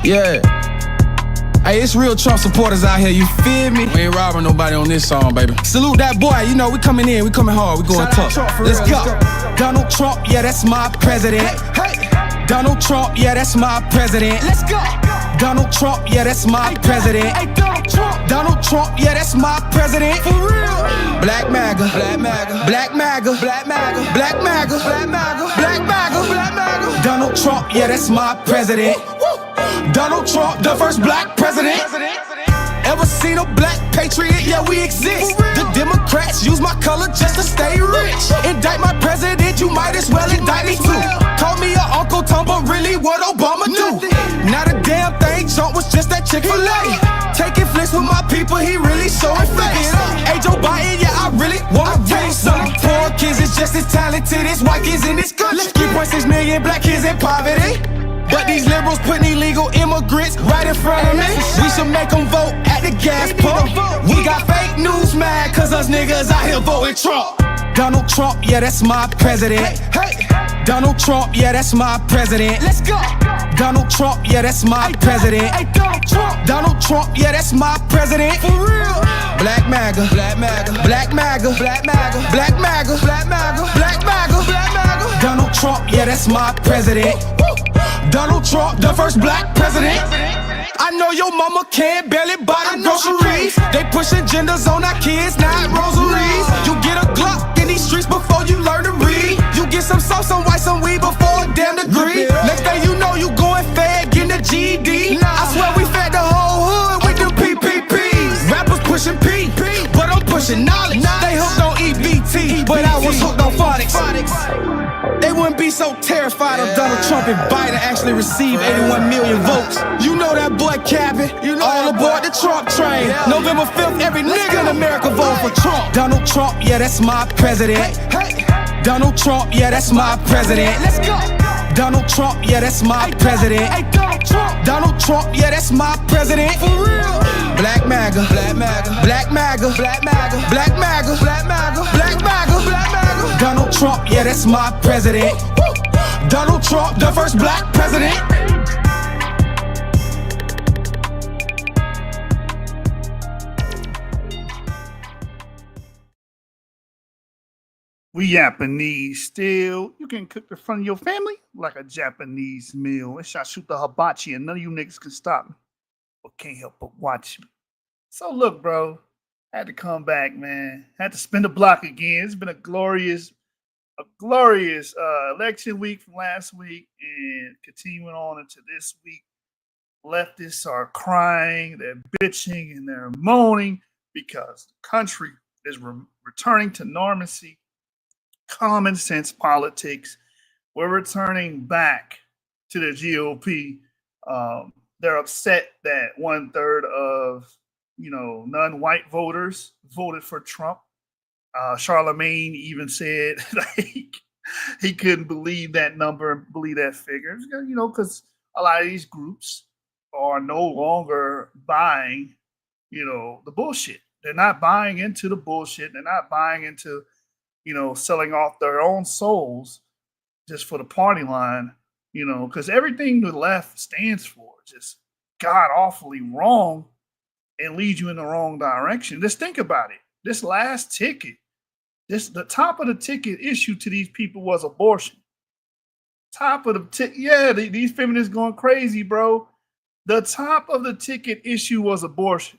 Yeah. Hey, it's real Trump supporters out here, you feel me? We ain't robbing nobody on this song, baby. Salute that boy, you know, we coming in, we coming hard, we going tough. Let's go. Donald Trump, yeah, that's my president. Hey. Donald Trump, yeah, that's my president. Let's go. Donald Trump, yeah, that's my president. Hey, Donald Trump. Donald Trump, yeah, that's my president. For real. Black MAGA, Black MAGA, Black MAGA, Black MAGA, Black MAGA, Black MAGA, Black MAGA, Black MAGA. Donald Trump, yeah, that's my president. Donald Trump, the first black president. Ever seen a black patriot? Yeah, we exist. The Democrats use my color just to stay rich. Indict my president, you might as well indict me too. Call me your Uncle Tom, but really what Obama do? Not a damn thing, Trump was just that Chick-fil-A. Taking flicks with my people, he really showing face. Hey, Joe Biden, yeah, I really wanna taste some. Poor kids is just as talented as white kids in this country. 3.6 million black kids in poverty. But these liberals putting illegal immigrants right in front of me. We should make them vote at the gas pump. We got fake news mad cause us niggas out here voting Trump. Donald Trump, yeah, that's my president. Hey. Donald Trump, yeah, that's my president. Let's go. Donald Trump, yeah, that's my president. Hey, Donald Trump. Donald Trump, yeah, that's my president. For real. Black MAGA, Black MAGA, Black MAGA, Black MAGA, Black MAGA, Black MAGA, Black MAGA, Black MAGA. Donald Trump, yeah, that's my president. Donald Trump, the first black president. I know your mama can't barely buy the groceries. They pushing genders on our kids, not rosaries. You get a Glock in these streets before you learn to read. You get some sauce, some white, some weed before a damn degree. Next thing you know, you going fed, getting a GED. I swear we fed the whole hood with them PPPs. Rappers pushing P, but I'm pushing knowledge. They hooked on EBT, but I was hooked on phonics. They wouldn't be so terrified of Donald Trump if Biden actually received 81 million votes. You know that boy capping, all aboard the Trump train. November 5th, every nigga in America vote for Trump. Donald Trump, yeah, that's my president. Donald Trump, yeah, that's my president. Let's go. Donald Trump, yeah, that's my president. Hey, Donald Trump. Donald Trump, yeah, that's my president. For real. Black MAGA, Black MAGA, Black MAGA, Black MAGA, Black MAGA, Black MAGA, Black MAGA, Black MAGA. Donald Trump, yeah, that's my president. Donald Trump, the first black president. We Japanese still. You can cook in front of your family like a Japanese meal. It's I shoot the hibachi and none of you niggas can stop me. But can't help but watch me. So look, bro. Had to come back, man. Had to spin the block again. It's been a glorious election week from last week and continuing on into this week. Leftists are crying, they're bitching, and they're moaning because the country is returning to normalcy. Common sense politics. We're returning back to the GOP. They're upset that 1/3 of non-white voters voted for Trump. Charlemagne even said like, he couldn't believe that number, believe that figure. Because a lot of these groups are no longer buying, the bullshit. They're not buying into the bullshit. They're not buying into selling off their own souls just for the party line, because everything the left stands for just god awfully wrong and leads you in the wrong direction. Just think about it. This last ticket, the top of the ticket issue to these people was abortion. Top of the ticket, yeah, these feminists going crazy, bro. The top of the ticket issue was abortion.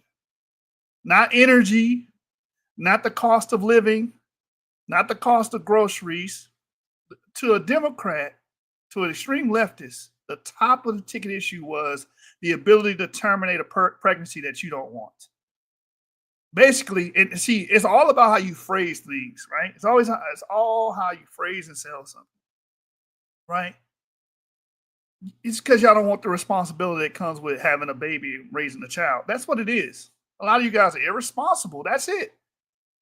Not energy, not the cost of living, not the cost of groceries. To a Democrat, to an extreme leftist, the top of the ticket issue was the ability to terminate a pregnancy that you don't want. Basically, it's all about how you phrase things, right? It's all how you phrase and sell something, right? It's because y'all don't want the responsibility that comes with having a baby and raising a child. That's what it is. A lot of you guys are irresponsible. That's it.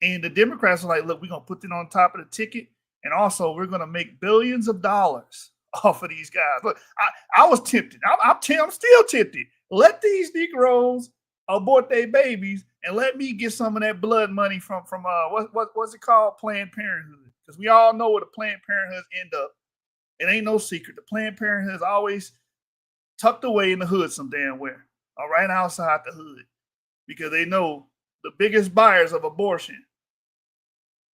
And the Democrats are like, look, we're going to put it on top of the ticket. And also, we're going to make billions of dollars off of these guys. Look, I was tempted. I'm still tempted. Let these Negroes abort their babies and let me get some of that blood money from what's it called? Planned Parenthood. Because we all know where the Planned Parenthoods end up. It ain't no secret. The Planned Parenthood is always tucked away in the hood some damn where, or right outside the hood, because they know the biggest buyers of abortion.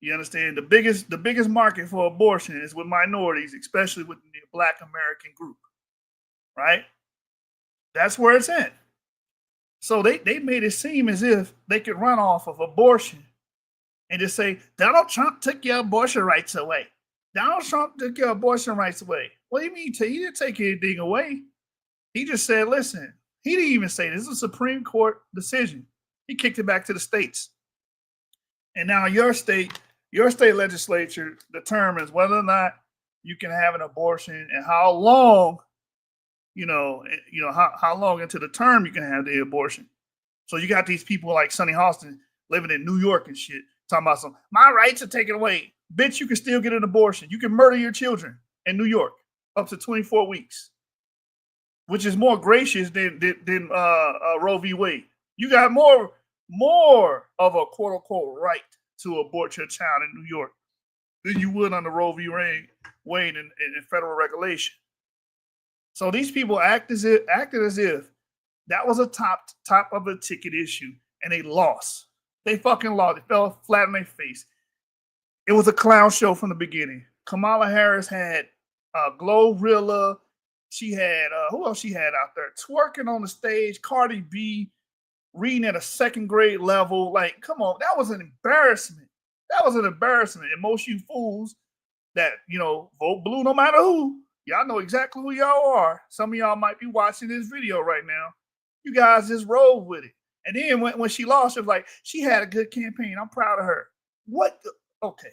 You understand? The biggest market for abortion is with minorities, especially with the Black American group, right? That's where it's at. So they made it seem as if they could run off of abortion and just say, Donald Trump took your abortion rights away. Donald Trump took your abortion rights away. What do you mean? He didn't take anything away. He just said, listen, he didn't even say this is a Supreme Court decision. He kicked it back to the states. And now your state legislature determines whether or not you can have an abortion and how long, how long into the term you can have the abortion. So you got these people like Sonny Austin living in New York and shit, talking about my rights are taken away. Bitch, you can still get an abortion. You can murder your children in New York up to 24 weeks, which is more gracious than Roe v. Wade. You got more of a quote unquote right to abort your child in New York than you would under Roe v. Wade and federal regulation. So these people acted as if that was a top of the ticket issue, and they lost. They fucking lost. They fell flat on their face. It was a clown show from the beginning. Kamala Harris had Glorilla. She had who else she had out there twerking on the stage? Cardi B reading at a second grade level. Like, come on, that was an embarrassment. That was an embarrassment. And most you fools that vote blue no matter who, y'all know exactly who y'all are. Some of y'all might be watching this video right now. You guys just roll with it. And then when she lost, it was like, she had a good campaign. I'm proud of her. What? Okay.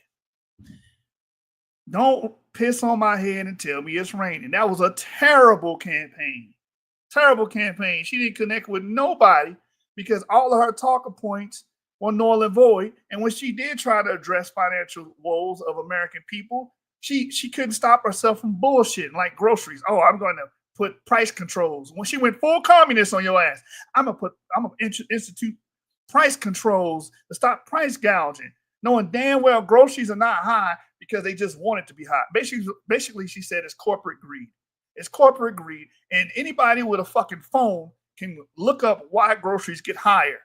Don't piss on my head and tell me it's raining. That was a terrible campaign. Terrible campaign. She didn't connect with nobody because all of her talking points were null and void. And when she did try to address financial woes of American people, she couldn't stop herself from bullshitting like groceries. Oh, I'm going to put price controls. When she went full communist on your ass, I'm gonna institute price controls to stop price gouging, knowing damn well groceries are not high because they just want it to be high. Basically, she said it's corporate greed. It's corporate greed, and anybody with a fucking phone can look up why groceries get higher.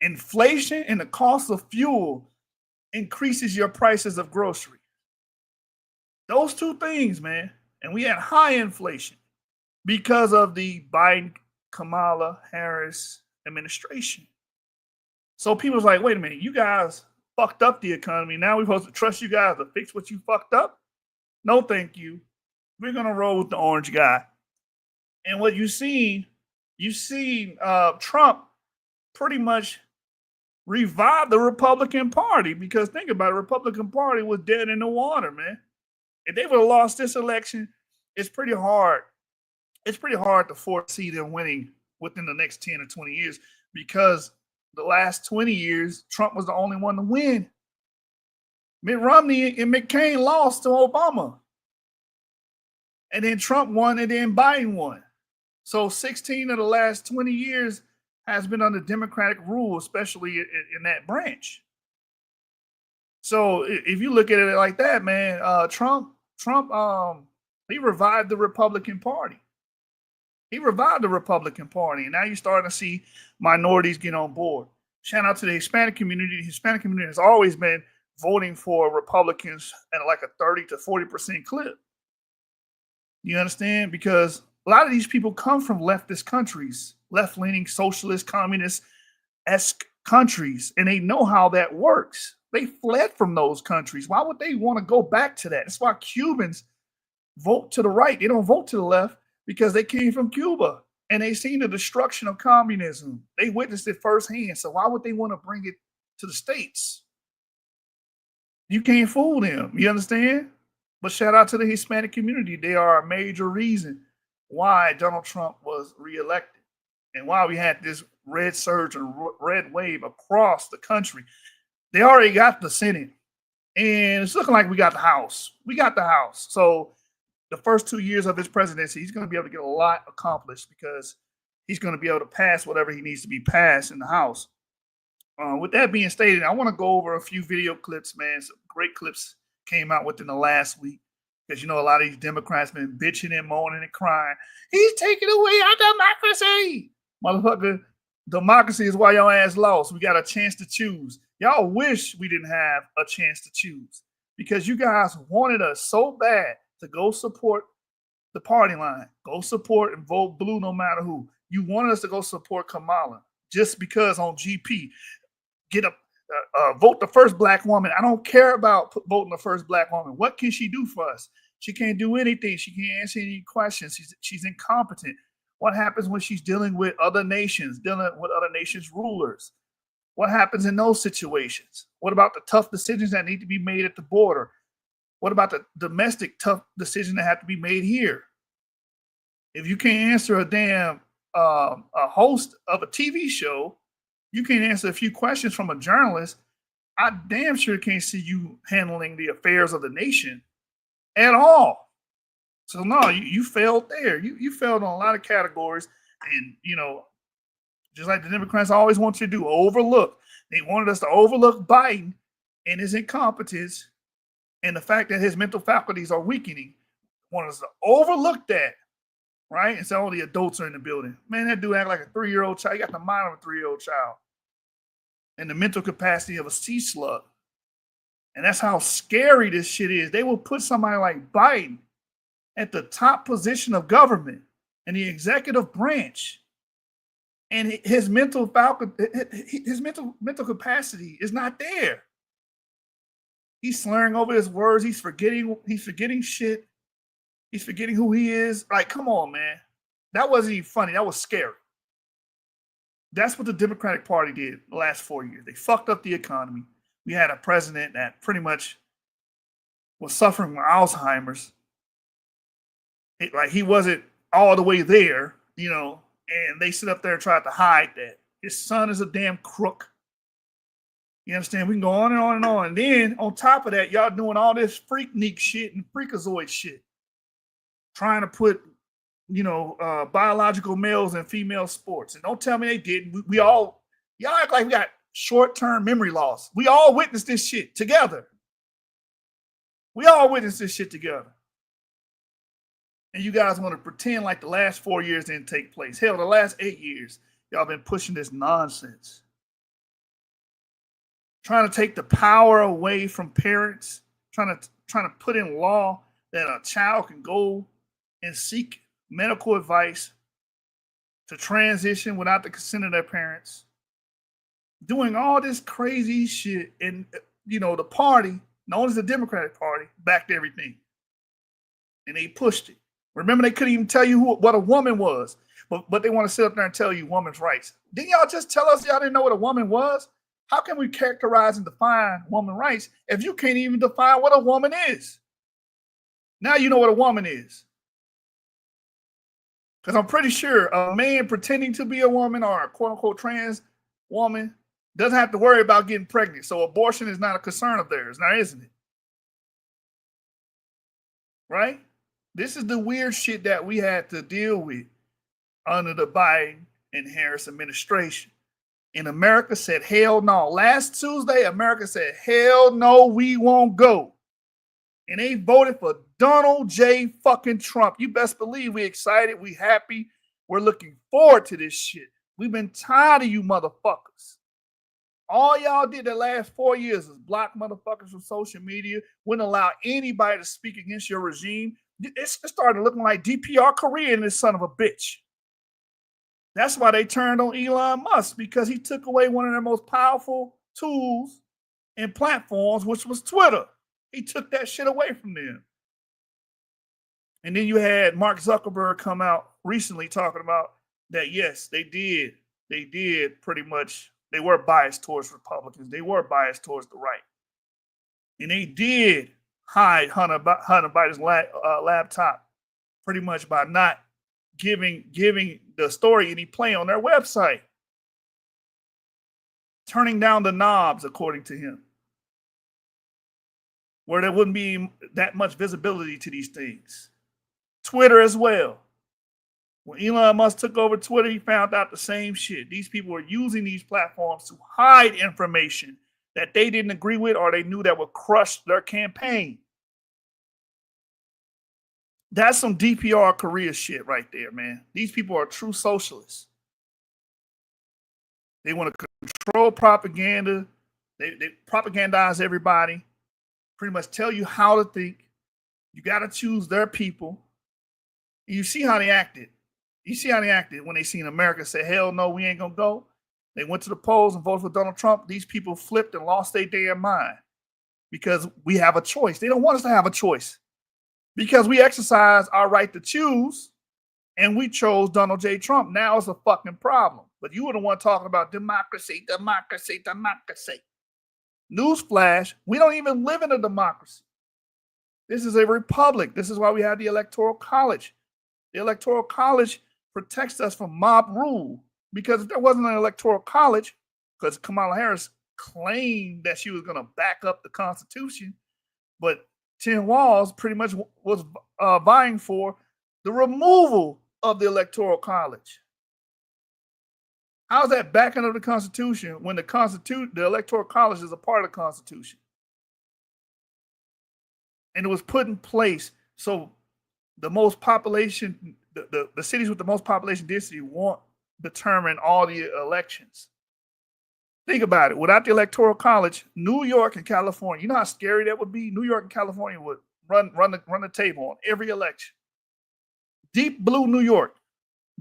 Inflation and the cost of fuel increases your prices of groceries. Those two things, man. And we had high inflation because of the Biden-Kamala Harris administration. So people's like, wait a minute, you guys fucked up the economy. Now we're supposed to trust you guys to fix what you fucked up? No, thank you. We're going to roll with the orange guy. And what you seen Trump pretty much revive the Republican Party, because think about it, the Republican Party was dead in the water, man. If they would have lost this election, it's pretty hard. It's pretty hard to foresee them winning within the next 10 or 20 years, because the last 20 years, Trump was the only one to win. Mitt Romney and McCain lost to Obama. And then Trump won, and then Biden won. So 16 of the last 20 years has been under Democratic rule, especially in that branch. So if you look at it like that, man, Trump, he revived the Republican Party. He revived the Republican Party, and now you're starting to see minorities get on board. Shout out to the Hispanic community. The Hispanic community has always been voting for Republicans at like a 30 to 40% clip. You understand? Because a lot of these people come from leftist countries, left-leaning, socialist, communist-esque countries, and they know how that works. They fled from those countries. Why would they want to go back to that? That's why Cubans vote to the right. They don't vote to the left because they came from Cuba and they seen the destruction of communism. They witnessed it firsthand. So why would they want to bring it to the States? You can't fool them. You understand? But shout out to the Hispanic community. They are a major reason why Donald Trump was reelected and why we had this red surge and red wave across the country. They already got the Senate, and it's looking like we got the House. We got the House. So the first 2 years of his presidency, he's going to be able to get a lot accomplished because he's going to be able to pass whatever he needs to be passed in the House. With that being stated, I want to go over a few video clips, man. Some great clips came out within the last week. Because you know a lot of these Democrats been bitching and moaning and crying. He's taking away our democracy. Motherfucker, democracy is why y'all ass lost. We got a chance to choose. Y'all wish we didn't have a chance to choose because you guys wanted us so bad to go support the party line, go support and vote blue no matter who. You wanted us to go support Kamala just because on GP, get a vote the first black woman. I don't care about voting the first black woman. What can she do for us? She can't do anything. She can't answer any questions. She's incompetent. What happens when she's dealing with other nations, dealing with other nations' rulers? What happens in those situations? What about the tough decisions that need to be made at the border? What about the domestic tough decisions that have to be made here? If you can't answer a damn a host of a TV show, you can't answer a few questions from a journalist, I damn sure can't see you handling the affairs of the nation at all. So no, you failed there. You failed on a lot of categories. And, you know, just like the Democrats always want you to do, overlook. They wanted us to overlook Biden and his incompetence and the fact that his mental faculties are weakening. Wanted us to overlook that, right? And say all the adults are in the building. Man, that dude act like a 3-year-old child. He got the mind of a 3-year-old child and the mental capacity of a sea slug. And that's how scary this shit is. They will put somebody like Biden at the top position of government in the executive branch, and his mental capacity is not there. He's slurring over his words. He's forgetting shit. He's forgetting who he is. Like, come on, man. That wasn't even funny. That was scary. That's what the Democratic Party did the last 4 years. They fucked up the economy. We had a president that pretty much was suffering from Alzheimer's. Like he wasn't all the way there, you know, and they sit up there and try to hide that. His son is a damn crook. You understand? We can go on and on and on. And then on top of that, y'all doing all this freaknik shit and freakazoid shit. Trying to put, you know, biological males in female sports. And don't tell me they didn't. Y'all act like we got short-term memory loss. We all witnessed this shit together. We all witnessed this shit together. And you guys want to pretend like the last 4 years didn't take place. Hell, the last 8 years, y'all been pushing this nonsense. Trying to take the power away from parents. Trying to put in law that a child can go and seek medical advice to transition without the consent of their parents. Doing all this crazy shit. And, you know, the party, known as the Democratic Party, backed everything. And they pushed it. Remember, they couldn't even tell you what a woman was, but they want to sit up there and tell you women's rights. Didn't y'all just tell us y'all didn't know what a woman was? How can we characterize and define woman rights if you can't even define what a woman is? Now you know what a woman is. Because I'm pretty sure a man pretending to be a woman or a quote-unquote trans woman doesn't have to worry about getting pregnant. So abortion is not a concern of theirs, now isn't it? Right? This is the weird shit that we had to deal with under the Biden and Harris administration. And America said, hell no. Last Tuesday, America said, hell no, we won't go. And they voted for Donald J. fucking Trump. You best believe we excited, we happy. We're looking forward to this shit. We've been tired of you motherfuckers. All y'all did the last 4 years is block motherfuckers from social media, wouldn't allow anybody to speak against your regime. It started looking like DPR Korea and this son of a bitch. That's why they turned on Elon Musk, because he took away one of their most powerful tools and platforms, which was Twitter. He took that shit away from them. And then you had Mark Zuckerberg come out recently talking about that, yes, they did pretty much, they were biased towards Republicans. They were biased towards the right. And they did hide Hunter Biden's laptop pretty much by not giving the story any play on their website. Turning down the knobs, according to him, where there wouldn't be that much visibility to these things. Twitter as well. When Elon Musk took over Twitter, he found out the same shit. These people were using these platforms to hide information that they didn't agree with or they knew that would crush their campaign. That's some DPR Korea shit right there, man. These people are true socialists. They want to control propaganda. They propagandize everybody, pretty much tell you how to think. You got to choose their people. You see how they acted. You see how they acted when they seen America say, hell no, we ain't going to go. They went to the polls and voted for Donald Trump. These people flipped and lost their damn mind because we have a choice. They don't want us to have a choice because we exercise our right to choose and we chose Donald J. Trump. Now it's a fucking problem. But you wouldn't want to talk about democracy, democracy, democracy. Newsflash, we don't even live in a democracy. This is a republic. This is why we have the Electoral College. The Electoral College protects us from mob rule. Because if there wasn't an Electoral College, because Kamala Harris claimed that she was going to back up the Constitution, but Tim Walz pretty much was vying for the removal of the Electoral College. How's that backing of the Constitution when the Electoral College is a part of the Constitution? And it was put in place so the most population, the cities with the most population density won't determine all the elections. Think about it. Without the Electoral College, New York and California, you know how scary that would be? New York and California would run the table on every election. Deep blue New York,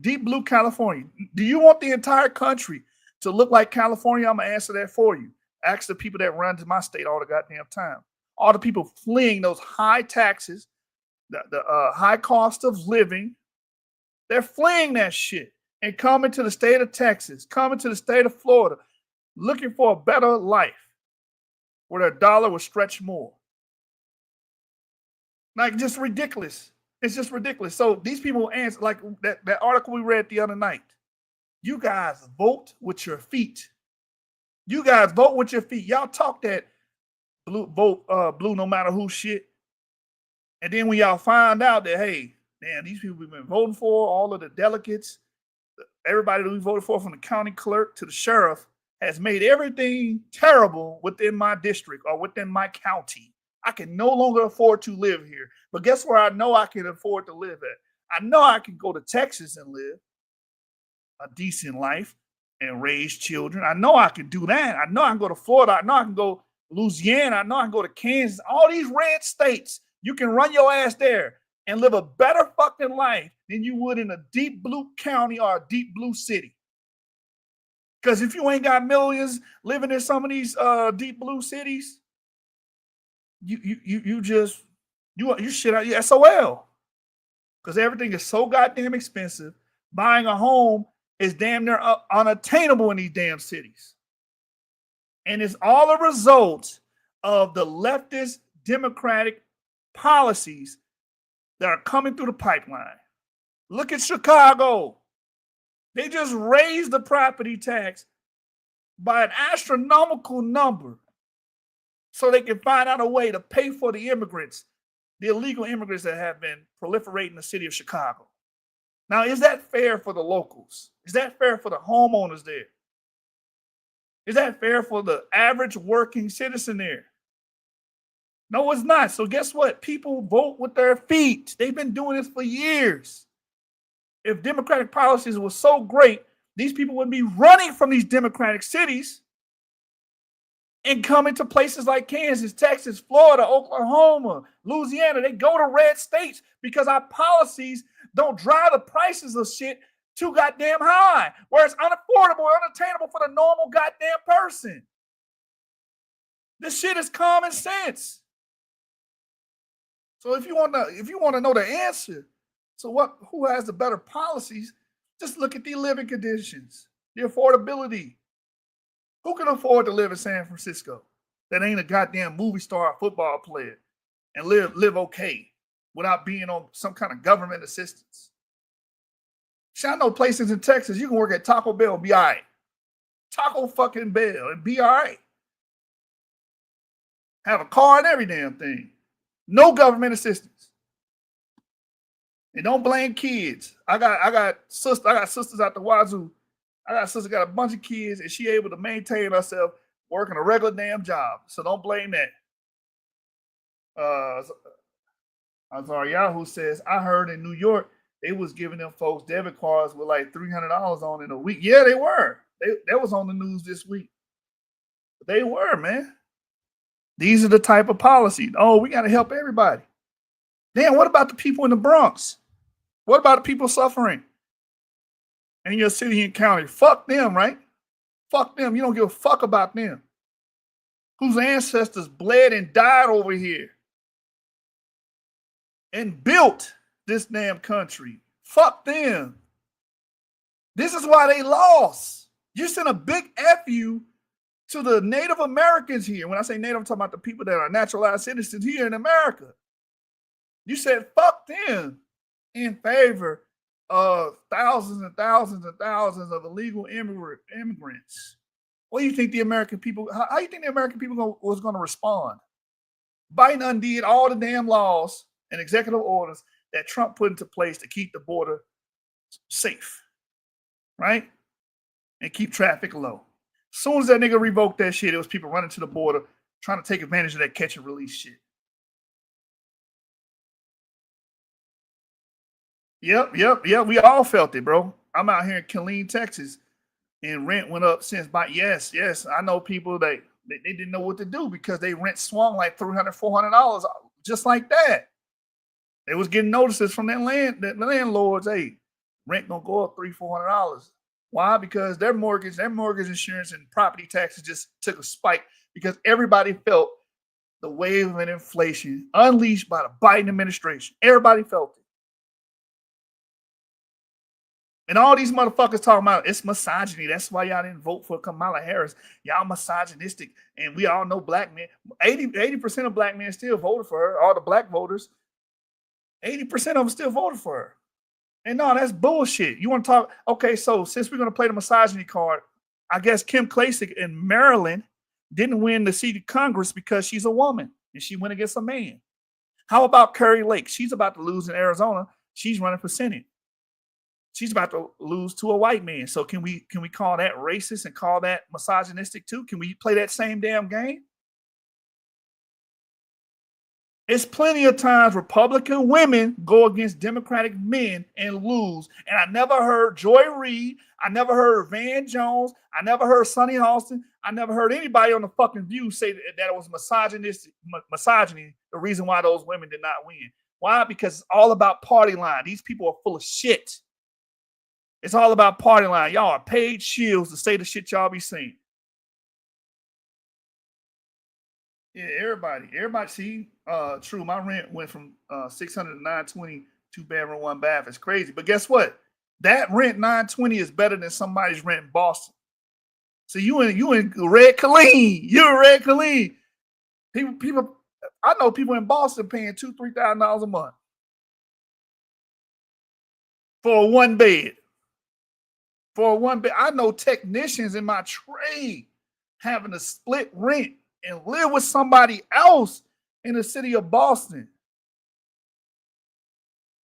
deep blue California. Do you want the entire country to look like California? I'm going to answer that for you. Ask the people that run to my state all the goddamn time. All the people fleeing those high taxes, the high cost of living. They're fleeing that shit and coming to the state of Texas, coming to the state of Florida, looking for a better life where their dollar will stretch more. Like, just ridiculous. It's just ridiculous. So these people answer, like that article we read the other night. You guys vote with your feet. You guys vote with your feet. Y'all talk that blue no matter who shit. And then when y'all find out that, hey, man, these people we've been voting for, all of the delegates, everybody that we voted for, from the county clerk to the sheriff, has made everything terrible within my district or within my county. I can no longer afford to live here. But guess where I know I can afford to live at? I know I can go to Texas and live a decent life and raise children. I know I can do that. I know I can go to Florida. I know I can go Louisiana. I know I can go to Kansas. All these red states, you can run your ass there and live a better fucking life than you would in a deep blue county or a deep blue city. Because if you ain't got millions living in some of these deep blue cities, you shit out your SOL. Because everything is so goddamn expensive. Buying a home is damn near unattainable in these damn cities. And it's all a result of the leftist democratic policies that are coming through the pipeline. Look at Chicago. They just raised the property tax by an astronomical number so they can find out a way to pay for the immigrants, the illegal immigrants that have been proliferating the city of Chicago. Now, is that fair for the locals? Is that fair for the homeowners there? Is that fair for the average working citizen there? No, it's not. So guess what? People vote with their feet. They've been doing this for years. If democratic policies were so great, these people would be running from these democratic cities and coming to places like Kansas, Texas, Florida, Oklahoma, Louisiana. They go to red states because our policies don't drive the prices of shit too goddamn high, where it's unaffordable, unattainable for the normal goddamn person. This shit is common sense. So if you want to know the answer, so who has the better policies, just look at the living conditions, the affordability. Who can afford to live in San Francisco that ain't a goddamn movie star or football player and live okay without being on some kind of government assistance? See, I know places in Texas you can work at Taco Bell and be all right. Taco fucking Bell and be all right. Have a car and every damn thing. No government assistance. And don't blame kids. I got sisters out the wazoo. I got a sister got a bunch of kids and she able to maintain herself working a regular damn job. So don't blame that. Yahoo says, I heard in New York, they was giving them folks debit cards with like $300 on in a week. Yeah, they were. That was on the news this week. They were, man. These are the type of policies. Oh, we got to help everybody. Damn, what about the people in the Bronx? What about the people suffering in your city and county? Fuck them, right? Fuck them. You don't give a fuck about them. Whose ancestors bled and died over here and built this damn country. Fuck them. This is why they lost. You sent a big F you to the Native Americans here. When I say Native, I'm talking about the people that are naturalized citizens here in America. You said fuck them in favor of thousands and thousands and thousands of illegal immigrants. What do you think the American people, how do you think the American people was going to respond? Biden undid all the damn laws and executive orders that Trump put into place to keep the border safe, right? And keep traffic low. As soon as that nigga revoked that shit, it was people running to the border trying to take advantage of that catch and release shit. Yep. We all felt it, bro. I'm out here in Killeen, Texas, and rent went up since by yes. I know people that they didn't know what to do because they rent swung like $300, $400 just like that. They was getting notices from the landlords. Hey, rent gonna go up $300, $400. Why? Because their mortgage insurance and property taxes just took a spike because everybody felt the wave of inflation unleashed by the Biden administration. Everybody felt it. And all these motherfuckers talking about it's misogyny. That's why y'all didn't vote for Kamala Harris. Y'all misogynistic. And we all know black men, 80% of black men still voted for her. All the black voters, 80% of them still voted for her. And no, that's bullshit. You want to talk? Okay, so since we're going to play the misogyny card, I guess Kim Klacik in Maryland didn't win the seat of Congress because she's a woman and she went against a man. How about Kari Lake? She's about to lose in Arizona. She's running for Senate. She's about to lose to a white man. So can we call that racist and call that misogynistic too? Can we play that same damn game? It's plenty of times Republican women go against Democratic men and lose. And I never heard Joy Reid. I never heard Van Jones. I never heard Sonny Austin. I never heard anybody on the fucking View say that it was misogyny, the reason why those women did not win. Why? Because it's all about party line. These people are full of shit. It's all about party line. Y'all are paid shields to say the shit y'all be saying. Yeah, everybody. See, true. My rent went from $600 to $920, 2-bedroom, 1-bath. It's crazy. But guess what? That rent $920 is better than somebody's rent in Boston. So you in Red Killeen. You're in Red Killeen. People. I know people in Boston paying $2,000, $3,000 a month for a 1-bed. For a 1-bed, I know technicians in my trade having to split rent and live with somebody else in the city of Boston.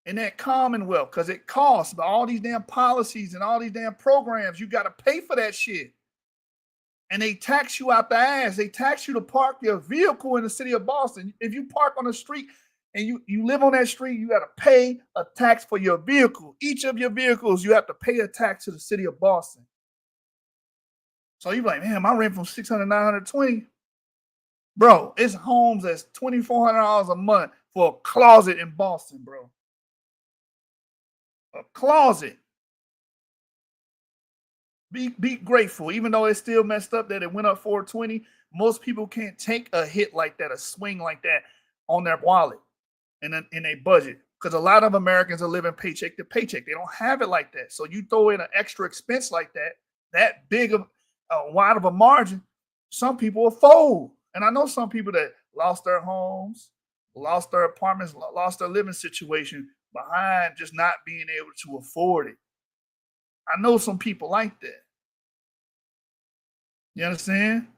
In that Commonwealth, because it costs all these damn policies and all these damn programs. You got to pay for that shit. And they tax you out the ass. They tax you to park your vehicle in the city of Boston. If you park on the street and you live on that street, you got to pay a tax for your vehicle. Each of your vehicles, you have to pay a tax to the city of Boston. So you're like, man, my rent from $600 to $920. Bro, it's homes that's $2,400 a month for a closet in Boston, bro. A closet. Be grateful, even though it's still messed up that it went up $420. Most people can't take a hit like that, a swing like that on their wallet and in a budget, because a lot of Americans are living paycheck to paycheck. They don't have it like that. So you throw in an extra expense like that big of wide of a margin, some people will fold. And I know some people that lost their homes, lost their apartments, lost their living situation behind just not being able to afford it. I know some people like that. You understand?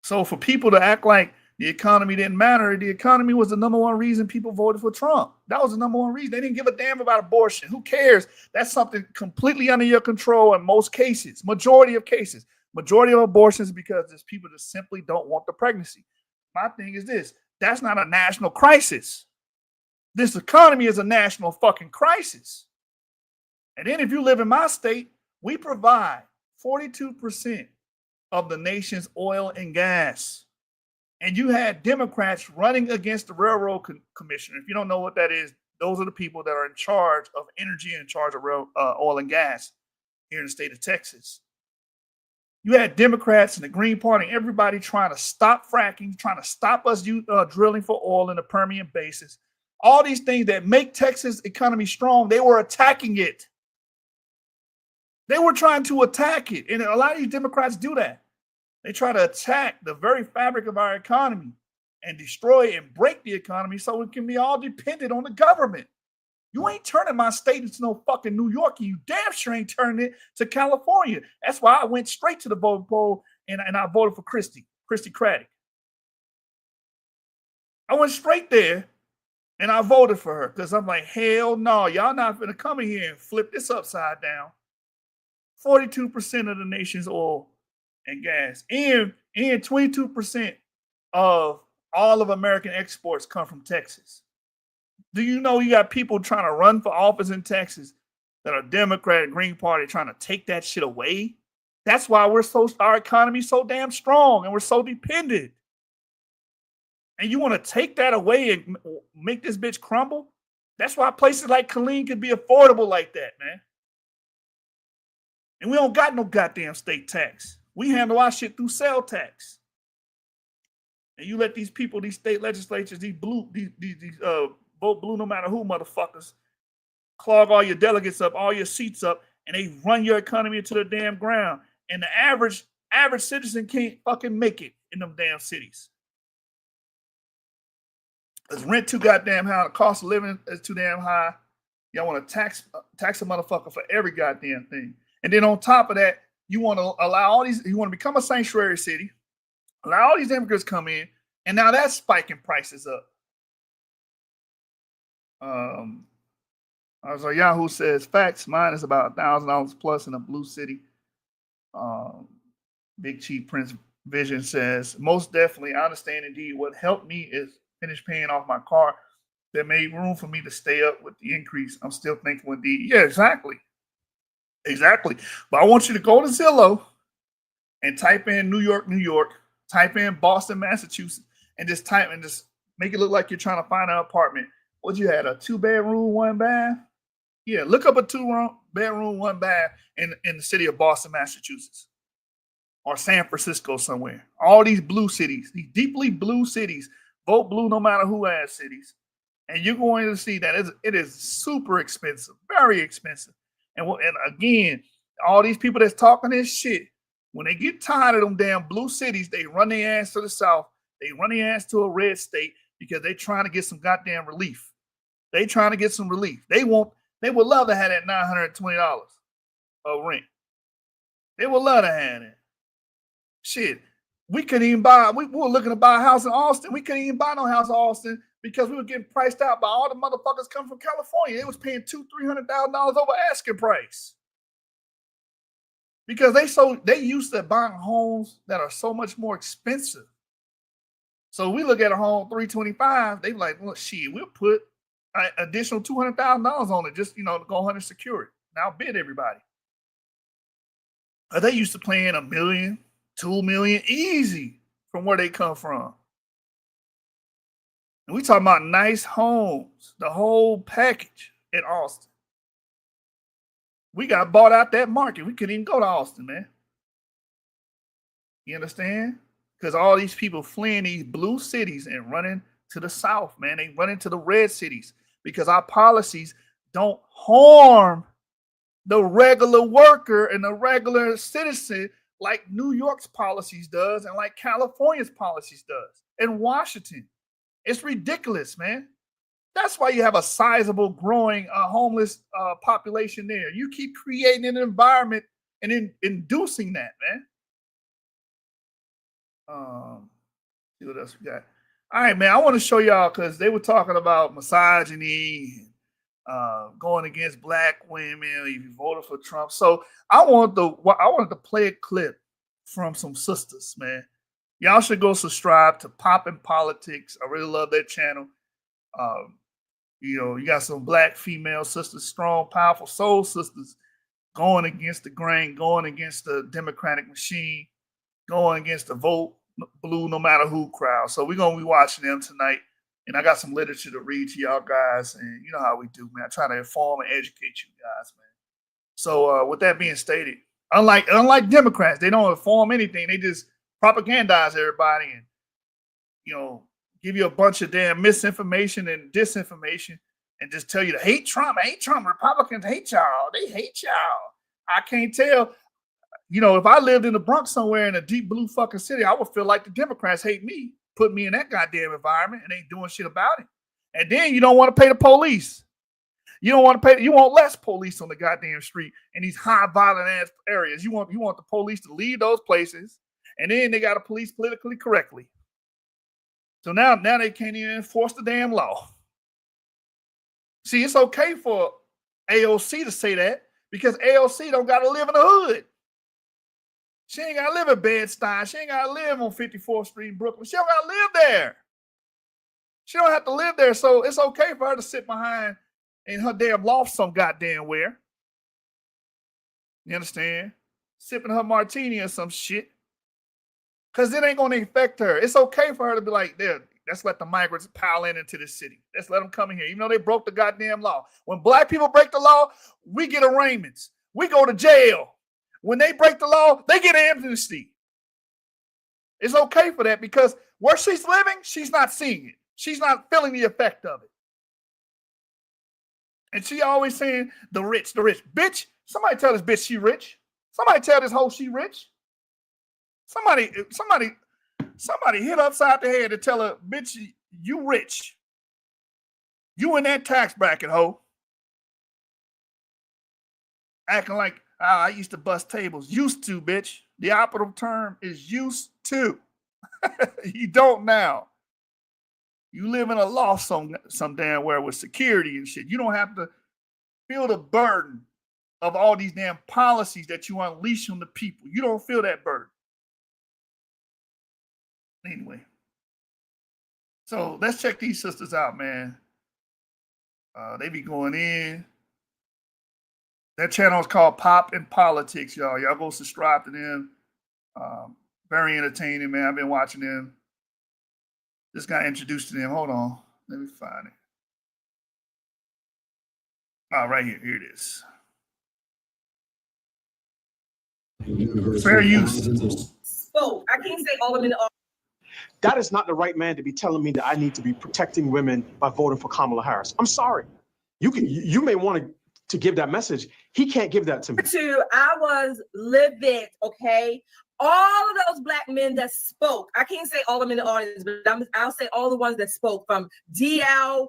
So for people to act like the economy didn't matter, the economy was the number one reason people voted for Trump. That was the number one reason. They didn't give a damn about abortion. Who cares? That's something completely under your control in most cases, majority of cases. Majority of abortions because there's people that simply don't want the pregnancy. My thing is this. That's not a national crisis. this economy is a national fucking crisis. And then if you live in my state, we provide 42% of the nation's oil and gas. And you had Democrats running against the Railroad Commissioner. If you don't know what that is, those are the people that are in charge of energy and in charge of oil and gas here in the state of Texas. You had Democrats and the Green Party, everybody trying to stop fracking, trying to stop us drilling for oil in the Permian Basin. All these things that make Texas economy strong, they were attacking it. They were trying to attack it. And a lot of these Democrats do that. They try to attack the very fabric of our economy and destroy and break the economy so it can be all dependent on the government. You ain't turning my state into no fucking New York. You damn sure ain't turning it to California. That's why I went straight to the voting poll and I voted for Christy Craddick. I went straight there and I voted for her because I'm like, hell no, y'all not going to come in here and flip this upside down. 42% of the nation's oil and gas and 22% of all of American exports come from Texas. Do you know you got people trying to run for office in Texas that are Democrat, Green Party trying to take that shit away? That's why our economy's so damn strong and we're so dependent. And you want to take that away and make this bitch crumble? That's why places like Killeen could be affordable like that, man. And we don't got no goddamn state tax. We handle our shit through sale tax. And you let these people, these state legislatures, these vote blue no matter who motherfuckers, clog all your delegates up, all your seats up, and they run your economy into the damn ground. And the average citizen can't fucking make it in them damn cities. Because rent too goddamn high, the cost of living is too damn high. Y'all want to tax a motherfucker for every goddamn thing. And then on top of that, you want to allow all these, you want to become a sanctuary city, allow all these immigrants come in, and now that's spiking prices up. So Yahoo says facts. Mine is about $1,000 plus in a blue city. Big Chief Prince Vision says most definitely. I understand indeed. What helped me is finish paying off my car. That made room for me to stay up with the increase. I'm still thankful indeed. Yeah, exactly. But I want you to go to Zillow and type in New York, New York. Type in Boston, Massachusetts, and just make it look like you're trying to find an apartment. What you had, a 2-bedroom, 1 bath? Yeah, look up a 2-bedroom, 1 bath in the city of Boston, Massachusetts, or San Francisco somewhere. All these blue cities, these deeply blue cities, vote blue no matter who ass cities, and you're going to see that it is super expensive, very expensive. And again, all these people that's talking this shit, when they get tired of them damn blue cities, they run their ass to the south. They run their ass to a red state because they're trying to get some goddamn relief. They trying to get some relief. They would love to have that $920 of rent. They would love to have it. Shit, we couldn't even buy. We were looking to buy a house in Austin. We couldn't even buy no house in Austin because we were getting priced out by all the motherfuckers coming from California. They was paying $200,000-$300,000 over asking price. Because they used to buying homes that are so much more expensive. So we look at a home $325, they like, well, shit, we'll put an additional $200,000 on it just, to go ahead and secure it. Now bid everybody. They used to paying $1 million, $2 million easy from where they come from. And we talking about nice homes, the whole package in Austin. We got bought out that market. We couldn't even go to Austin, man. You understand? Because all these people fleeing these blue cities and running to the south, man. They running to the red cities because our policies don't harm the regular worker and the regular citizen like New York's policies does and like California's policies does and Washington. It's ridiculous, man. That's why you have a sizable growing homeless population there. You keep creating an environment and inducing that, man. See what else we got. All right, man. I want to show y'all because they were talking about misogyny, going against black women if you voted for Trump. So I wanted to play a clip from some sisters, man. Y'all should go subscribe to Poppin' Politics. I really love that channel. You know, you got some black female sisters, strong, powerful soul sisters going against the grain, going against the Democratic machine, going against the vote blue no matter who crowd. So we're gonna be watching them tonight. And I got some literature to read to y'all guys. And you know how we do, man. I try to inform and educate you guys, man. So with that being stated, unlike Democrats, they don't inform anything. They just propagandize everybody and, you know, give you a bunch of damn misinformation and disinformation and just tell you to hate Trump. Republicans hate y'all. They hate y'all. I can't tell. You know, if I lived in the Bronx somewhere in a deep blue fucking city, I would feel like the Democrats hate me, put me in that goddamn environment and ain't doing shit about it. And then you don't want to pay the police. You don't want to pay. You want less police on the goddamn street in these high violent ass areas. You want the police to leave those places, and then they got to police politically correctly. So now they can't even enforce the damn law. See, it's okay for AOC to say that because AOC don't got to live in the hood. She ain't got to live in Bed-Stuy. She ain't got to live on 54th Street in Brooklyn. She don't got to live there. She don't have to live there. So it's okay for her to sit behind in her damn loft some goddamn where. You understand? Sipping her martini or some shit. Because it ain't going to affect her. It's okay for her to be like, there, let's let the migrants pile into this city. Let's let them come in here, even though they broke the goddamn law. When black people break the law, we get arraignments. We go to jail. When they break the law, they get amnesty. It's okay for that because where she's living, she's not seeing it. She's not feeling the effect of it. And she always saying, the rich. Bitch, somebody tell this bitch she rich. Somebody tell this hoe she rich. Somebody hit upside the head and tell her, bitch, you rich. You in that tax bracket, hoe. Acting like, I used to bust tables. Used to, bitch. The operative term is used to. You don't now. You live in a loft some damn where with security and shit. You don't have to feel the burden of all these damn policies that you unleash on the people. You don't feel that burden. Anyway. So let's check these sisters out, man. They be going in. That channel is called Pop and Politics, y'all. Y'all go subscribe to them. Very entertaining, man. I've been watching them. Just got introduced to them. Hold on. Let me find it. Oh, right here. Here it is. Fair use. Spoke. I can't say all of them. That is not the right man to be telling me that I need to be protecting women by voting for Kamala Harris. I'm sorry. You may want to give that message. He can't give that to me. I was livid, okay? All of those black men that spoke, I can't say all of them in the audience, but I'll say all the ones that spoke from DL,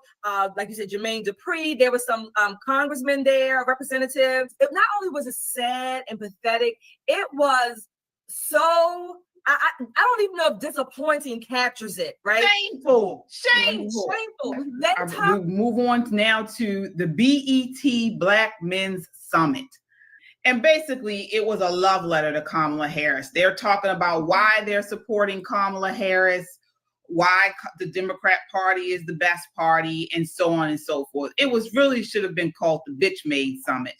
like you said, Jermaine Dupri. There was some congressmen there, representatives. It not only was it sad and pathetic, it was so, I don't even know if disappointing captures it, right? Shameful. Shameful. We move on now to the BET Black Men's Summit. And basically, it was a love letter to Kamala Harris. They're talking about why they're supporting Kamala Harris, why the Democrat Party is the best party, and so on and so forth. It was really should have been called the Bitch Made Summit.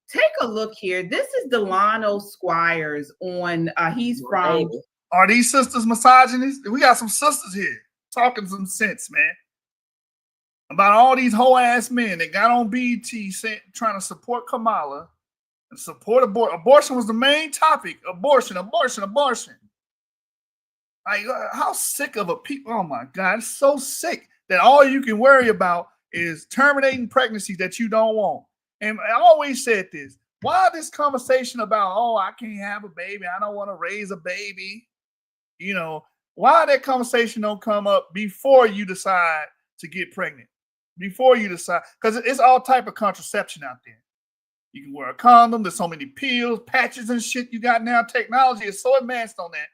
Take a look here. This is Delano Squires on, he's from... Are these sisters misogynist? We got some sisters here talking some sense, man. About all these whole ass men that got on BET trying to support Kamala and support abortion. Abortion was the main topic. Abortion. Like, how sick of a people. Oh my God, it's so sick that all you can worry about is terminating pregnancies that you don't want. And I always said this. Why this conversation about, oh, I can't have a baby. I don't want to raise a baby. You know, why that conversation don't come up before you decide to get pregnant? Before you decide, because it's all type of contraception out there. You can wear a condom. There's so many pills, patches, and shit you got now. Technology is so advanced on that.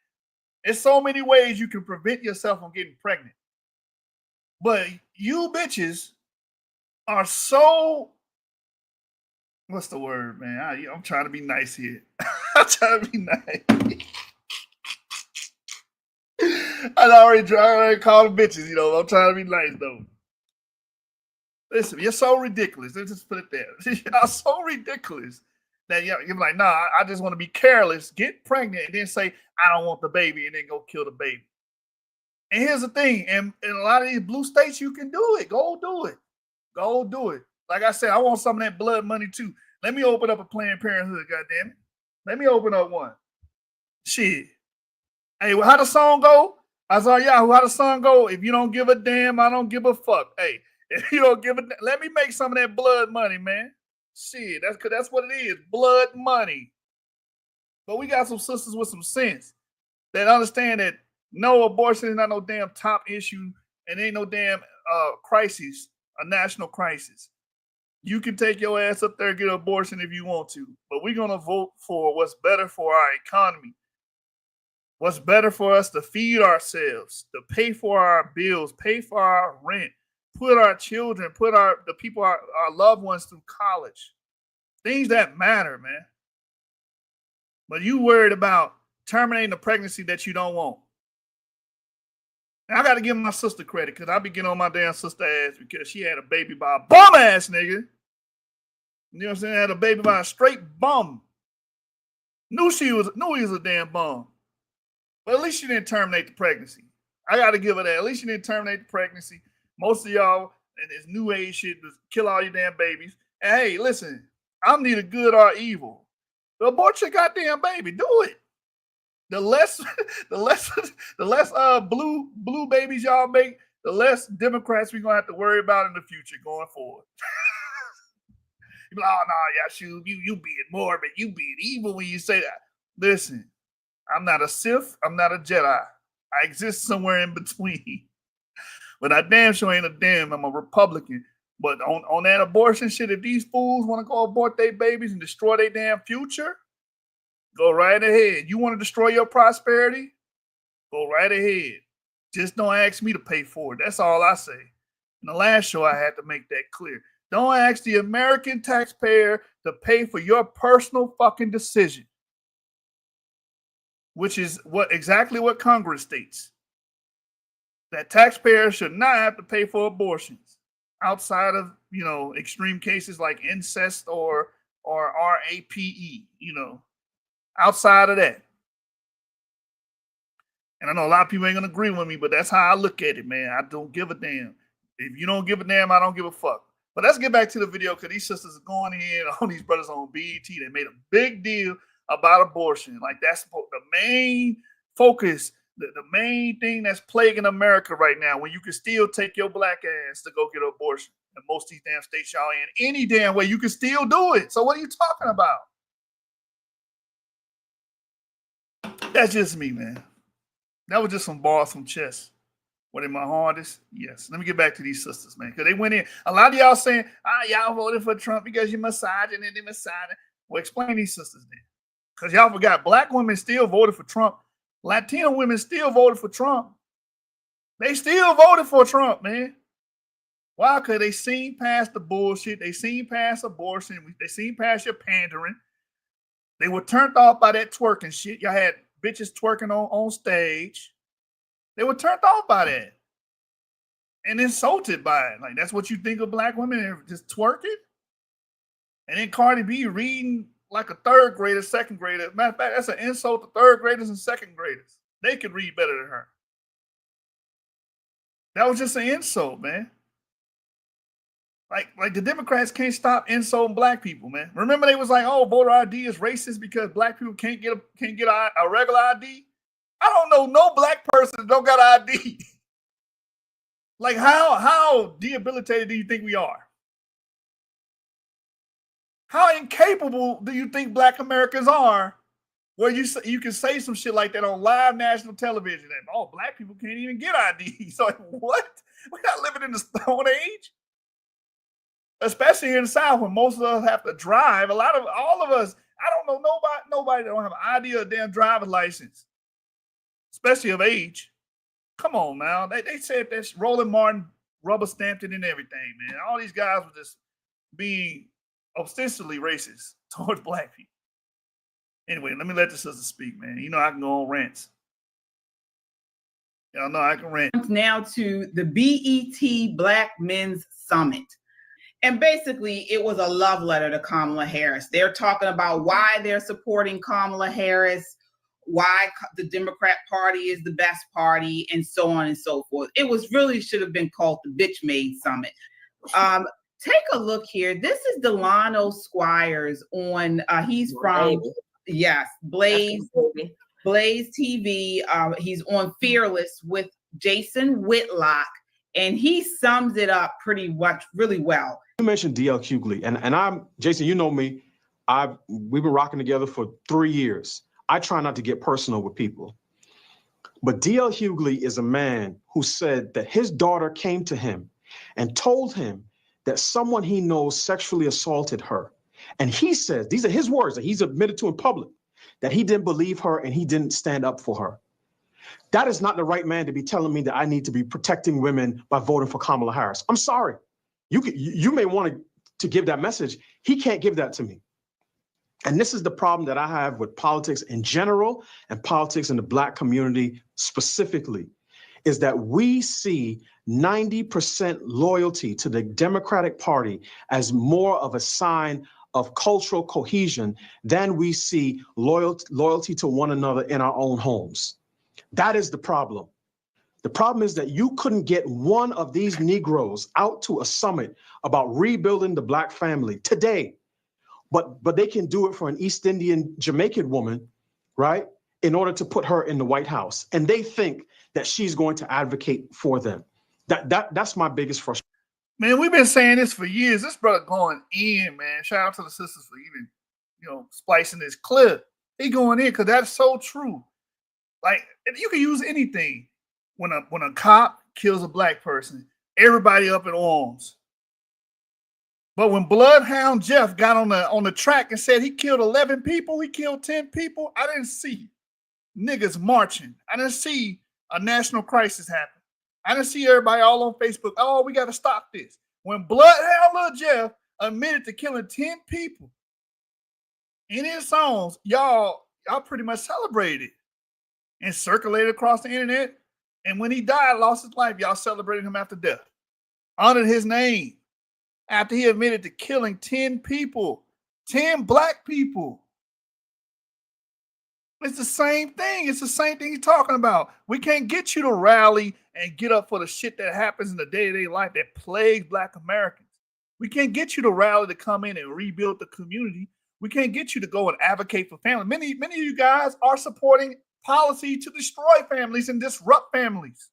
There's so many ways you can prevent yourself from getting pregnant. But you bitches are so, what's the word, man? I'm trying to be nice here. I'm trying to be nice. I already called them bitches, you know. I'm trying to be nice, though. Listen, you're so ridiculous. Let's just put it there. You're so ridiculous that you're like, nah, I just want to be careless, get pregnant, and then say, I don't want the baby, and then go kill the baby. And here's the thing, and in a lot of these blue states, you can do it. Go do it. Go do it. Like I said, I want some of that blood money too. Let me open up a Planned Parenthood, goddammit. Let me open up one. Shit. Hey, how the song go? I saw Yahoo, how the song go? If you don't give a damn, I don't give a fuck. Hey, if you don't give a damn, let me make some of that blood money, man. Shit, that's what it is. Blood money. But we got some sisters with some sense that understand that no, abortion is not no damn top issue and ain't no damn crisis, a national crisis. You can take your ass up there and get an abortion if you want to, but we're going to vote for what's better for our economy, what's better for us to feed ourselves, to pay for our bills, pay for our rent, put our children, put our loved ones through college. Things that matter, man. But you worried about terminating a pregnancy that you don't want. Now, I got to give my sister credit because I be getting on my damn sister ass because she had a baby by a bum ass nigga. You know what I'm saying? Had a baby by a straight bum. Knew he was a damn bum. But at least she didn't terminate the pregnancy. I got to give her that. At least she didn't terminate the pregnancy. Most of y'all and this new age shit just kill all your damn babies. And hey, listen, I'm neither good or evil. Abort your goddamn baby. Do it. The less blue babies y'all make, the less Democrats we're gonna have to worry about in the future going forward. You be like, oh no, Yahoo, you being morbid, you being evil when you say that. Listen, I'm not a Sith, I'm not a Jedi. I exist somewhere in between. But I damn sure ain't a damn. I'm a Republican. But on that abortion shit, if these fools want to go abort their babies and destroy their damn future, go right ahead. You want to destroy your prosperity? Go right ahead. Just don't ask me to pay for it. That's all I say. In the last show, I had to make that clear. Don't ask the American taxpayer to pay for your personal fucking decision, which is exactly what Congress states. That taxpayers should not have to pay for abortions outside of, extreme cases like incest or RAPE, outside of that. And I know a lot of people ain't going to agree with me, but that's how I look at it, man. I don't give a damn. If you don't give a damn, I don't give a fuck. But let's get back to the video because these sisters are going in on these brothers on BET. They made a big deal about abortion. Like that's the main focus, the main thing that's plaguing America right now, when you can still take your black ass to go get an abortion. And most of these damn states y'all in any damn way, you can still do it. So what are you talking about? That's just me, man. That was just some bars from chess. What in my hardest? Yes. Let me get back to these sisters, man. Because they went in. A lot of y'all saying, y'all voted for Trump because you're misogynist and they're misogynist. Well, explain these sisters then. Because y'all forgot black women still voted for Trump. Latino women still voted for Trump. They still voted for Trump, man. Why? Because they seen past the bullshit. They seen past abortion. They seen past your pandering. They were turned off by that twerking shit. Y'all had bitches twerking on stage. They were turned off by that and insulted by it. Like, that's what you think of black women? They're just twerking? And then Cardi B reading like a third grader, second grader. Matter of fact, that's an insult to third graders and second graders. They could read better than her. That was just an insult, man. Like the Democrats can't stop insulting black people, man. Remember they was like, oh, voter ID is racist because black people can't get a regular ID? I don't know no black person that don't got ID. Like how debilitated do you think we are? How incapable do you think black Americans are where you can say some shit like that on live national television and, oh, black people can't even get ID. So what? We're not living in the Stone Age. Especially here in the South, when most of us have to drive. All of us, I don't know nobody that don't have an ID or a damn driver's license, especially of age. Come on now. They said that Roland Martin rubber stamped it and everything, man. All these guys were just being ostensibly racist towards black people. Anyway, let me let the sister speak, man. You know I can go on rants. Y'all know I can rant. Now to the BET Black Men's Summit. And basically, it was a love letter to Kamala Harris. They're talking about why they're supporting Kamala Harris, why the Democrat Party is the best party, and so on and so forth. It was really should have been called the Bitch Made Summit. Take a look here. This is Delano Squires on, he's from, yes, Blaze TV. He's on Fearless with Jason Whitlock, and he sums it up pretty much really well. You mentioned DL Hughley, and I'm, Jason, you know me, we've been rocking together for 3 years. I try not to get personal with people. But DL Hughley is a man who said that his daughter came to him and told him that someone he knows sexually assaulted her. And he says, these are his words that he's admitted to in public, that he didn't believe her and he didn't stand up for her. That is not the right man to be telling me that I need to be protecting women by voting for Kamala Harris. I'm sorry. You may want to give that message. He can't give that to me. And this is the problem that I have with politics in general and politics in the Black community specifically, is that we see 90% loyalty to the Democratic Party as more of a sign of cultural cohesion than we see loyalty to one another in our own homes. That is the problem. The problem is that you couldn't get one of these Negroes out to a summit about rebuilding the Black family today, but they can do it for an East Indian Jamaican woman, right, in order to put her in the White House. And they think that she's going to advocate for them. That's my biggest frustration. Man, we've been saying this for years. This brother going in, man. Shout out to the sisters for even, splicing this clip. He going in because that's so true. Like, you can use anything. When a cop kills a Black person, everybody up in arms. But when Bloodhound Jeff got on the track and said he killed 11 people, he killed 10 people, I didn't see niggas marching. I didn't see a national crisis happen. I didn't see everybody all on Facebook, oh, we got to stop this. When Bloodhound Lil Jeff admitted to killing 10 people in his songs, y'all pretty much celebrated it and circulated across the internet. And when he died, lost his life, y'all celebrated him after death, honored his name after he admitted to killing 10 people, 10 Black people. It's the same thing. It's the same thing he's talking about. We can't get you to rally and get up for the shit that happens in the day-to-day life that plagues Black Americans. We can't get you to rally to come in and rebuild the community. We can't get you to go and advocate for family. Many of you guys are supporting policy to destroy families and disrupt families,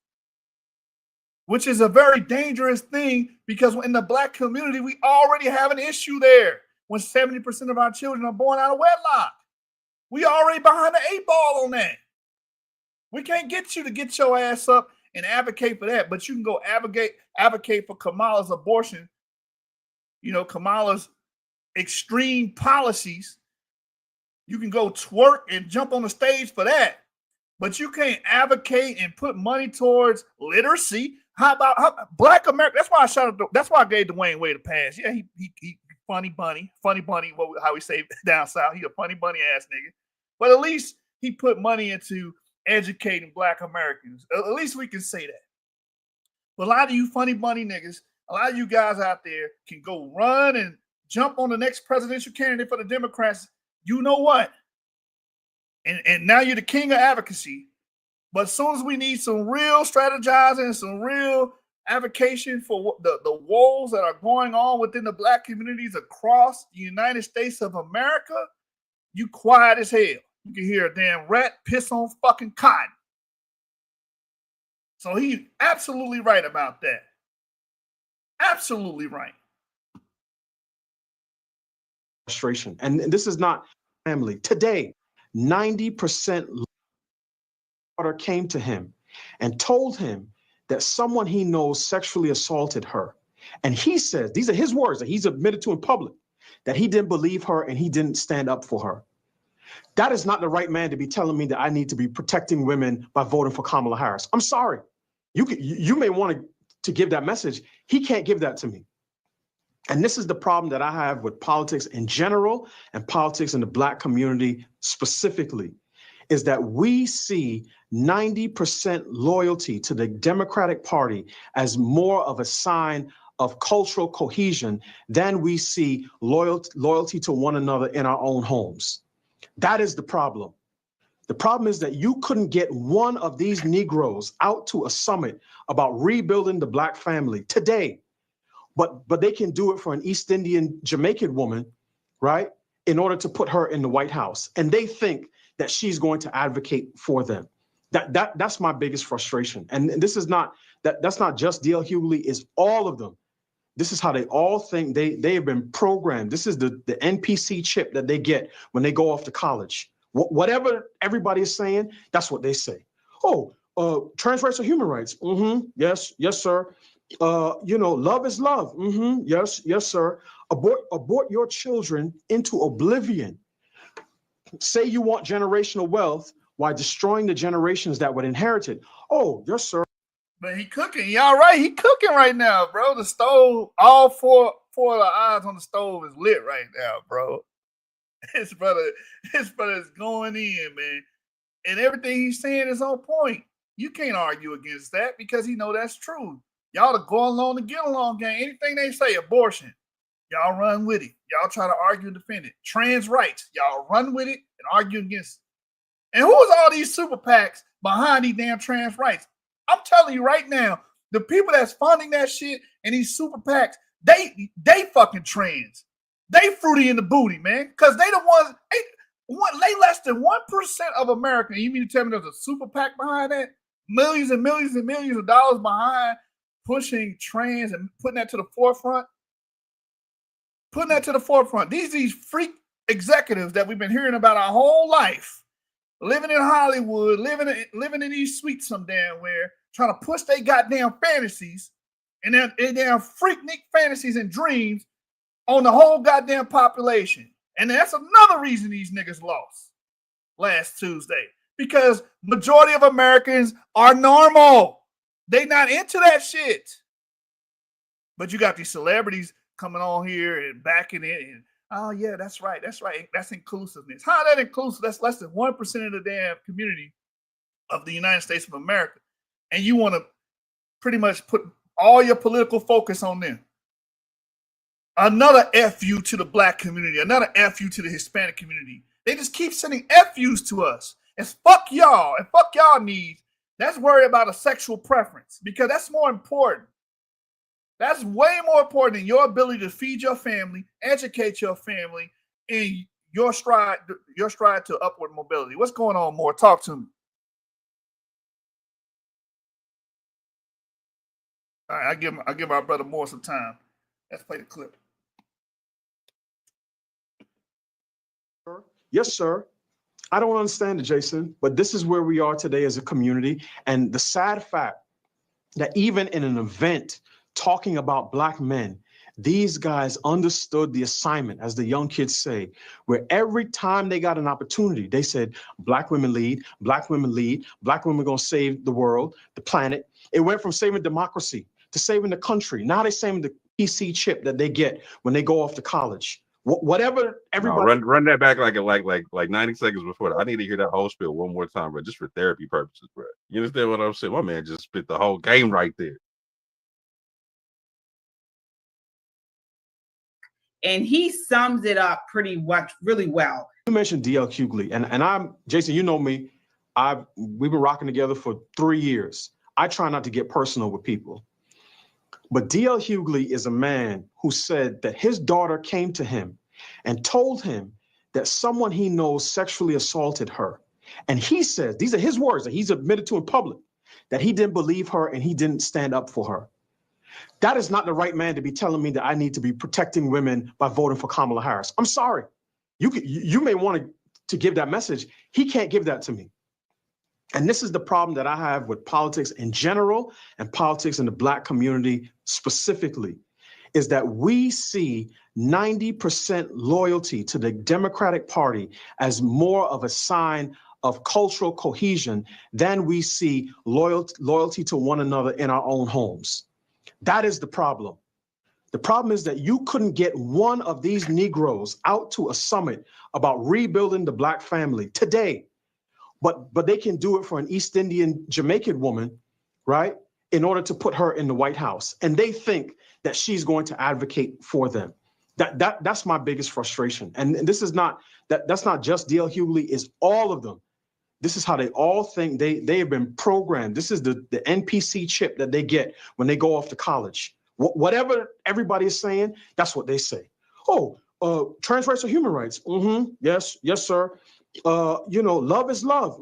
which is a very dangerous thing because in the Black community, we already have an issue there when 70% of our children are born out of wedlock. We already behind the 8 ball on that. We can't get you to get your ass up and advocate for that, but you can go advocate for Kamala's abortion, Kamala's extreme policies. You can go twerk and jump on the stage for that, but you can't advocate and put money towards literacy. How about Black America? That's why that's why I gave Dwayne Wade a pass. Yeah, he funny bunny, how we say down south. He a funny bunny ass nigga, but at least he put money into educating Black Americans. At least we can say that. But a lot of you funny bunny niggas, a lot of you guys out there can go run and jump on the next presidential candidate for the Democrats. You know what? And now you're the king of advocacy. But as soon as we need some real strategizing, some real advocation for the woes that are going on within the Black communities across the United States of America, you quiet as hell. You can hear a damn rat piss on fucking cotton. So he's absolutely right about that. Absolutely right. Frustration. And this is not family. Today, 90% daughter came to him and told him that someone he knows sexually assaulted her. And he says, these are his words that he's admitted to in public, that he didn't believe her and he didn't stand up for her. That is not the right man to be telling me that I need to be protecting women by voting for Kamala Harris. I'm sorry. You may want to give that message. He can't give that to me. And this is the problem that I have with politics in general and politics in the Black community specifically, is that we see 90% loyalty to the Democratic Party as more of a sign of cultural cohesion than we see loyalty to one another in our own homes. That is the problem. The problem is that you couldn't get one of these Negroes out to a summit about rebuilding the Black family today, but they can do it for an East Indian Jamaican woman, right, in order to put her in the White House. And they think that she's going to advocate for them. That's my biggest frustration. And this is not, that's not just D.L. Hughley, it's all of them. This is how they all think. They have been programmed. This is the NPC chip that they get when they go off to college. Whatever everybody is saying, that's what they say. Oh, transracial human rights. Yes, sir. Love is love. Yes, sir. Abort your children into oblivion. Say you want generational wealth while destroying the generations that would inherit it. Oh, yes, sir. But he cooking. Y'all right. He cooking right now, bro. The stove, all four of the eyes on the stove is lit right now, bro. His brother is going in, man. And everything he's saying is on point. You can't argue against that because he know that's true. Y'all to go along and get along game. Anything they say, abortion, y'all run with it. Y'all try to argue and defend it. Trans rights, y'all run with it and argue against it. And who is all these super PACs behind these damn trans rights? I'm telling you right now, the people that's funding that shit and these super PACs, they fucking trans. They fruity in the booty, man. Because they the ones, they less than 1% of America. You mean to tell me there's a super PAC behind that? Millions and millions and millions of dollars behind pushing trans and putting that to the forefront? Putting that to the forefront. These freak executives that we've been hearing about our whole life, living in Hollywood, living in these suites some damn where, trying to push their goddamn fantasies and their damn freaknik fantasies and dreams on the whole goddamn population. And that's another reason these niggas lost last Tuesday. Because majority of Americans are normal. They not into that shit. But you got these celebrities coming on here and backing it and, oh yeah, that's right. That's inclusiveness. How that inclusive? That's less than 1% of the damn community of the United States of America. And you want to pretty much put all your political focus on them. Another FU to the Black community, another FU to the Hispanic community. They just keep sending FUs to us. And fuck y'all and fuck y'all needs. That's worried about a sexual preference because that's more important. That's way more important than your ability to feed your family, educate your family, and your stride to upward mobility. What's going on, Moore? Talk to me. All right, I give our brother Moore some time. Let's play the clip. Yes, sir. I don't understand it, Jason, but this is where we are today as a community. And the sad fact that even in an event talking about Black men, these guys understood the assignment, as the young kids say, where every time they got an opportunity, they said, Black women lead, Black women lead, Black women gonna save the world, the planet. It went from saving democracy to saving the country. Now they're saving the PC chip that they get when they go off to college. Whatever everybody run that back like 90 seconds before that. I need to hear that whole spiel one more time, bro, just for therapy purposes, bro. You understand what I'm saying? My man just spit the whole game right there. And he sums it up pretty much really well. You mentioned D.L. Hughley, and I'm Jason. You know me. We've been rocking together for 3 years. I try not to get personal with people. But D.L. Hughley is a man who said that his daughter came to him and told him that someone he knows sexually assaulted her. And he says, these are his words that he's admitted to in public, that he didn't believe her and he didn't stand up for her. That is not the right man to be telling me that I need to be protecting women by voting for Kamala Harris. I'm sorry. You may want to give that message. He can't give that to me. And this is the problem that I have with politics in general and politics in the Black community specifically, is that we see 90% loyalty to the Democratic Party as more of a sign of cultural cohesion than we see loyalty to one another in our own homes. That is the problem. The problem is that you couldn't get one of these Negroes out to a summit about rebuilding the Black family today. But they can do it for an East Indian Jamaican woman, right, in order to put her in the White House. And they think that she's going to advocate for them. That's my biggest frustration. And this is not that's not just D.L. Hughley, it's all of them. This is how they all think. They have been programmed. This is the NPC chip that they get when they go off to college. Whatever everybody is saying, that's what they say. Oh, trans rights are human rights. Yes, sir. Love is love.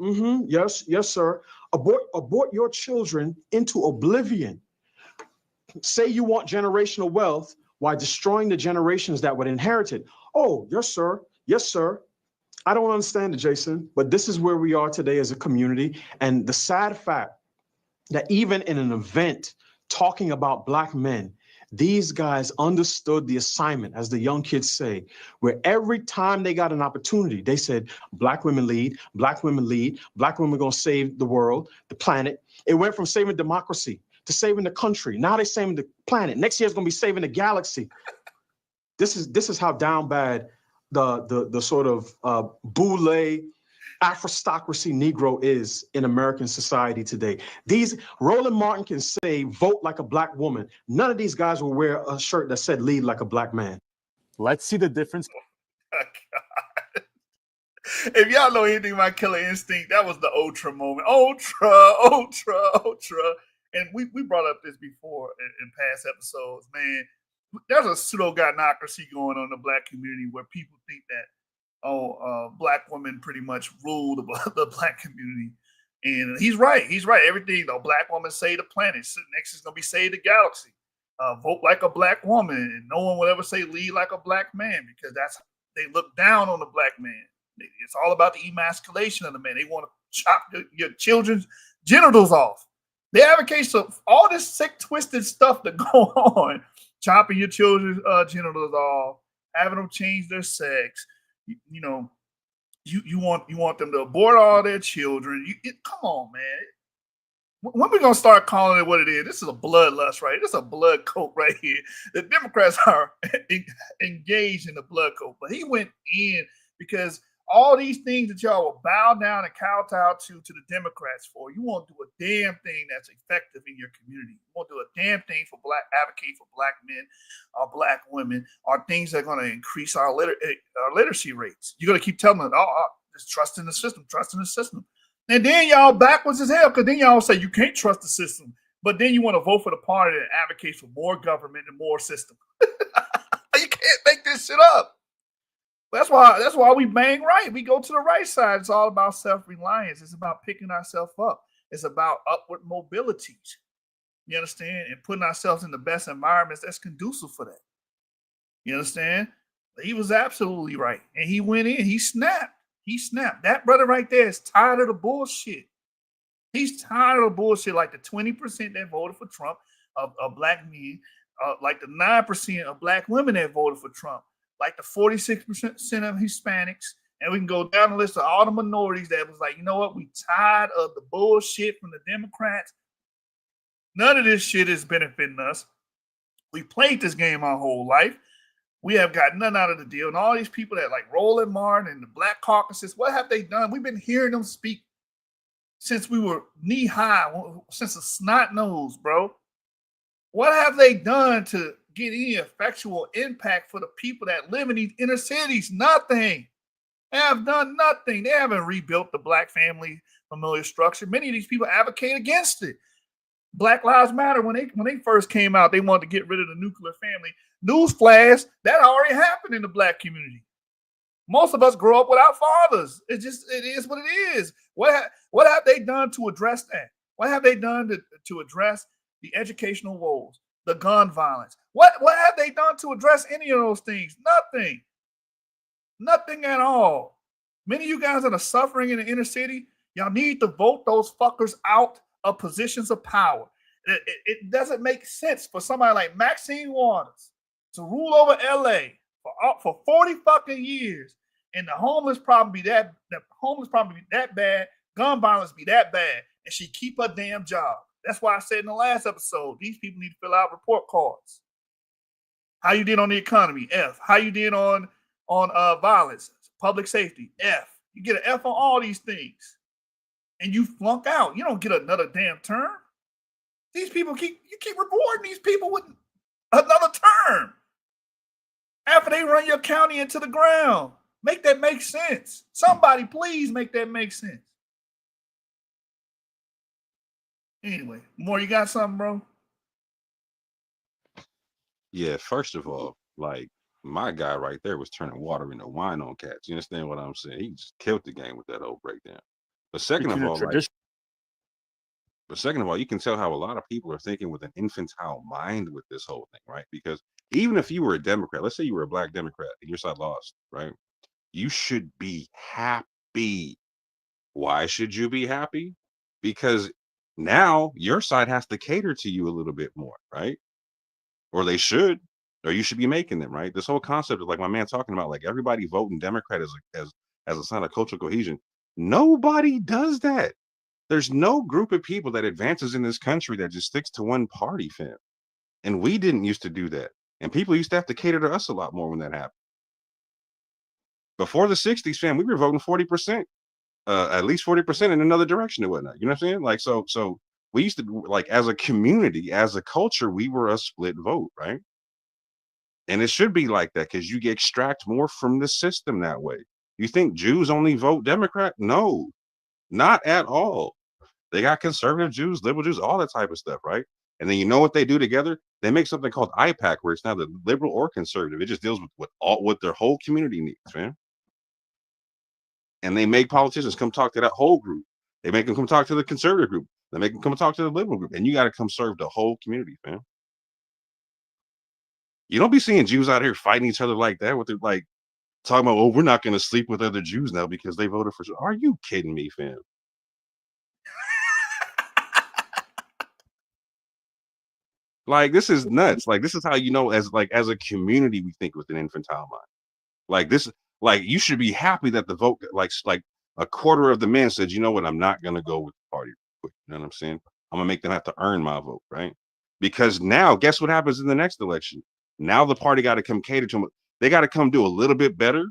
Yes, sir. Abort your children into oblivion. Say you want generational wealth while destroying the generations that would inherit it. Oh, yes, sir. Yes, sir. I don't understand it, Jason, but this is where we are today as a community. And the sad fact that even in an event talking about Black men, these guys understood the assignment, as the young kids say, where every time they got an opportunity, they said, Black women lead, Black women lead, Black women are going to save the world, the planet. It went from saving democracy to saving the country. Now they're saving the planet. Next year it's going to be saving the galaxy. This is how down bad the sort of boule Afrostocracy Negro is in American society today. Roland Martin can say, vote like a Black woman. None of these guys will wear a shirt that said lead like a Black man. Let's see the difference. Oh, God. If y'all know anything about Killer Instinct, that was the Ultra moment. Ultra. And we brought up this before in past episodes, man. There's a pseudo-godnocracy going on in the Black community where people think that, Black women pretty much rule the Black community. And he's right. Everything, Black woman save the planet. Next is going to be save the galaxy. Vote like a Black woman. And no one will ever say lead like a Black man, because they look down on the Black man. It's all about the emasculation of the man. They want to chop your children's genitals off. They advocate for all this sick, twisted stuff that go on. Chopping your children's genitals off, having them change their sex. You want them to abort all their children. Come on, man. When we gonna start calling it what it is? This is a bloodlust, right? This is a blood cult right here. The Democrats are engaged in the blood cult, but he went in because all these things that y'all will bow down and kowtow to the Democrats for, you won't do a damn thing that's effective in your community. You won't do a damn thing for advocate for Black men or Black women, or things that are going to increase our literacy rates. You're going to keep telling them, just trust in the system. And then y'all backwards as hell, because then y'all say you can't trust the system, but then you want to vote for the party that advocates for more government and more system. You can't make this shit up. That's why we bang right. We go to the right side. It's all about self-reliance. It's about picking ourselves up. It's about upward mobility. You understand? And putting ourselves in the best environments that's conducive for that. You understand? He was absolutely right. And he went in. He snapped. That brother right there is tired of the bullshit. He's tired of the bullshit, like the 20% that voted for Trump of Black men, like the 9% of Black women that voted for Trump, like the 46% of Hispanics, and we can go down the list of all the minorities that was like, you know what, we tired of the bullshit from the Democrats. None of this shit is benefiting us. We played this game our whole life. We have got none out of the deal. And all these people that like Roland Martin and the Black Caucuses, what have they done? We've been hearing them speak since we were knee high, since a snot nose, bro. What have they done to get any effectual impact for the people that live in these inner cities? Nothing. They have done nothing. They haven't rebuilt the Black family familial structure. Many of these people advocate against it. Black Lives Matter, when they first came out, they wanted to get rid of the nuclear family. Newsflash, that already happened in the Black community. Most of us grow up without fathers. It is what it is. What have they done to address that? What have they done to address the educational woes, the gun violence? What have they done to address any of those things? Nothing. Nothing at all. Many of you guys that are suffering in the inner city, y'all need to vote those fuckers out of positions of power. It doesn't make sense for somebody like Maxine Waters to rule over LA for 40 fucking years, and the homeless problem be that bad, gun violence be that bad, and she keep her damn job. That's why I said in the last episode, these people need to fill out report cards. How you did on the economy? F. How you did on violence, public safety? F. You get an F on all these things, and you flunk out. You don't get another damn term. These people you keep rewarding these people with another term after they run your county into the ground. Make that make sense. Somebody please make that make sense. Anyway, more, you got something, bro? Yeah, first of all, like my guy right there was turning water into wine on cats. You understand what I'm saying? He just killed the game with that old breakdown. But second of Between a all, like, tradition. but second of all, you can tell how a lot of people are thinking with an infantile mind with this whole thing, right? Because even if you were a Democrat, let's say you were a black Democrat and your side lost, right? You should be happy. Why should you be happy? Because now your side has to cater to you a little bit more, right? Or they should, or you should be making them, right? This whole concept of like my man talking about, like everybody voting Democrat as a sign of cultural cohesion. Nobody does that. There's no group of people that advances in this country that just sticks to one party, fam. And we didn't used to do that. And people used to have to cater to us a lot more when that happened. Before the 60s, fam, we were voting 40%, at least 40% in another direction and whatnot. You know what I'm saying? Like, so we used to, like, as a community, as a culture, we were a split vote, right? And it should be like that because you extract more from the system that way. You think Jews only vote Democrat? No, not at all. They got conservative Jews, liberal Jews, all that type of stuff, right? And then you know what they do together? They make something called IPAC, where it's not the liberal or conservative. It just deals with what their whole community needs, man. And they make politicians come talk to that whole group. They make them come talk to the conservative group. They make them come talk to the liberal group. And you got to come serve the whole community, man. You don't be seeing Jews out here fighting each other like that with their, like, talking about, oh, we're not going to sleep with other Jews now because they voted for. Are you kidding me, fam? Like, this is nuts. Like, this is how, you know, as a community, we think with an infantile mind. Like this, like, you should be happy that the vote, like a quarter of the men said, you know what, I'm not gonna go with the party. You know what I'm saying? I'm gonna make them have to earn my vote, right? Because now, guess what happens in the next election? Now the party got to come cater to them. They got to come do a little bit better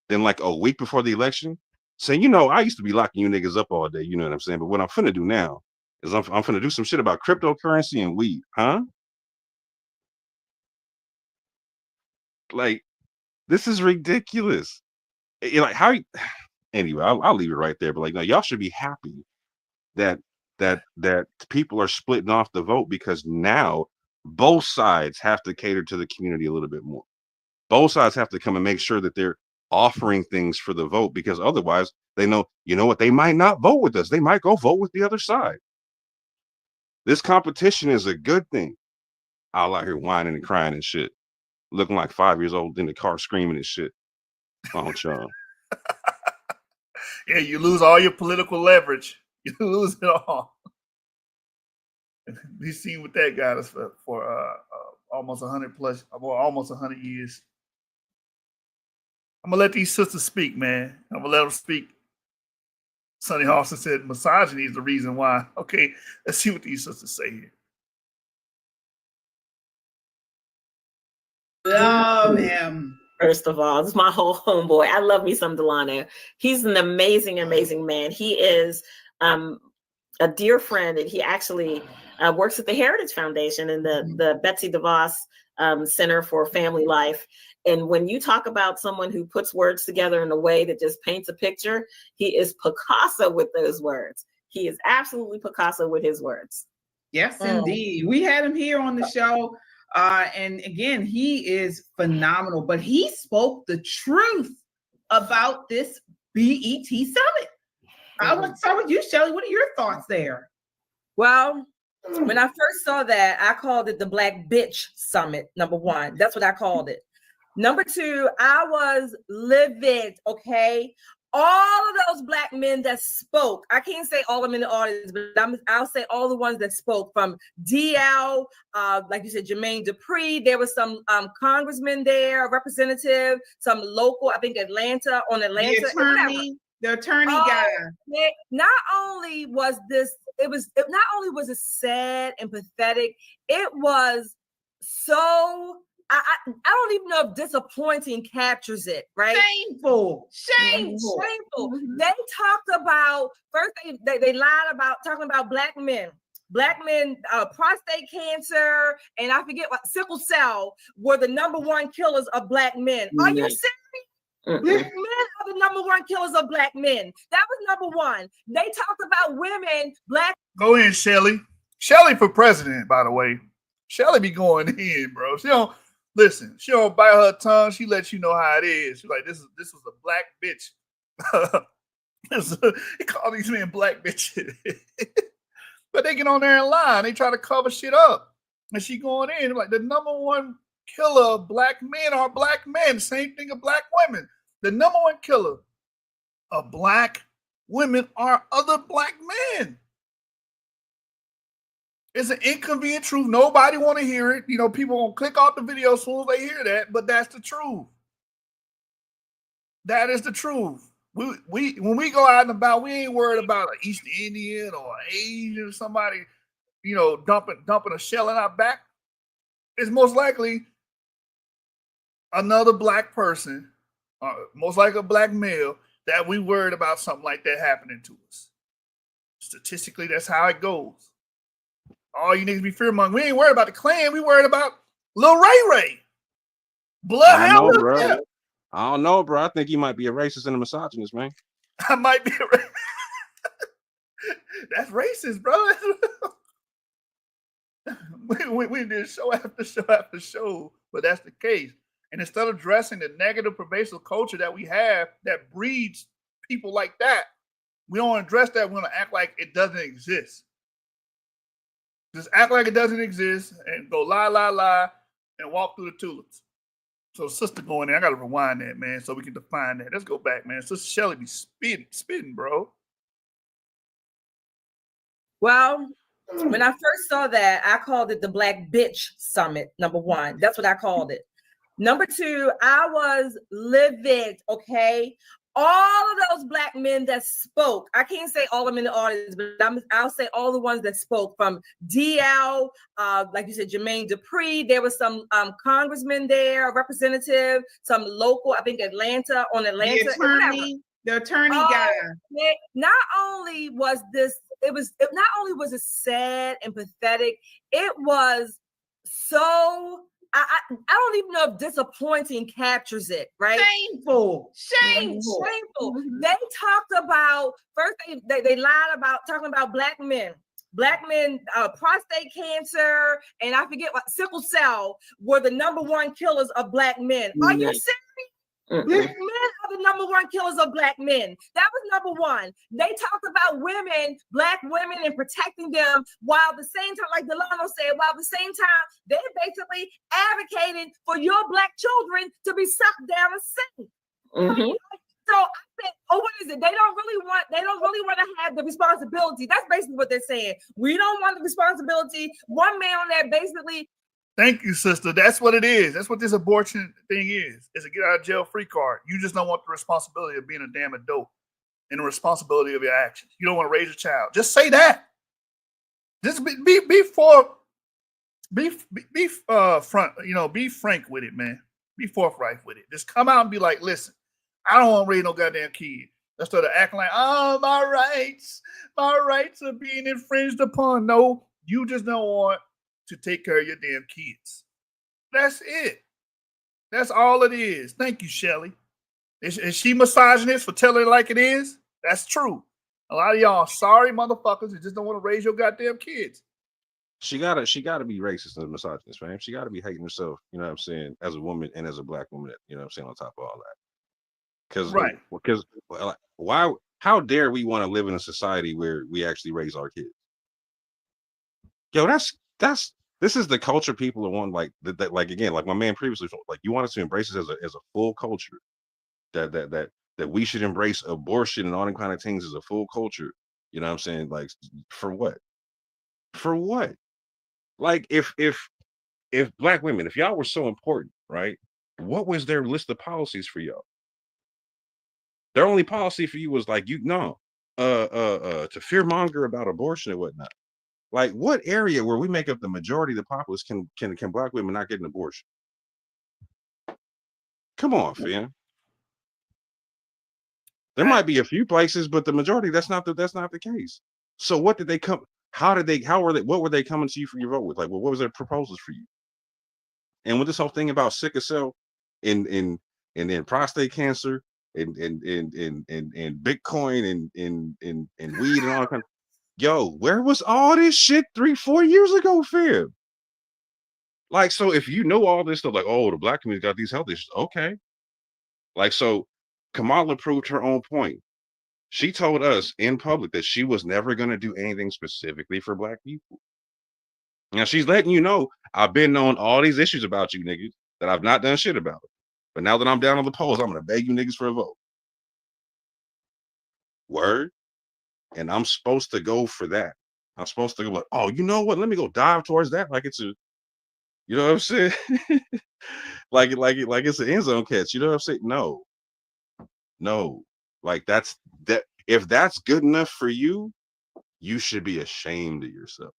than like a week before the election, saying, you know, I used to be locking you niggas up all day. You know what I'm saying? But what I'm finna do now is I'm finna do some shit about cryptocurrency and weed, huh? Like, this is ridiculous. Like, how? Anyway, I'll leave it right there. But like, no, y'all should be happy that people are splitting off the vote, because now both sides have to cater to the community a little bit more. Both sides have to come and make sure that they're offering things for the vote, because otherwise they know, you know what, they might not vote with us. They might go vote with the other side. This competition is a good thing. All out here whining and crying and shit, looking like 5 years old in the car screaming and shit. Oh, y'all. Yeah, you lose all your political leverage. You lose it all. We've seen what that got us for almost 100 plus, or almost 100 years. I'm gonna let these sisters speak, man. I'm gonna let them speak. Sonny Hawson said misogyny is the reason why. Okay, let's see what these sisters say here. Love him. First of all, this is my whole homeboy. I love me some Delano. He's an amazing, amazing man. He is a dear friend, and he actually works at the Heritage Foundation and the Betsy DeVos Center for Family Life. And when you talk about someone who puts words together in a way that just paints a picture, he is Picasso with those words. He is absolutely Picasso with his words. Yes, indeed. We had him here on the show. And again, he is phenomenal, but he spoke the truth about this BET summit. I want to start with you, Shelly. What are your thoughts there? Well, when I first saw that, I called it the Black Bitch Summit, number one. That's what I called it. Number two, I was livid, okay? All of those Black men that spoke, I can't say all of them in the audience, but I'll say all the ones that spoke, from DL, like you said, Jermaine Dupri. There was some congressmen there, representative, some local, I think Atlanta. The attorney guy. Not only was it sad and pathetic, it was so, I don't even know if disappointing captures it, right? Shameful. They talked about, first they lied about talking about Black men. black men, prostate cancer, and I forget what, sickle cell were the number one killers of black men. Are you serious? Black men are the number one killers of black men. That was number one. They talked about women, black. Go in, Shelly. Shelly for president, by the way. Shelly be going in, bro. She don't listen. She don't bite her tongue. She lets you know how it is. She's like, this was a black bitch. They call these men black bitches. But they get on there and lie. And they try to cover shit up. And she going in like the number one killer of black men are black men. Same thing of black women. The number one killer of black women are other black men. It's an inconvenient truth. Nobody want to hear it. You know, people gonna click off the video as soon as they hear that, but that's the truth. That is the truth. We when we go out and about, we ain't worried about an East Indian or an Asian or somebody, you know, dumping a shell in our back. It's most likely another black person, most likely a black male, that we worried about something like that happening to us. Statistically, that's how it goes. All you niggas be fear-mongering. We ain't worried about the Klan. We worried about Lil Ray Ray. Bloodhound. Bro. I don't know, bro. I think he might be a racist and a misogynist, man. I might be a racist. That's racist, bro. we did show after show after show, but that's the case. And instead of addressing the negative pervasive culture that we have that breeds people like that, we don't address that. We're going to act like it doesn't exist. Just act like it doesn't exist and go lie, and walk through the tulips. So sister going there, I got to rewind that, man, so we can define that. Let's go back, man. Sister Shelly be spitting, bro. Well, when I first saw that, I called it the Black Bitch Summit, number one. That's what I called it. Number two, I was livid, okay? All of those black men that spoke, I can't say all of them in the audience, but I'll say all the ones that spoke, from DL, like you said, Jermaine Dupri. There was some congressmen there, a representative, some local, I think Atlanta. The attorney guy. Not only was it sad and pathetic, it was so, I don't even know if disappointing captures it, right? Shameful. They talked about, first they lied about talking about black men, prostate cancer, and I forget what, sickle cell were the number one killers of black men. Are you serious? Black men are the number one killers of black men. That was number one. They talked about women, black women, and protecting them, while at the same time, like Delano said, while at the same time, they basically advocated for your black children to be sucked down and sink. So I think, what is it? They don't really want to have the responsibility. That's basically what they're saying. We don't want the responsibility. One man on there basically. Thank you, sister. That's what it is. That's what this abortion thing is. It's a get out of jail free card. You just don't want the responsibility of being a damn adult and the responsibility of your actions. You don't want to raise a child. Just say that. Just be front. You know, be frank with it, man. Be forthright with it. Just come out and be like, listen, I don't want to raise no goddamn kid. Instead of acting like, oh, my rights are being infringed upon. No, you just don't want to take care of your damn kids. That's it. That's all it is. Thank you, Shelly. Is she misogynist for telling it like it is? That's true. A lot of y'all are sorry motherfuckers who just don't want to raise your goddamn kids. She gotta be racist and misogynist, man. She gotta be hating herself, you know what I'm saying, as a woman and as a black woman, you know what I'm saying, on top of all that. Because why, how dare we want to live in a society where we actually raise our kids? Yo, this is the culture people are wanting, like that, like, again, like my man previously, like, you want us to embrace this as a full culture, that we should embrace abortion and all them kind of things as a full culture. You know what I'm saying? Like, for what? Like, if black women, if y'all were so important, right? What was their list of policies for y'all? Their only policy for you was like, to fearmonger about abortion and whatnot. Like, what area where we make up the majority of the populace can black women not get an abortion? Come on, fam. There might be a few places, but the majority, that's not the case. So what did they come? what were they coming to you for your vote with? Like, well, what was their proposals for you? And with this whole thing about sickle cell and then prostate cancer and Bitcoin and weed and all that kind of, yo, where was all this shit 3-4 years ago, fam? Like, so if you know all this stuff, like, oh, the black community got these health issues, okay. Like, so Kamala proved her own point. She told us in public that she was never going to do anything specifically for black people. Now she's letting you know, I've been knowing all these issues about you niggas that I've not done shit about it. But now that I'm down on the polls, I'm going to beg you niggas for a vote. Word. And I'm supposed to go for that. I'm supposed to go like, oh, you know what? Let me go dive towards that. Like it's a, you know what I'm saying? like it's an end zone catch. You know what I'm saying? No. Like that. If that's good enough for you, you should be ashamed of yourself.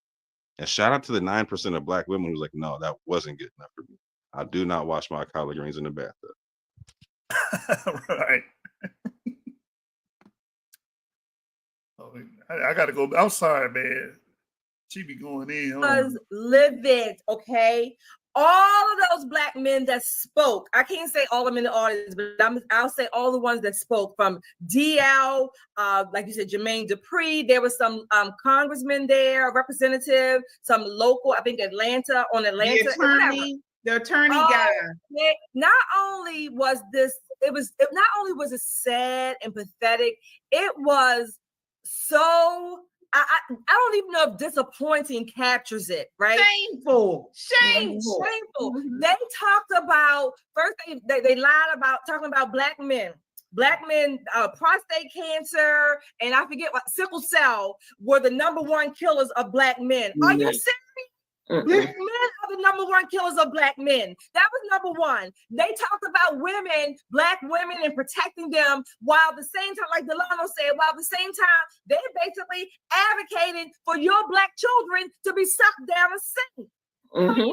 And shout out to the 9% of black women who's like, no, that wasn't good enough for me. I do not wash my collard greens in the bathtub. Right. Oh, I gotta go. I'm sorry, man. She be going in. Was livid, okay? All of those black men that spoke, I can't say all of them in the audience, but I'll say all the ones that spoke, from DL, like you said, Jermaine Dupri. There was some congressman there, representative, some local, I think Atlanta. The attorney guy. Not only was it sad and pathetic, it was so, I don't even know if disappointing captures it, right? Shameful. Mm-hmm. They talked about, first they lied about talking about black men, prostate cancer, and I forget what, sickle cell were the #1 killers of black men. Are you serious? Black men are the #1 killers of black men. That was #1. They talked about women, black women, and protecting them, while at the same time, like Delano said, while at the same time, they basically advocated for your black children to be sucked down a sink. Mm-hmm.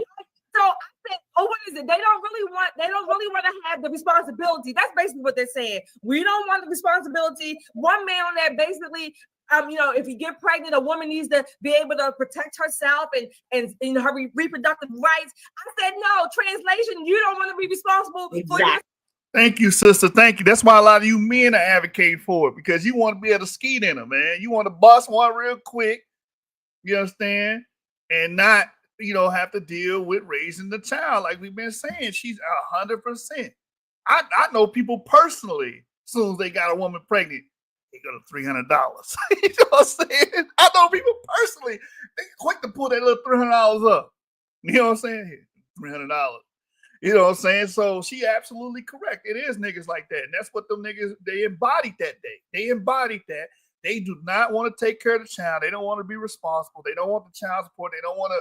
So I think, what is it? They don't really want to have the responsibility. That's basically what they're saying. We don't want the responsibility. One man on there basically, if you get pregnant, a woman needs to be able to protect herself and her reproductive rights. I said, no, translation, you don't want to be responsible for your. Thank you, sister. Thank you. That's why a lot of you men are advocating for it, because you want to be able to skeet in them, man. You want to bust one real quick, you understand, and not, have to deal with raising the child. Like we've been saying, she's 100%. I know people personally, as soon as they got a woman pregnant, they go to $300. You know what I'm saying? I know people personally, they quick to pull that little $300 up. You know what I'm saying? $300. You know what I'm saying? So she absolutely correct. It is niggas like that. And that's what them niggas, they embodied that day. They embodied that. They do not want to take care of the child. They don't want to be responsible. They don't want the child support. They don't want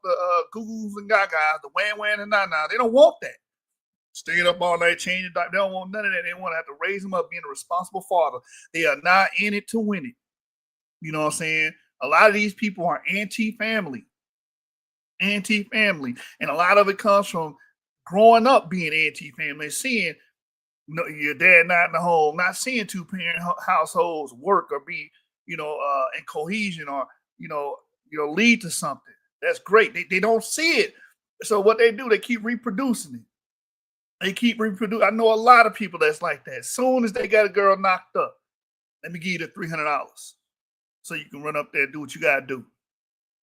the goo-goos and gagas, the wham and na-na. They don't want that. Staying up all night, changing diapers. They don't want none of that. They want to have to raise them up being a responsible father. They are not in it to win it. You know what I'm saying? A lot of these people are anti-family. And a lot of it comes from growing up being anti-family, seeing your dad not in the home, not seeing two-parent households work or be, in cohesion or, lead to something. That's great. They don't see it. So what they do, they keep reproducing it. I know a lot of people that's like that. As soon as they got a girl knocked up, let me give you the $300 so you can run up there and do what you got to do.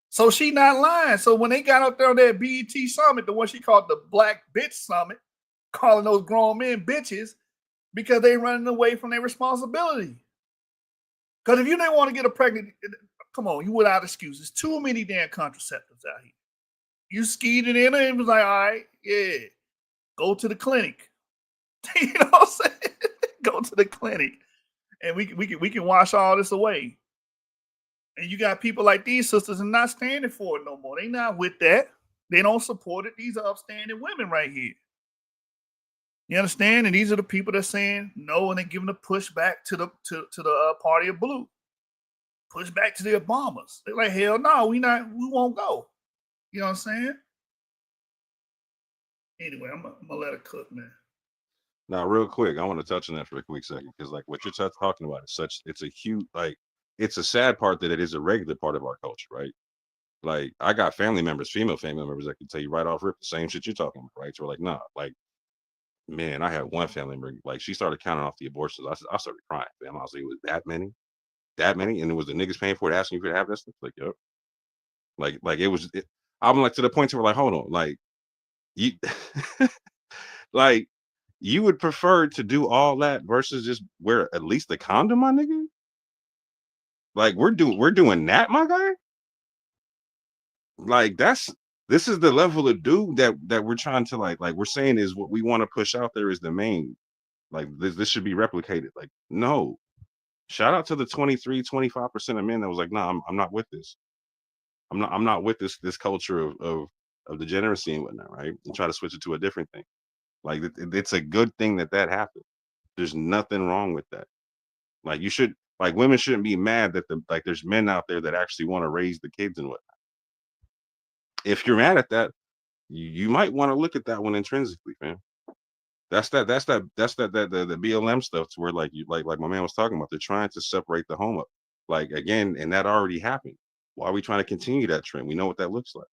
So she not lying. So when they got up there on that BET summit, the one she called the Black Bitch Summit, calling those grown men bitches because they running away from their responsibility. Because if you didn't want to get a pregnant, come on, you without excuses. Too many damn contraceptives out here. You skied it in and was like, all right, yeah, go to the clinic. You know what I'm saying? Go to the clinic. And we can wash all this away. And you got people like these sisters and not standing for it no more. They not with that. They don't support it. These are upstanding women right here. You understand? And these are the people that's saying no, and they're giving a push back to the party of blue. Push back to the Obamas. They're like, hell no, we won't go. You know what I'm saying? Anyway, I'm gonna let it cook, man. Now, real quick, I want to touch on that for a quick second, because like what you're talking about is it's a huge, like, it's a sad part that it is a regular part of our culture, right? Like I got family members, female family members that can tell you right off rip the same shit you're talking about, right? So we're like, nah, like, man, I had one family member, like she started counting off the abortions. I started crying, fam. I was like, it was that many? And it was the niggas paying for it, asking you to have this? Like, yep. Like it was, I'm like to the point where like, hold on, like you, like you would prefer to do all that versus just wear at least a condom, my nigga? Like we're doing that, my guy? Like this is the level of dude that we're trying to like we're saying is what we want to push out there is the main, like this should be replicated. Like, no. Shout out to the 23-25% of men that was like, nah, I'm not with this. I'm not with this culture of degeneracy and whatnot, right? And try to switch it to a different thing. Like it's a good thing that happened. There's nothing wrong with that. Like you should, like women shouldn't be mad that there's men out there that actually want to raise the kids and whatnot. If you're mad at that, you might want to look at that one intrinsically, man. That's the BLM stuff to where like my man was talking about. They're trying to separate the home up. Like again, and that already happened. Why are we trying to continue that trend? We know what that looks like.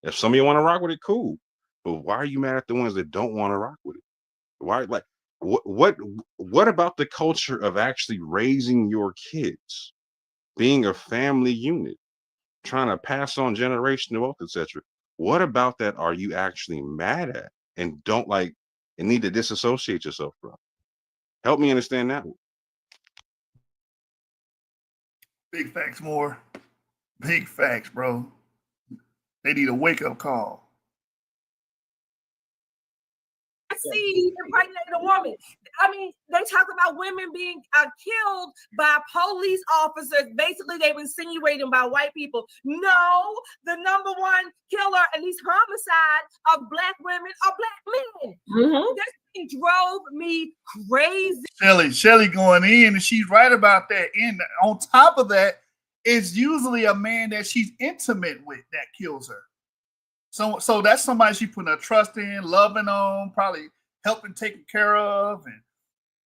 If some of you want to rock with it, cool. But why are you mad at the ones that don't want to rock with it? Why, like, what about the culture of actually raising your kids, being a family unit, trying to pass on generational wealth, etc.? What about that are you actually mad at and don't like and need to disassociate yourself from? Help me understand that one. Big facts, more. Big facts, bro. They need a wake-up call. See, impregnate a woman. I mean, they talk about women being killed by police officers. Basically, they've insinuating by white people. No, the number one killer, at least homicide of black women, are black men. Mm-hmm. This thing drove me crazy. Shelly going in, and she's right about that. And on top of that, it's usually a man that she's intimate with that kills her. So that's somebody she putting her trust in, loving on, probably helping, taking care of, and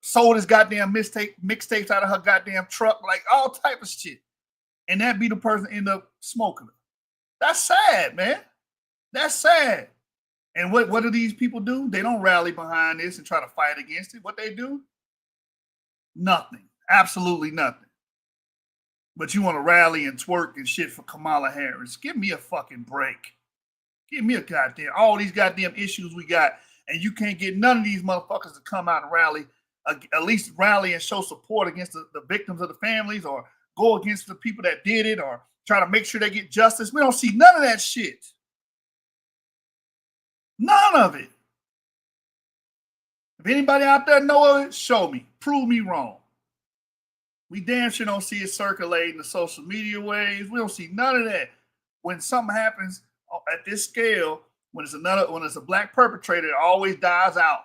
sold his goddamn mixtapes out of her goddamn truck, like all type of shit. And that be the person end up smoking her. That's sad, man. That's sad. And what do these people do? They don't rally behind this and try to fight against it. What they do? Nothing. Absolutely nothing. But you want to rally and twerk and shit for Kamala Harris. Give me a fucking break. Give me a goddamn, all these goddamn issues we got, and you can't get none of these motherfuckers to come out and rally, at least rally and show support against the victims of the families, or go against the people that did it, or try to make sure they get justice. We don't see none of that shit. None of it. If anybody out there know of it, show me. Prove me wrong. We damn sure don't see it circulating the social media waves. We don't see none of that. When something happens at this scale, when it's a black perpetrator, it always dies out.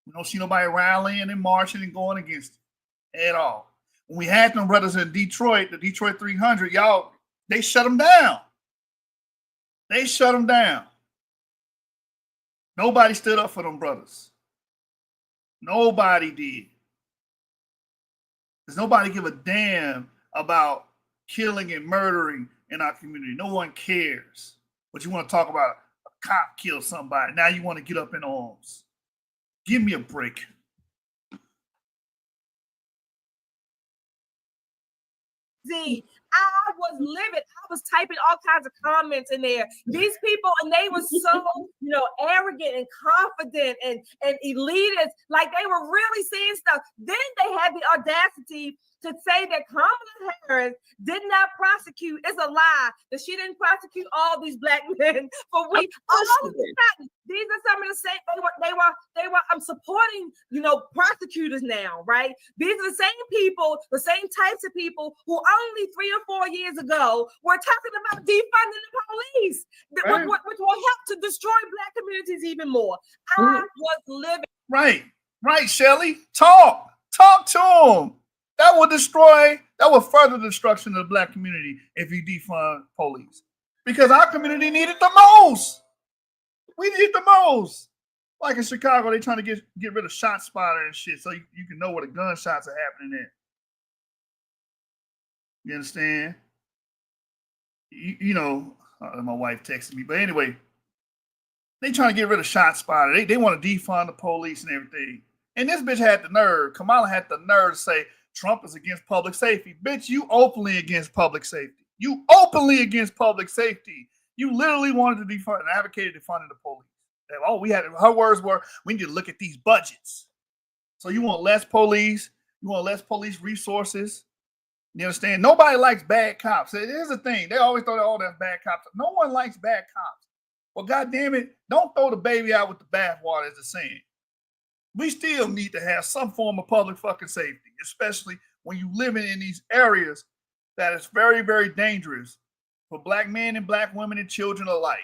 We don't see nobody rallying and marching and going against it at all. When we had them brothers in Detroit, the Detroit 300, y'all, they shut them down. They shut them down. Nobody stood up for them brothers. Nobody did. Does nobody give a damn about killing and murdering in our community? No one cares. But you want to talk about a cop killed somebody. Now you want to get up in arms. Give me a break. I was livid. I was typing all kinds of comments in there. These people, and they were so, arrogant and confident and elitist, like they were really saying stuff. Then they had the audacity to say that Kamala Harris did not prosecute. It's a lie that she didn't prosecute all these black men for weeks. These are some of the same. They were. I'm supporting, prosecutors now, right? These are the same people, the same types of people who only 3 or 4 years ago were talking about defunding the police, right, which will help to destroy black communities even more. I was living. Right, Shelly. Talk to them. That will further destruction of the black community if you defund police. Because our community needed the most. We need the most. Like in Chicago, they trying to get rid of ShotSpotter and shit so you can know where the gunshots are happening at. You understand? You know, my wife texted me, but anyway, they trying to get rid of ShotSpotter. They want to defund the police and everything. And this bitch had the nerve. Kamala had the nerve to say Trump is against public safety. Bitch, you openly against public safety. You openly against public safety. You literally wanted to defund and advocated defunding the police. Her words were, we need to look at these budgets. So you want less police, you want less police resources. You understand? Nobody likes bad cops. Here's the thing. They always thought, oh, that's bad cops. No one likes bad cops. Well, goddamn it, don't throw the baby out with the bathwater, as the saying. We still need to have some form of public fucking safety, especially when you living in these areas that is very, very dangerous for black men and black women and children alike.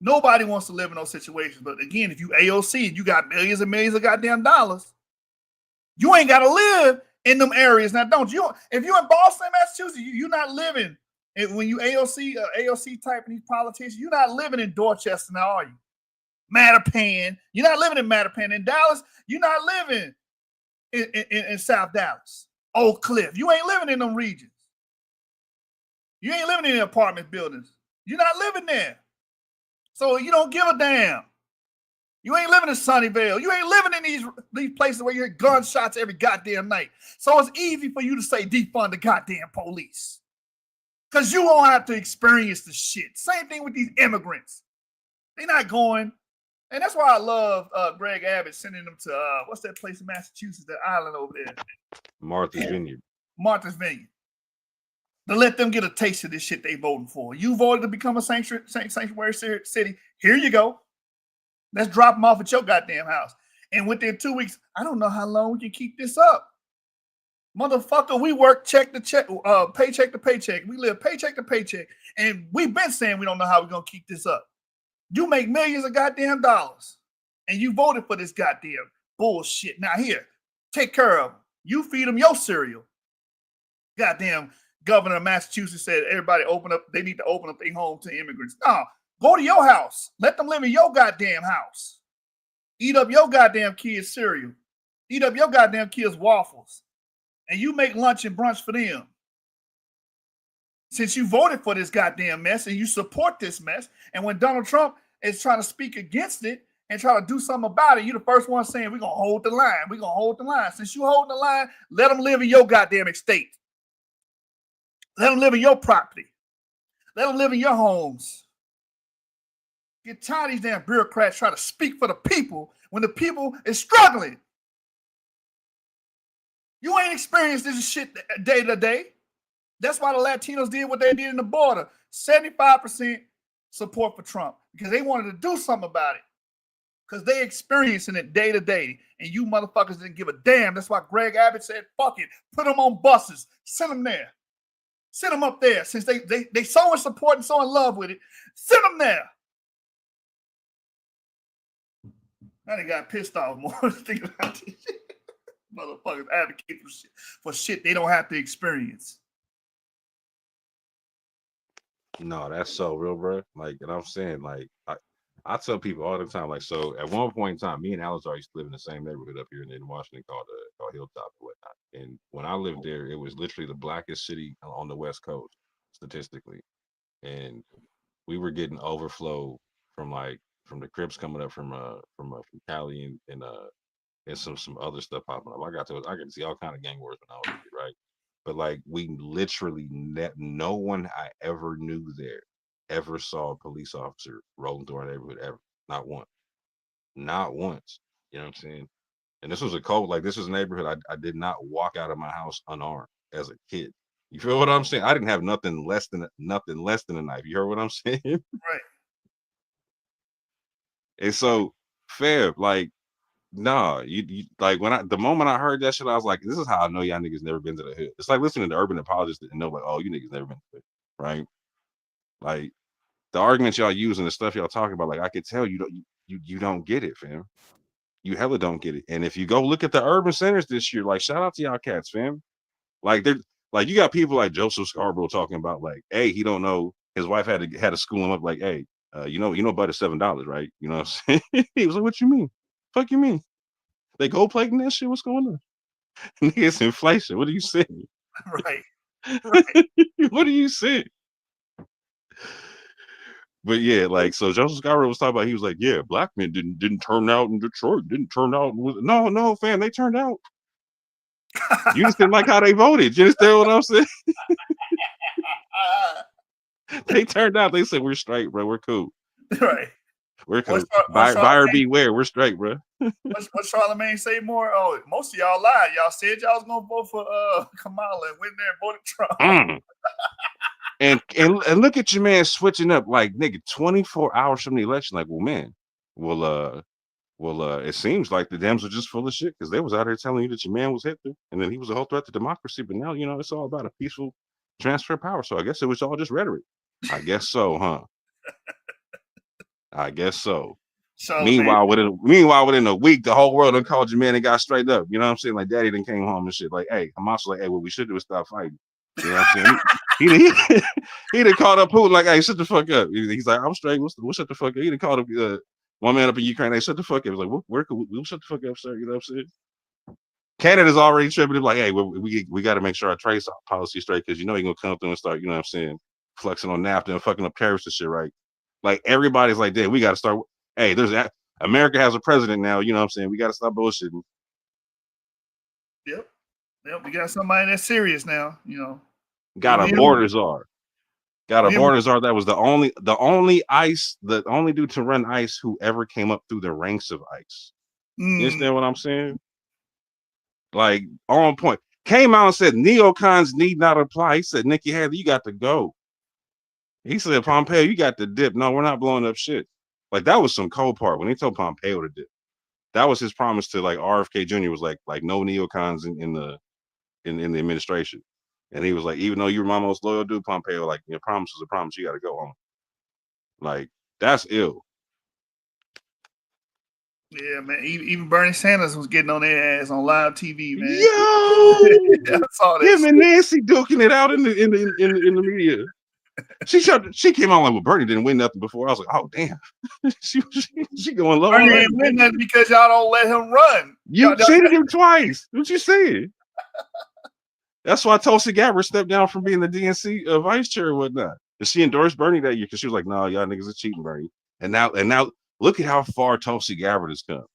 Nobody wants to live in those situations. But again, if you AOC and you got millions and millions of goddamn dollars, you ain't got to live in them areas. Now, don't you? If you're in Boston, Massachusetts, you're not living. And when you AOC type of these politicians, you're not living in Dorchester now, are you? Mattapan. You're not living in Mattapan. In Dallas, you're not living in South Dallas. Oak Cliff. You ain't living in them regions. You ain't living in the apartment buildings. You're not living there. So you don't give a damn. You ain't living in Sunnyvale. You ain't living in these places where you hear gunshots every goddamn night. So it's easy for you to say defund the goddamn police. Because you won't have to experience the shit. Same thing with these immigrants. They're not going. And that's why I love Greg Abbott sending them to, what's that place in Massachusetts, that island over there? Martha's Vineyard. Martha's Vineyard. To let them get a taste of this shit they voting for. You voted to become a sanctuary city. Here you go. Let's drop them off at your goddamn house. And within 2 weeks, I don't know how long we can keep this up. Motherfucker, we work check to check, paycheck to paycheck. We live paycheck to paycheck. And we've been saying we don't know how we're going to keep this up. You make millions of goddamn dollars. And you voted for this goddamn bullshit. Now here, take care of them. You feed them your cereal. Goddamn governor of Massachusetts said everybody they need to open up their home to immigrants. No, go to your house. Let them live in your goddamn house. Eat up your goddamn kids' cereal. Eat up your goddamn kids' waffles. And you make lunch and brunch for them. Since you voted for this goddamn mess and you support this mess, and when Donald Trump is trying to speak against it and try to do something about it, you're the first one saying, we're going to hold the line. We're going to hold the line. Since you hold the line, let them live in your goddamn estate. Let them live in your property. Let them live in your homes. Get tired of these damn bureaucrats trying to speak for the people when the people is struggling. You ain't experienced this shit day to day. That's why the Latinos did what they did in the border. 75% support for Trump because they wanted to do something about it. Because they experiencing it day to day. And you motherfuckers didn't give a damn. That's why Greg Abbott said, fuck it. Put them on buses. Send them there. Send them up there. Since they so in support and so in love with it, send them there. Now they got pissed off more thinking about this shit. Motherfuckers advocate for shit they don't have to experience. No, that's so real, bro. Like, and I'm saying, like, I tell people all the time, like, so at one point in time, me and Alizar used to live in the same neighborhood up here in Washington called Hilltop and whatnot. And when I lived there, it was literally the blackest city on the West Coast, statistically. And we were getting overflow from the Crips coming up from Cali and some other stuff popping up. I got to see all kind of gang wars when I was there, right? But like we literally no one I ever knew there ever saw a police officer rolling through our neighborhood ever. Not once. Not once. You know what I'm saying? And this was this was a neighborhood I did not walk out of my house unarmed as a kid. You feel what I'm saying? I didn't have nothing less than a knife. You heard what I'm saying? Right. And so, fair, like, nah, you like the moment I heard that shit, I was like, this is how I know y'all niggas never been to the hood. It's like listening to urban apologists and know like, oh, you niggas never been to the hood, right? Like the arguments y'all use and the stuff y'all talking about, like I could tell you don't get it, fam. You hella don't get it. And if you go look at the urban centers this year, like shout out to y'all cats, fam. Like they're like you got people like Joseph Scarborough talking about like, hey, he don't know his wife had to school him up like, hey, you know butter $7, right? You know what I'm saying? He was like, what you mean? Fuck you mean? They gold plating that shit? What's going on? It's inflation. What are you saying? Right. What do you say? But yeah, like so Joseph Scarborough was talking about, he was like, yeah, black men didn't turn out in Detroit, didn't turn out. No, fam, they turned out. You just didn't like how they voted. You understand what I'm saying? They turned out, they said, we're straight, bro. We're cool. Right. We're cool. What's Buyer beware, we're straight, bro. what Charlemagne say more? Oh, most of y'all lied. Y'all said y'all was gonna vote for Kamala and went there and voted Trump. And look at your man switching up, like, nigga, 24 hours from the election. Like, well, man, it seems like the Dems are just full of shit because they was out here telling you that your man was Hitler and then he was a whole threat to democracy. But now, it's all about a peaceful transfer of power. So I guess it was all just rhetoric. I guess so, huh? I guess so. Meanwhile, within a week, the whole world done called your man and got straight up. You know what I'm saying? Like, daddy done came home and shit. Like, hey, I'm also like, hey, what we should do is stop fighting. You know what I'm saying? He done called up Putin like, hey, shut the fuck up. He's like, I'm straight. We'll shut the fuck up. He done called up one man up in Ukraine. Hey, shut the fuck up. He was like, we'll shut the fuck up, sir. You know what I'm saying? Canada's already tripping like, hey, we got to make sure our trade policy straight because he's gonna come through and start, you know what I'm saying, flexing on NAFTA and fucking up tariffs and shit, right? Like everybody's like, damn, we got to start. Hey, America has a president now. You know what I'm saying? We got to stop bullshitting. Yep. We got somebody that's serious now. Got a border czar. Got a border czar that was the only dude to run ICE who ever came up through the ranks of ICE. You understand what I'm saying? Like on point. Came out and said neocons need not apply. He said, Nikki Haley, you got to go. He said, Pompeo, you got to dip. No, we're not blowing up shit. Like that was some cold part when he told Pompeo to dip. That was his promise to like RFK Jr. was like no neocons in the administration. And he was like, even though you're my most loyal dude, Pompeo, like your promise is a promise, you got to go on. Like that's ill. Yeah, man. Even Bernie Sanders was getting on their ass on live TV, man. Yo, I saw that. Him and Nancy duking it out in the media. She came on like, well, Bernie didn't win nothing before. I was like, oh damn, she going low. Bernie didn't win nothing because y'all don't let him run. You cheated him twice. What you saying? That's why Tulsi Gabbard stepped down from being the DNC vice chair or whatnot. And she endorsed Bernie that year because she was like, no, y'all niggas are cheating, Bernie. And now look at how far Tulsi Gabbard has come.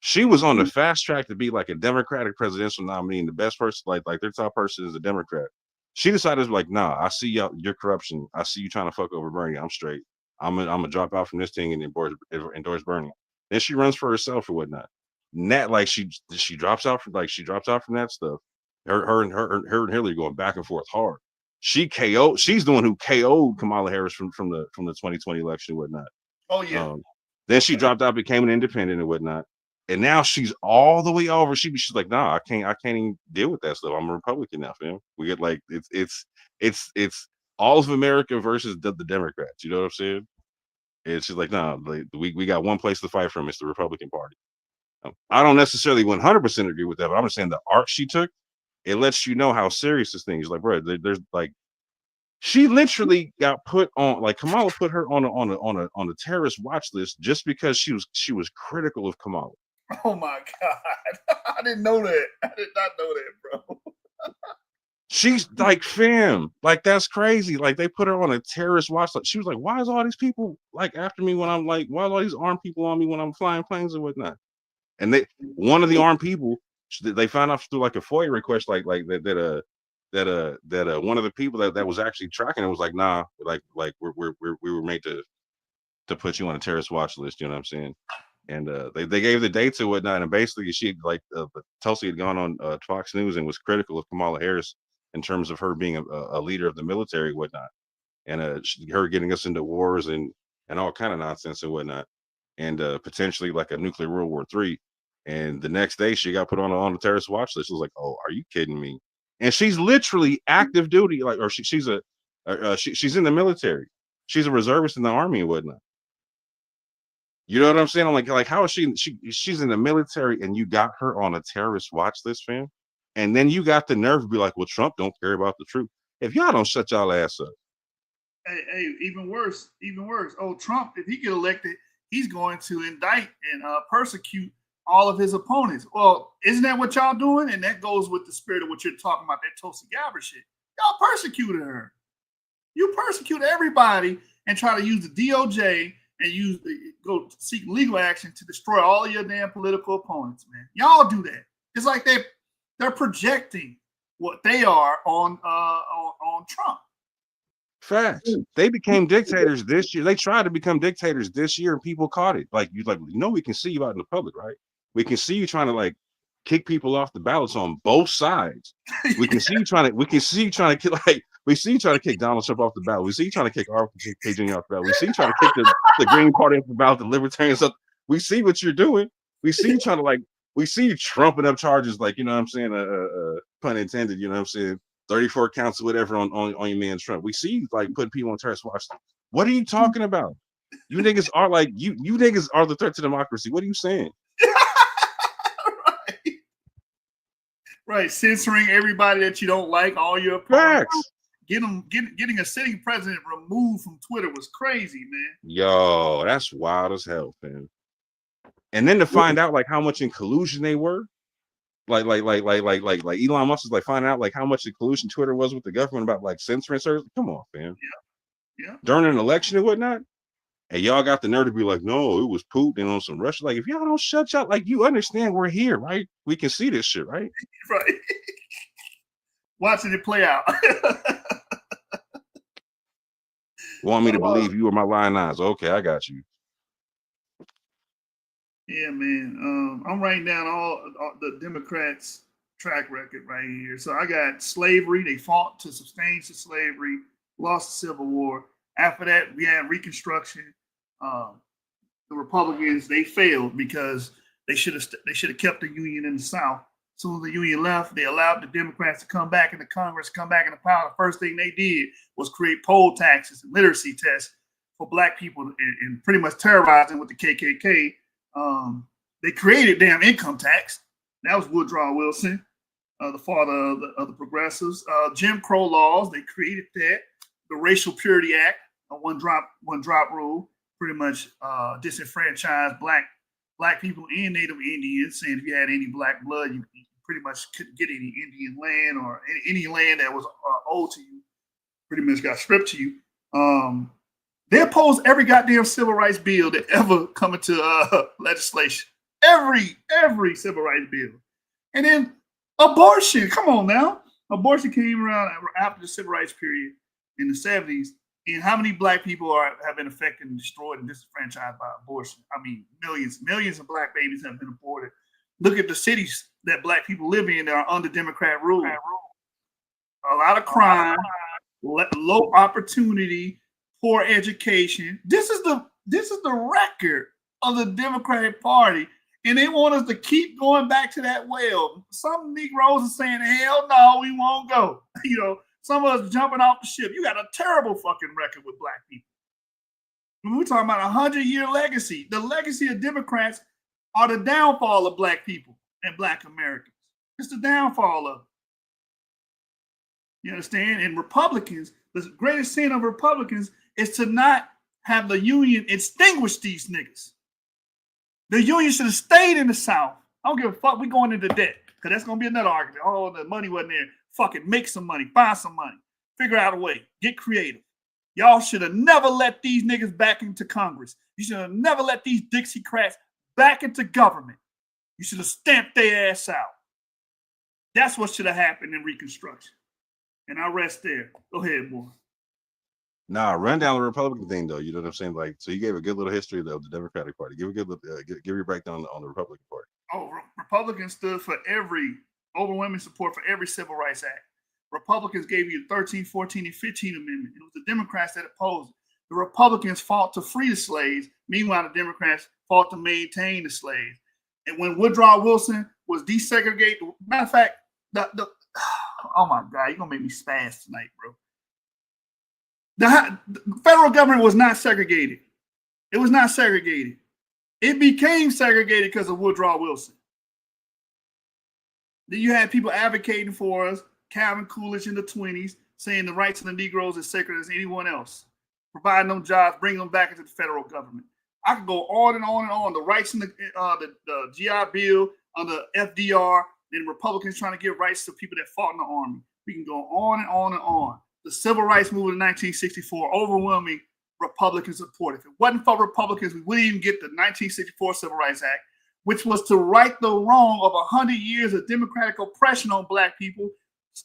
She was on the fast track to be like a Democratic presidential nominee, and the best person, like their top person is a Democrat. She decided to be like, nah, I see your corruption. I see you trying to fuck over Bernie. I'm straight. I'm gonna drop out from this thing and endorse Bernie. Then she runs for herself or whatnot. Nat, like she drops out from that stuff. Her and Hillary going back and forth hard. She's the one who KO'd Kamala Harris from the 2020 election and whatnot. Oh yeah. Then she dropped out, became an independent and whatnot. And now she's all the way over. She's like, nah, I can't even deal with that stuff. I'm a Republican now, fam. We get like it's all of America versus the Democrats. You know what I'm saying? And she's like, nah, we got one place to fight from. It's the Republican Party. I don't necessarily 100% agree with that, but I'm just saying the arc she took, it lets you know how serious this thing is. Like, bro, there's like, she literally got put on, like Kamala put her on a terrorist watch list just because she was critical of Kamala. Oh my God. I didn't know that. I did not know that, bro. She's like, fam, like that's crazy. Like they put her on a terrorist watch list. She was like, why is all these people like after me when I'm like, why are all these armed people on me when I'm flying planes and whatnot? And one of the armed people, they found out through like a FOIA request, like that one of the people that was actually tracking it was like, nah, like we were made to put you on a terrorist watch list. You know what I'm saying? And they gave the dates and whatnot, and basically she Tulsi had gone on Fox News and was critical of Kamala Harris in terms of her being a leader of the military and whatnot, and her getting us into wars and all kind of nonsense and whatnot, and potentially like a nuclear World War III. And the next day she got put on the terrorist watch list. She was like, oh, are you kidding me? And she's literally active duty, like, or she's in the military. She's a reservist in the army and whatnot. You know what I'm saying? I'm like how is she's in the military and you got her on a terrorist watch list, fam? And then you got the nerve to be like, well, Trump don't care about the truth. If y'all don't shut y'all ass up. Hey, even worse. Oh, Trump, if he get elected, he's going to indict and persecute all of his opponents. Well, isn't that what y'all doing? And that goes with the spirit of what you're talking about, that Tulsi Gabbard shit. Y'all persecuted her. You persecute everybody and try to use the DOJ and go seek legal action to destroy all of your damn political opponents, man. Y'all do that. It's like they're projecting what they are on Trump. Facts. They became dictators this year. They tried to become dictators this year, and people caught it. Like we can see you out in the public, right? We can see you trying to like kick people off the ballots on both sides. We can see you trying to. We see you trying to kick Donald Trump off the ballot. We see you trying to kick RFK Jr. off the ballot. We see you trying to kick the Green Party off the ballot, the Libertarians up. We see what you're doing. We see you trying to like. We see you trumping up charges like, you know what I'm saying, pun intended, you know what I'm saying, 34 counts or whatever on your man Trump. We see you like putting people on terrorist watch. What are you talking about? You niggas are like you niggas are the threat to democracy. What are you saying? Right, censoring everybody that you don't like, all your Facts. Getting a sitting president removed from Twitter was crazy, man. Yo, that's wild as hell, man. And then to find out like how much in collusion they were, like Elon Musk is like finding out like how much in collusion Twitter was with the government about like censoring service. Come on, fam. Yeah. During an election and whatnot, and y'all got the nerve to be like, no, it was Putin on some Russia. Like, if y'all don't shut y'all, like, you understand we're here, right? We can see this shit, right? Right. Watching it play out. Want me to believe you were my lying eyes? Okay, I got you. Yeah, man. I'm writing down all the Democrats' track record right here. So I got slavery. They fought to sustain slavery, lost the Civil War. After that, we had Reconstruction. The Republicans, they failed because they should have kept the Union in the South. As soon as the Union left, they allowed the Democrats to come back into Congress, come back into power. The first thing they did was create poll taxes and literacy tests for Black people and pretty much terrorize them with the KKK. They created damn income tax. That was Woodrow Wilson, the father of the progressives. Jim Crow laws, they created that. The Racial Purity Act, a one drop rule, pretty much disenfranchised black people and Native Indians, saying if you had any Black blood, you pretty much couldn't get any Indian land or any land that was owed to you, pretty much got stripped to you. They opposed every goddamn civil rights bill that ever come into legislation. Every civil rights bill. And then abortion, come on now. Abortion came around after the civil rights period in the 70s. And how many Black people have been affected and destroyed and disenfranchised by abortion? I mean, millions of Black babies have been aborted. Look at the cities that Black people live in that are under Democrat rule. A lot of crime, low opportunity, poor education. This is the record of the Democratic Party, and they want us to keep going back to that well. Some Negroes are saying, "Hell no, we won't go." You know, some of us jumping off the ship. You got a terrible fucking record with Black people. When we're talking about 100-year legacy, the legacy of Democrats are the downfall of Black people and Black Americans. It's the downfall of it. You understand? And Republicans, the greatest sin of Republicans is to not have the Union extinguish these niggas. The Union should have stayed in the South. I don't give a fuck. We going into debt because that's going to be another argument. Oh, the money wasn't there. Fuck it. Make some money. Find some money. Figure out a way. Get creative. Y'all should have never let these niggas back into Congress. You should have never let these Dixiecrats back into government. You should have stamped their ass out. That's what should have happened in Reconstruction. And I rest there. Go ahead, boy. Nah, run down the Republican thing though. You know what I'm saying? Like, so you gave a good little history of the Democratic Party. Give a good, give your breakdown on the Republican Party. Oh, Republicans stood for overwhelming support for every Civil Rights Act. Republicans gave you the 13th, 14th, and 15th Amendment. It was the Democrats that opposed it. The Republicans fought to free the slaves. Meanwhile, the Democrats fought to maintain the slaves. And when Woodrow Wilson was desegregated, matter of fact, oh my God, you're gonna make me spaz tonight, bro. The federal government was not segregated. It was not segregated. It became segregated because of Woodrow Wilson. Then you had people advocating for us, Calvin Coolidge in the 20s, saying the rights of the Negroes is sacred as anyone else, providing them jobs, bringing them back into the federal government. I could go on and on and on. The rights in the GI Bill under FDR, then Republicans trying to give rights to people that fought in the army. We can go on and on and on. The Civil Rights Movement in 1964, overwhelming Republican support. If it wasn't for Republicans, we wouldn't even get the 1964 Civil Rights Act, which was to right the wrong of 100 years of Democratic oppression on Black people,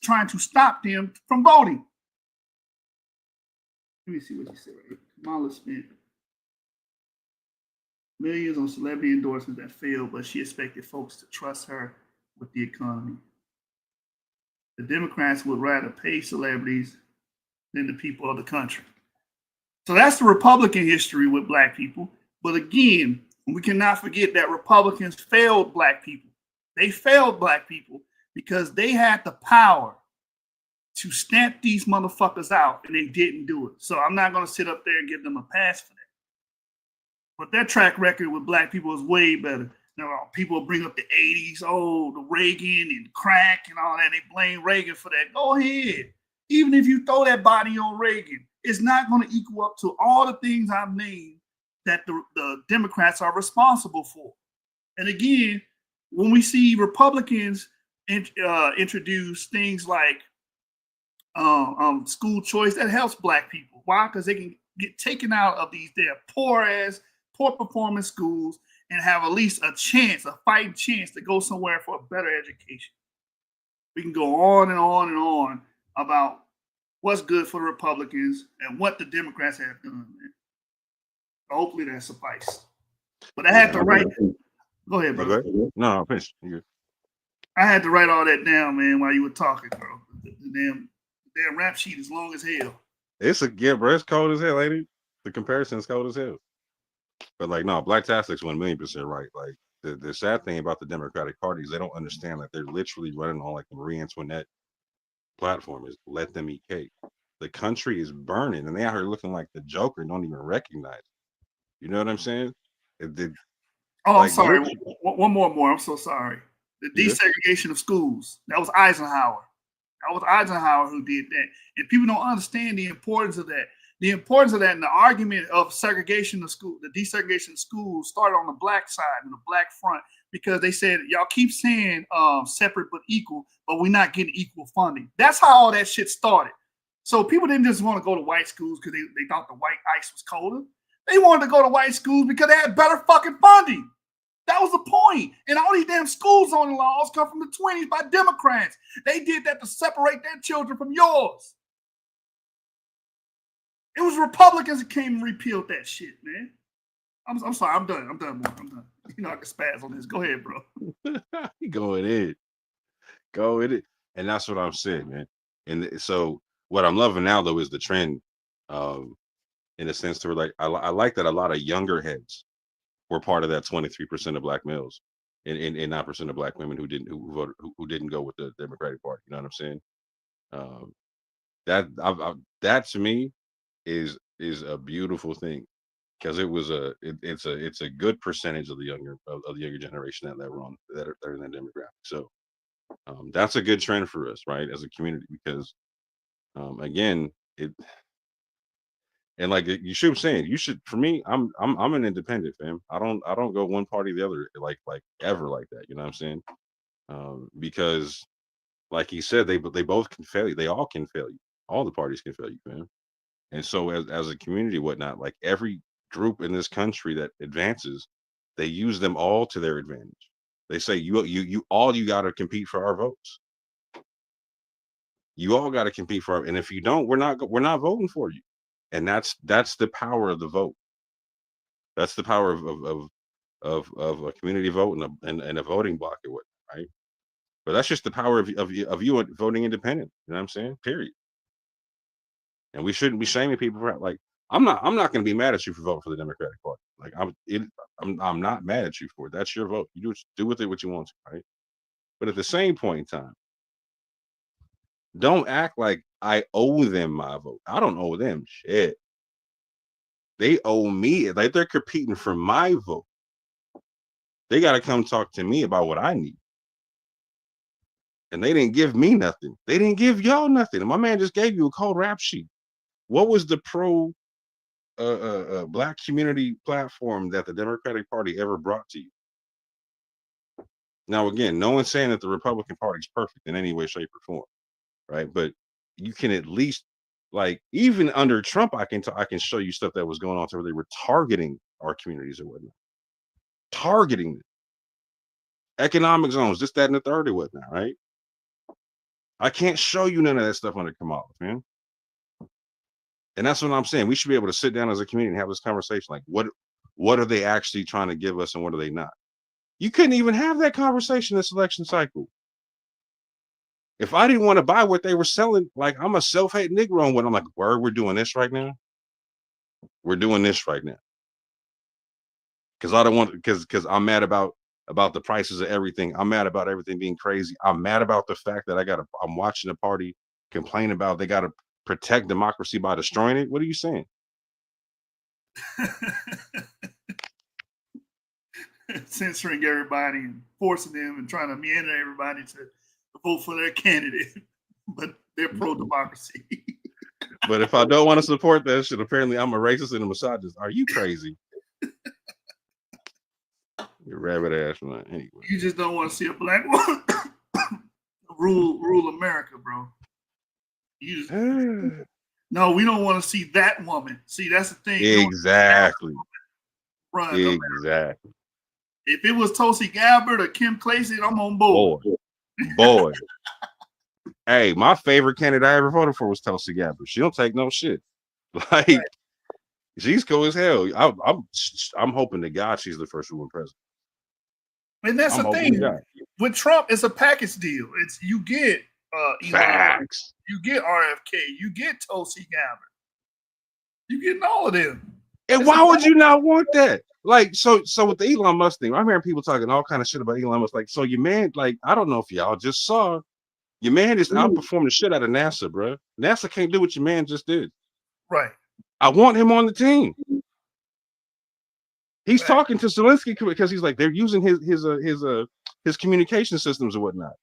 trying to stop them from voting. Let me see what you said right here. Kamala spent millions on celebrity endorsements that failed, but she expected folks to trust her with the economy. The Democrats would rather pay celebrities than the people of the country. So that's the Republican history with Black people. But again, we cannot forget that Republicans failed Black people. They failed Black people because they had the power to stamp these motherfuckers out, and they didn't do it. So I'm not going to sit up there and give them a pass for that. But their track record with Black people is way better. Now, people bring up the 80s, the Reagan and crack and all that. They blame Reagan for that. Go ahead. Even if you throw that body on Reagan, it's not going to equal up to all the things I've named that the Democrats are responsible for. And again, when we see Republicans introduce things like school choice, that helps Black people. Why? Because they can get taken out of these poor performing schools and have at least a chance, a fighting chance to go somewhere for a better education. We can go on and on and on about what's good for the Republicans and what the Democrats have done, man. Hopefully that suffices. But I had to write. Go ahead, bro. No, finish. I had to write all that down, man, while you were talking, bro. The damn rap sheet is long as hell. Bro. It's cold as hell, lady. The comparison is cold as hell. But like, no, Black Tastic's 1,000,000% right. Like the sad thing about the Democratic Party is they don't understand that they're literally running on like the Marie Antoinette platform is let them eat cake. The country is burning, and they out here looking like the Joker and don't even recognize it. You know what I'm saying? I'm sorry. One more. I'm so sorry. The desegregation of schools. That was Eisenhower. That was Eisenhower who did that. And people don't understand the importance of that. The importance of that and the argument of segregation of school, the desegregation of schools started on the Black side and the Black front because they said, y'all keep saying separate but equal, but we're not getting equal funding. That's how all that shit started. So people didn't just want to go to white schools because they thought the white ice was colder. They wanted to go to white schools because they had better fucking funding. That was the point. And all these damn school zoning laws come from the 20s by Democrats. They did that to separate their children from yours. It was Republicans that came and repealed that shit, man. I'm sorry. I'm done. I'm done. You know I can spaz on this. Go ahead, bro. Go in. And that's what I'm saying, man. And so what I'm loving now, though, is the trend in a sense to where, like, I like that a lot of younger heads were part of that 23% of Black males and 9% of Black women who didn't go with the Democratic Party. You know what I'm saying? That to me is a beautiful thing because it's a good percentage of the younger generation that are in the demographic. So that's a good trend for us, right, as a community, because again, and like you should be saying, you should. For me, I'm an independent, fam. I don't go one party or the other like ever like that. You know what I'm saying? Because like he said, they both can fail you. They all can fail you. All the parties can fail you, fam. And so as a community, whatnot, like every group in this country that advances, they use them all to their advantage. They say you got to compete for our votes. You all got to compete for our, and if you don't, we're not voting for you. And that's the power of the vote. That's the power of a community vote and a voting block or what, right? But that's just the power of you voting independent. You know what I'm saying? Period. And we shouldn't be shaming people for, like, I'm not going to be mad at you for voting for the Democratic Party. Like I'm not mad at you for it. That's your vote. You do with it what you want to, right? But at the same point in time, don't act like I owe them my vote. I don't owe them shit. They owe me. Like, they're competing for my vote. They got to come talk to me about what I need. And they didn't give me nothing. They didn't give y'all nothing. And my man just gave you a cold rap sheet. What was the pro Black community platform that the Democratic Party ever brought to you? Now, again, no one's saying that the Republican Party is perfect in any way, shape, or form. right? But you can at least, like, even under Trump, I can show you stuff that was going on to where they were targeting our communities or whatnot, targeting economic zones, this, that, and the third or whatnot, right? I can't show you none of that stuff under Kamala, man. And that's what I'm saying. We should be able to sit down as a community and have this conversation. Like, what are they actually trying to give us and what are they not? You couldn't even have that conversation this election cycle. If I didn't want to buy what they were selling, like, I'm a self-hate Negro, and when I'm like, word, we're doing this right now. We're doing this right now. Because I don't want, because I'm mad about the prices of everything. I'm mad about everything being crazy. I'm mad about the fact that I'm watching a party complain about they got to protect democracy by destroying it. What are you saying? Censoring everybody and forcing them and trying to meander everybody to vote for their candidate, but they're pro-democracy. But if I don't want to support that shit, apparently I'm a racist and a misogynist. Are you crazy? You rabbit ass man. Anyway, You just don't want to see a black woman rule America, bro. You just, no, we don't want to see that woman. See, that's the thing. exactly. Run Exactly. If it was Tulsi Gabbard or Kim Clancy, I'm on board. Boy. Hey, my favorite candidate I ever voted for was Tulsi Gabbard. She don't take no shit. Like, right. She's cool as hell. I'm hoping to God she's the first woman president. And that's the thing. With Trump, it's a package deal. It's you get Elon, you get RFK, you get Tulsi Gabbard, you getting all of them. And why would you not want that? Like, so with the Elon Musk thing, I'm hearing people talking all kind of shit about Elon Musk. Like, so your man, like, I don't know if y'all just saw, your man is outperforming the shit out of NASA, bro. NASA can't do what your man just did. Right. I want him on the team. He's talking to Zelensky because he's like, they're using his communication systems or whatnot.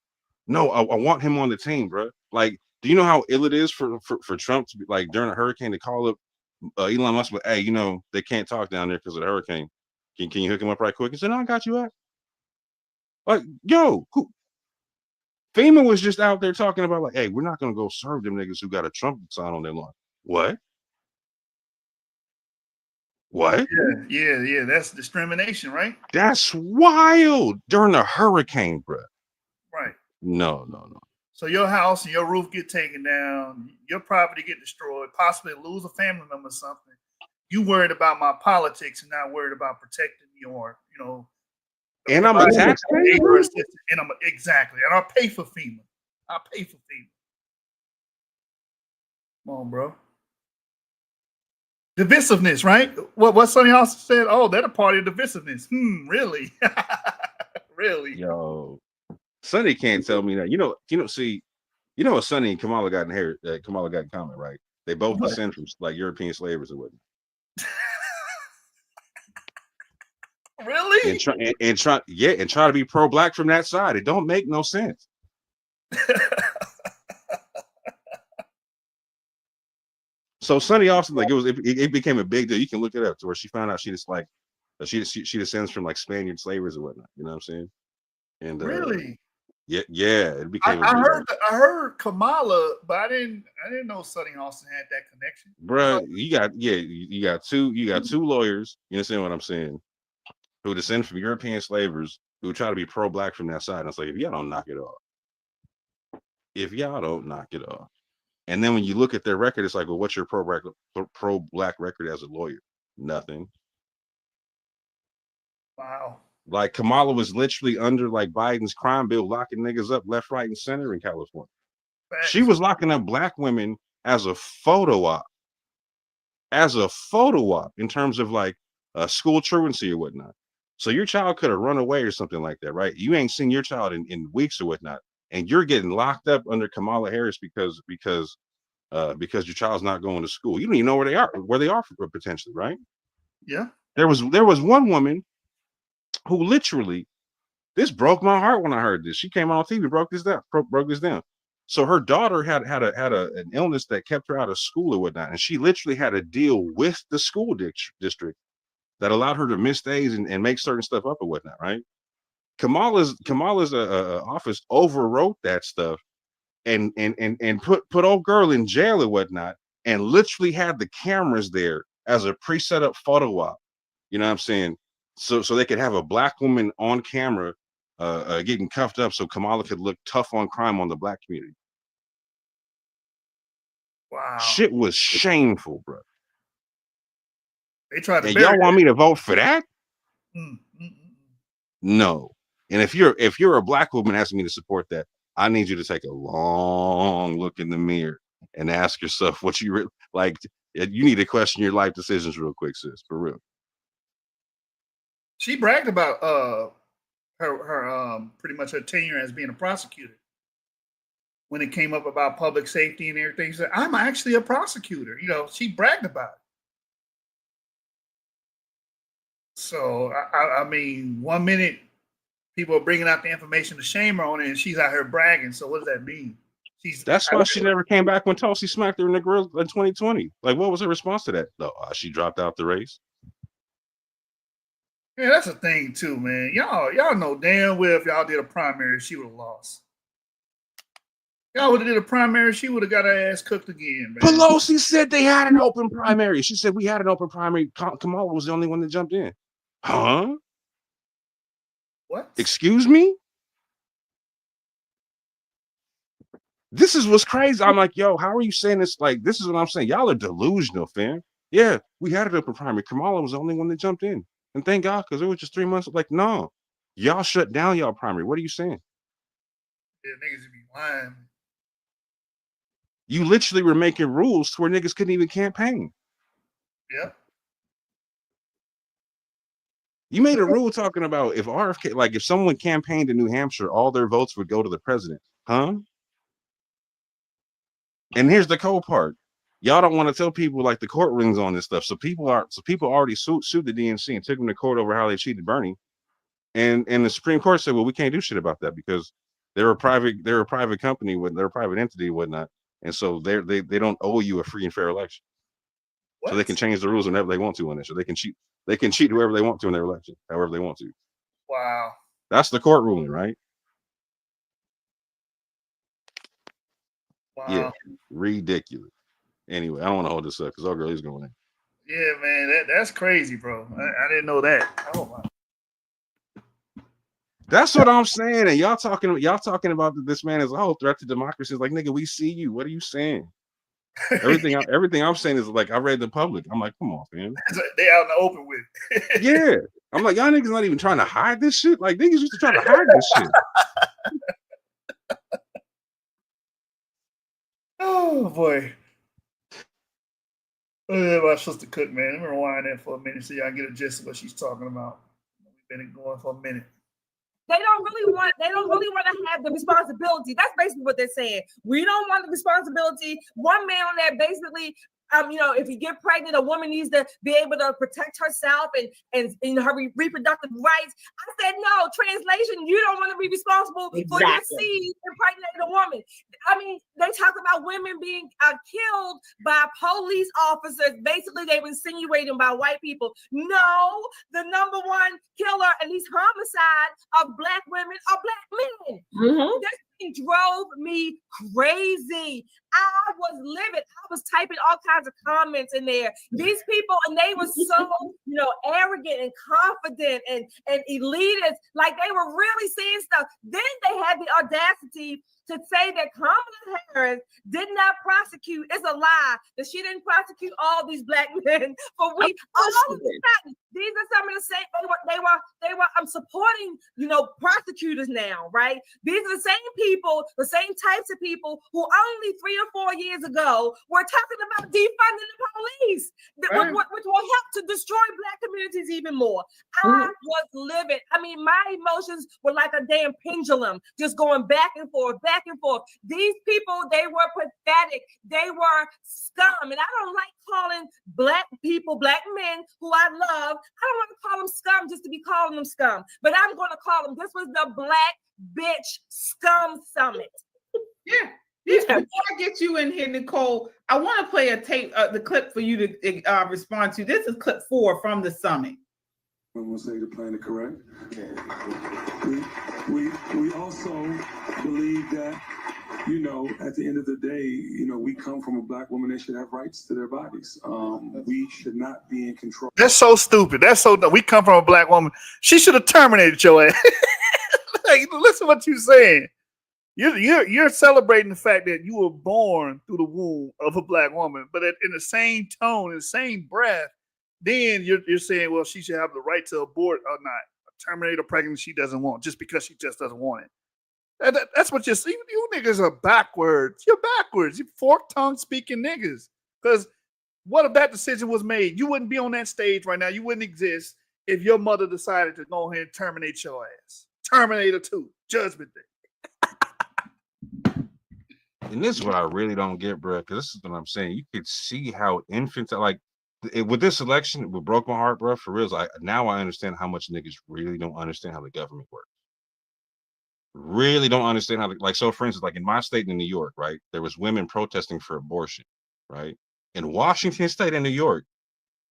No, I want him on the team, bro. Like, do you know how ill it is for Trump to be like during a hurricane to call up Elon Musk, but hey, you know, they can't talk down there because of the hurricane. Can you hook him up right quick? He said, no, I got you up. Like, yo, FEMA was just out there talking about like, hey, we're not gonna go serve them niggas who got a Trump sign on their lawn. What? Yeah. That's discrimination, right? That's wild during a hurricane, bro. Right. No. So your house and your roof get taken down, your property get destroyed, possibly lose a family member or something. You worried about my politics and not worried about protecting your, you know. And I'm a taxpayer. Exactly. And I'll pay for FEMA. Come on, bro. Divisiveness, right? What Sonny Austin said? Oh, they're a party of divisiveness. Really? Really? Yo. Sonny can't tell me that. See, what Sonny and Kamala got in common, right? They both descend from like European slavers or whatnot. Really? And try to be pro-black from that side. It don't make no sense. So Sonny Austin, like it became a big deal. You can look it up to where she found out she descends from like Spaniard slavers or whatnot. You know what I'm saying? And really? Yeah, it became. I heard Kamala, but I didn't know Sonny Austin had that connection. Bro, you got two lawyers. You understand what I'm saying? Who descend from European slavers who try to be pro-black from that side. And it's like, if y'all don't knock it off. And then when you look at their record, it's like, well, what's your pro-black record as a lawyer? Nothing. Wow. Like Kamala was literally under like Biden's crime bill, locking niggas up left, right, and center in California. Thanks. She was locking up black women as a photo op. In terms of like school truancy or whatnot. So your child could have run away or something like that, right? You ain't seen your child in weeks or whatnot, and you're getting locked up under Kamala Harris because your child's not going to school. You don't even know where they are potentially, right? Yeah. There was one woman who literally, this broke my heart when I heard this. She came on TV, broke this down. So her daughter had an illness that kept her out of school or whatnot, and she literally had a deal with the school district that allowed her to miss days and make certain stuff up or whatnot, right? Kamala's office overwrote that stuff and put old girl in jail or whatnot, and literally had the cameras there as a pre-set up photo op. You know what I'm saying? So they could have a black woman on camera getting cuffed up so Kamala could look tough on crime on the black community. Wow. Shit was shameful, bro. They tried to And bury y'all want me to vote for that? Mm. No. And if you're a black woman asking me to support that, I need you to take a long look in the mirror and ask yourself what you like. You need to question your life decisions real quick, sis, for real. She bragged about her pretty much her tenure as being a prosecutor. When it came up about public safety and everything, she said, "I'm actually a prosecutor." You know, she bragged about it. So I mean, 1 minute people are bringing out the information to shame her on it, and she's out here bragging. So what does that mean? That's why she never came back when Tulsi smacked her in the grill in 2020. Like, what was her response to that? No, she dropped out the race. Yeah, that's a thing too, man. Y'all know damn well if y'all did a primary, she would have lost. Y'all would have did a primary, she would have got her ass cooked again, man. Pelosi said they had an open primary. She said we had an open primary. Kamala was the only one that jumped in. Huh? What? Excuse me? This is what's crazy. I'm like, yo, how are you saying this? Like, this is what I'm saying. Y'all are delusional, fam. Yeah, we had it open primary. Kamala was the only one that jumped in. And thank God, because it was just 3 months. Like, no, y'all shut down y'all primary. What are you saying? Yeah, niggas be lying. You literally were making rules to where niggas couldn't even campaign. Yep. You made a rule talking about if RFK, like if someone campaigned in New Hampshire, all their votes would go to the president. Huh? And here's the cold part. Y'all don't want to tell people like the court rulings on this stuff. So people already sued the DNC and took them to court over how they cheated Bernie. And the Supreme Court said, well, we can't do shit about that because they're a private company with they're a private entity and whatnot. And so they don't owe you a free and fair election. What? So they can change the rules whenever they want to on it. So they can cheat whoever they want to in their election, however they want to. Wow. That's the court ruling, right? Wow. Yeah. Ridiculous. Anyway, I don't want to hold this up because our girl is going in. Yeah, man, that's crazy, bro. I didn't know that. Oh my. That's what I'm saying. And y'all talking about this man as a whole threat to democracy. Is like, nigga, we see you. What are you saying? Everything I'm saying is like I read the public. I'm like, come on, man. They out in the open with it. Yeah. I'm like, y'all niggas not even trying to hide this shit. Like niggas used to try to hide this shit. Oh boy. Oh, my sister Cook, man. Let me rewind that for a minute so y'all get a gist of what she's talking about. We've been going for a minute. They don't really want to have the responsibility. That's basically what they're saying. We don't want the responsibility. One man on that basically, if you get pregnant, a woman needs to be able to protect herself and her reproductive rights. I said, no, translation, you don't want to be responsible for your seed impregnating a woman. I mean, they talk about women being killed by police officers. Basically, they were insinuating by white people. No, the number one killer, at least homicide of Black women are Black men. Mm-hmm. This thing drove me crazy. I was livid. I was typing all kinds of comments in there. These people, and they were so, arrogant and confident and elitist. Like they were really saying stuff. Then they had the audacity to say that Kamala Harris did not prosecute. It's a lie that she didn't prosecute all these Black men for weeks. All of the these are some of the same. They were. I'm supporting, prosecutors now, right? These are the same people, the same types of people who only 3 or 4 years ago were talking about defunding the police, which will help to destroy Black communities even more. I was livid. I mean, my emotions were like a damn pendulum, just going back and forth. These people, they were pathetic. They were scum. And I don't like calling Black people, Black men who I love, I don't want to call them scum just to be calling them scum. But I'm going to call them, this was the Black Bitch Scum Summit. Yeah. Before I get you in here, Nicole, I want to play a tape, the clip for you to respond to. This is clip 4 from the summit. I'm going to say the planet correct. We also believe that you know, at the end of the day, you know, we come from a black woman. They should have rights to their bodies. We should not be in control. That's so stupid. That's so dumb. We come from a black woman. She should have terminated your ass. Like, listen what you're saying. You're celebrating the fact that you were born through the womb of a black woman, but in the same tone, in the same breath, then you're saying, well, she should have the right to abort or not, terminate a pregnancy she doesn't want, just because she just doesn't want it. That's what you're saying. You niggas are backwards. You're backwards. You fork-tongue speaking niggas. Because what if that decision was made? You wouldn't be on that stage right now. You wouldn't exist if your mother decided to go ahead and terminate your ass. Terminator 2, Judgment Day. And this is what I really don't get, bro, because this is what I'm saying. You could see how infants, like, with this election, it broke my heart, bro, for real. Now I understand how much niggas really don't understand how the government works. Really don't understand how, like, so for instance, like in my state in New York, right, there was women protesting for abortion, right? In Washington State and New York,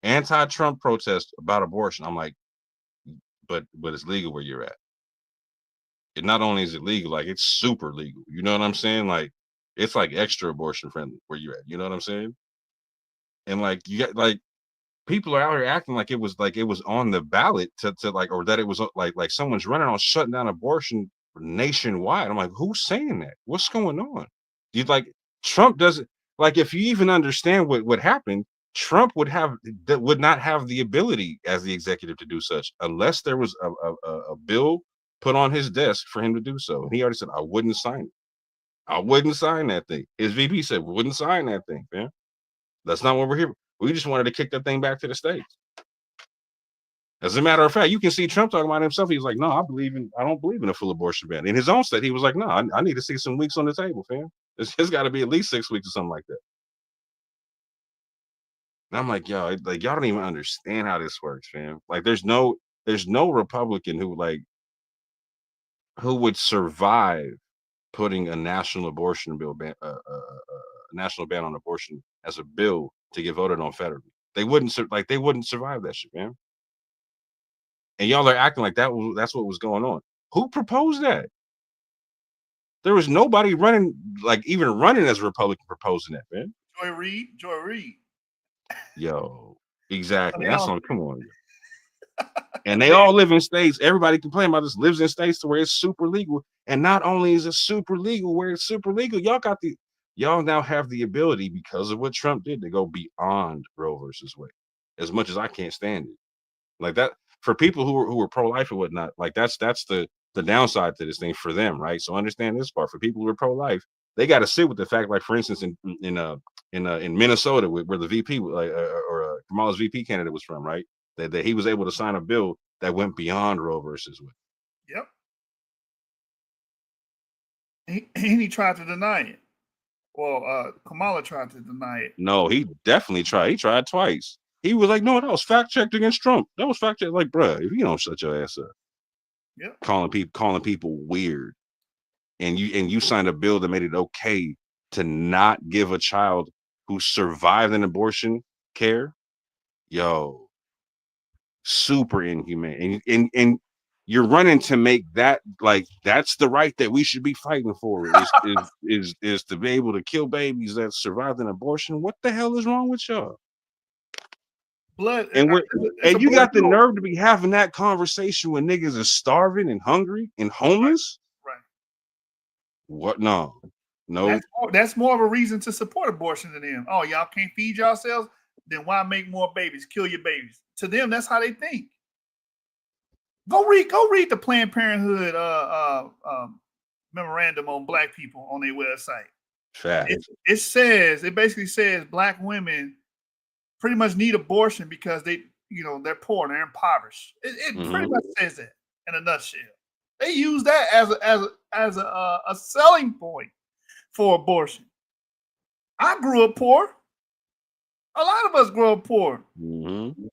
anti-Trump protest about abortion. I'm like, but it's legal where you're at. It not only is it legal, like it's super legal. You know what I'm saying? Like, it's like extra abortion friendly where you're at. You know what I'm saying? And like you got like people are out here acting like it was on the ballot to like, or that it was like someone's running on shutting down abortion nationwide. I'm like, who's saying that? What's going on? You like Trump doesn't like if you even understand what happened, Trump would not have the ability as the executive to do such unless there was a bill put on his desk for him to do so. And he already said, I wouldn't sign it. I wouldn't sign that thing. His VP said, we wouldn't sign that thing, man. That's not what we're here. We just wanted to kick that thing back to the States. As a matter of fact, you can see Trump talking about himself. He's like, no, I don't believe in a full abortion ban. In his own state, he was like, no, I need to see some weeks on the table, fam. It's got to be at least 6 weeks or something like that. And I'm like, yo, like y'all don't even understand how this works, fam. Like, there's no Republican who would survive putting a national abortion bill ban, a national ban on abortion as a bill to get voted on federally. They wouldn't survive that shit, man. And y'all are acting like that's what was going on. Who proposed that? There was nobody running, like even running as a Republican proposing that, man. Joy Reid. Yo, exactly. That's on. Come on. And they all live in states. Everybody complaining about this lives in states to where it's super legal. And not only is it super legal, where it's super legal, y'all now have the ability because of what Trump did to go beyond Roe versus Wade. As much as I can't stand it, like that for people who are pro-life and whatnot, like that's the downside to this thing for them, right? So understand this part. For people who are pro-life, they got to sit with the fact, like for instance, in Minnesota, where the VP Kamala's VP candidate was from, right? That he was able to sign a bill that went beyond Roe versus Wade. Yep. He tried to deny it. Well, Kamala tried to deny it. No, he definitely tried. He tried twice. He was like, no, that was fact checked against Trump. That was fact checked. Like, bruh, if you don't shut your ass up, yep. calling people weird, and you signed a bill that made it okay to not give a child who survived an abortion care, yo, super inhumane. And you're running to make that like that's the right that we should be fighting for is to be able to kill babies that survived an abortion. What the hell is wrong with y'all? Blood, and you got the nerve to be having that conversation when niggas are starving and hungry and homeless. Right. What? No. That's more of a reason to support abortion than them. Oh, y'all can't feed yourselves? Then why make more babies? Kill your babies. To them, that's how they think. Go read the Planned Parenthood memorandum on Black people on their website. It basically says Black women pretty much need abortion because they're poor and they're impoverished. It pretty much says that in a nutshell. They use that as a selling point for abortion. I grew up poor. A lot of us grew up poor. Mm-hmm.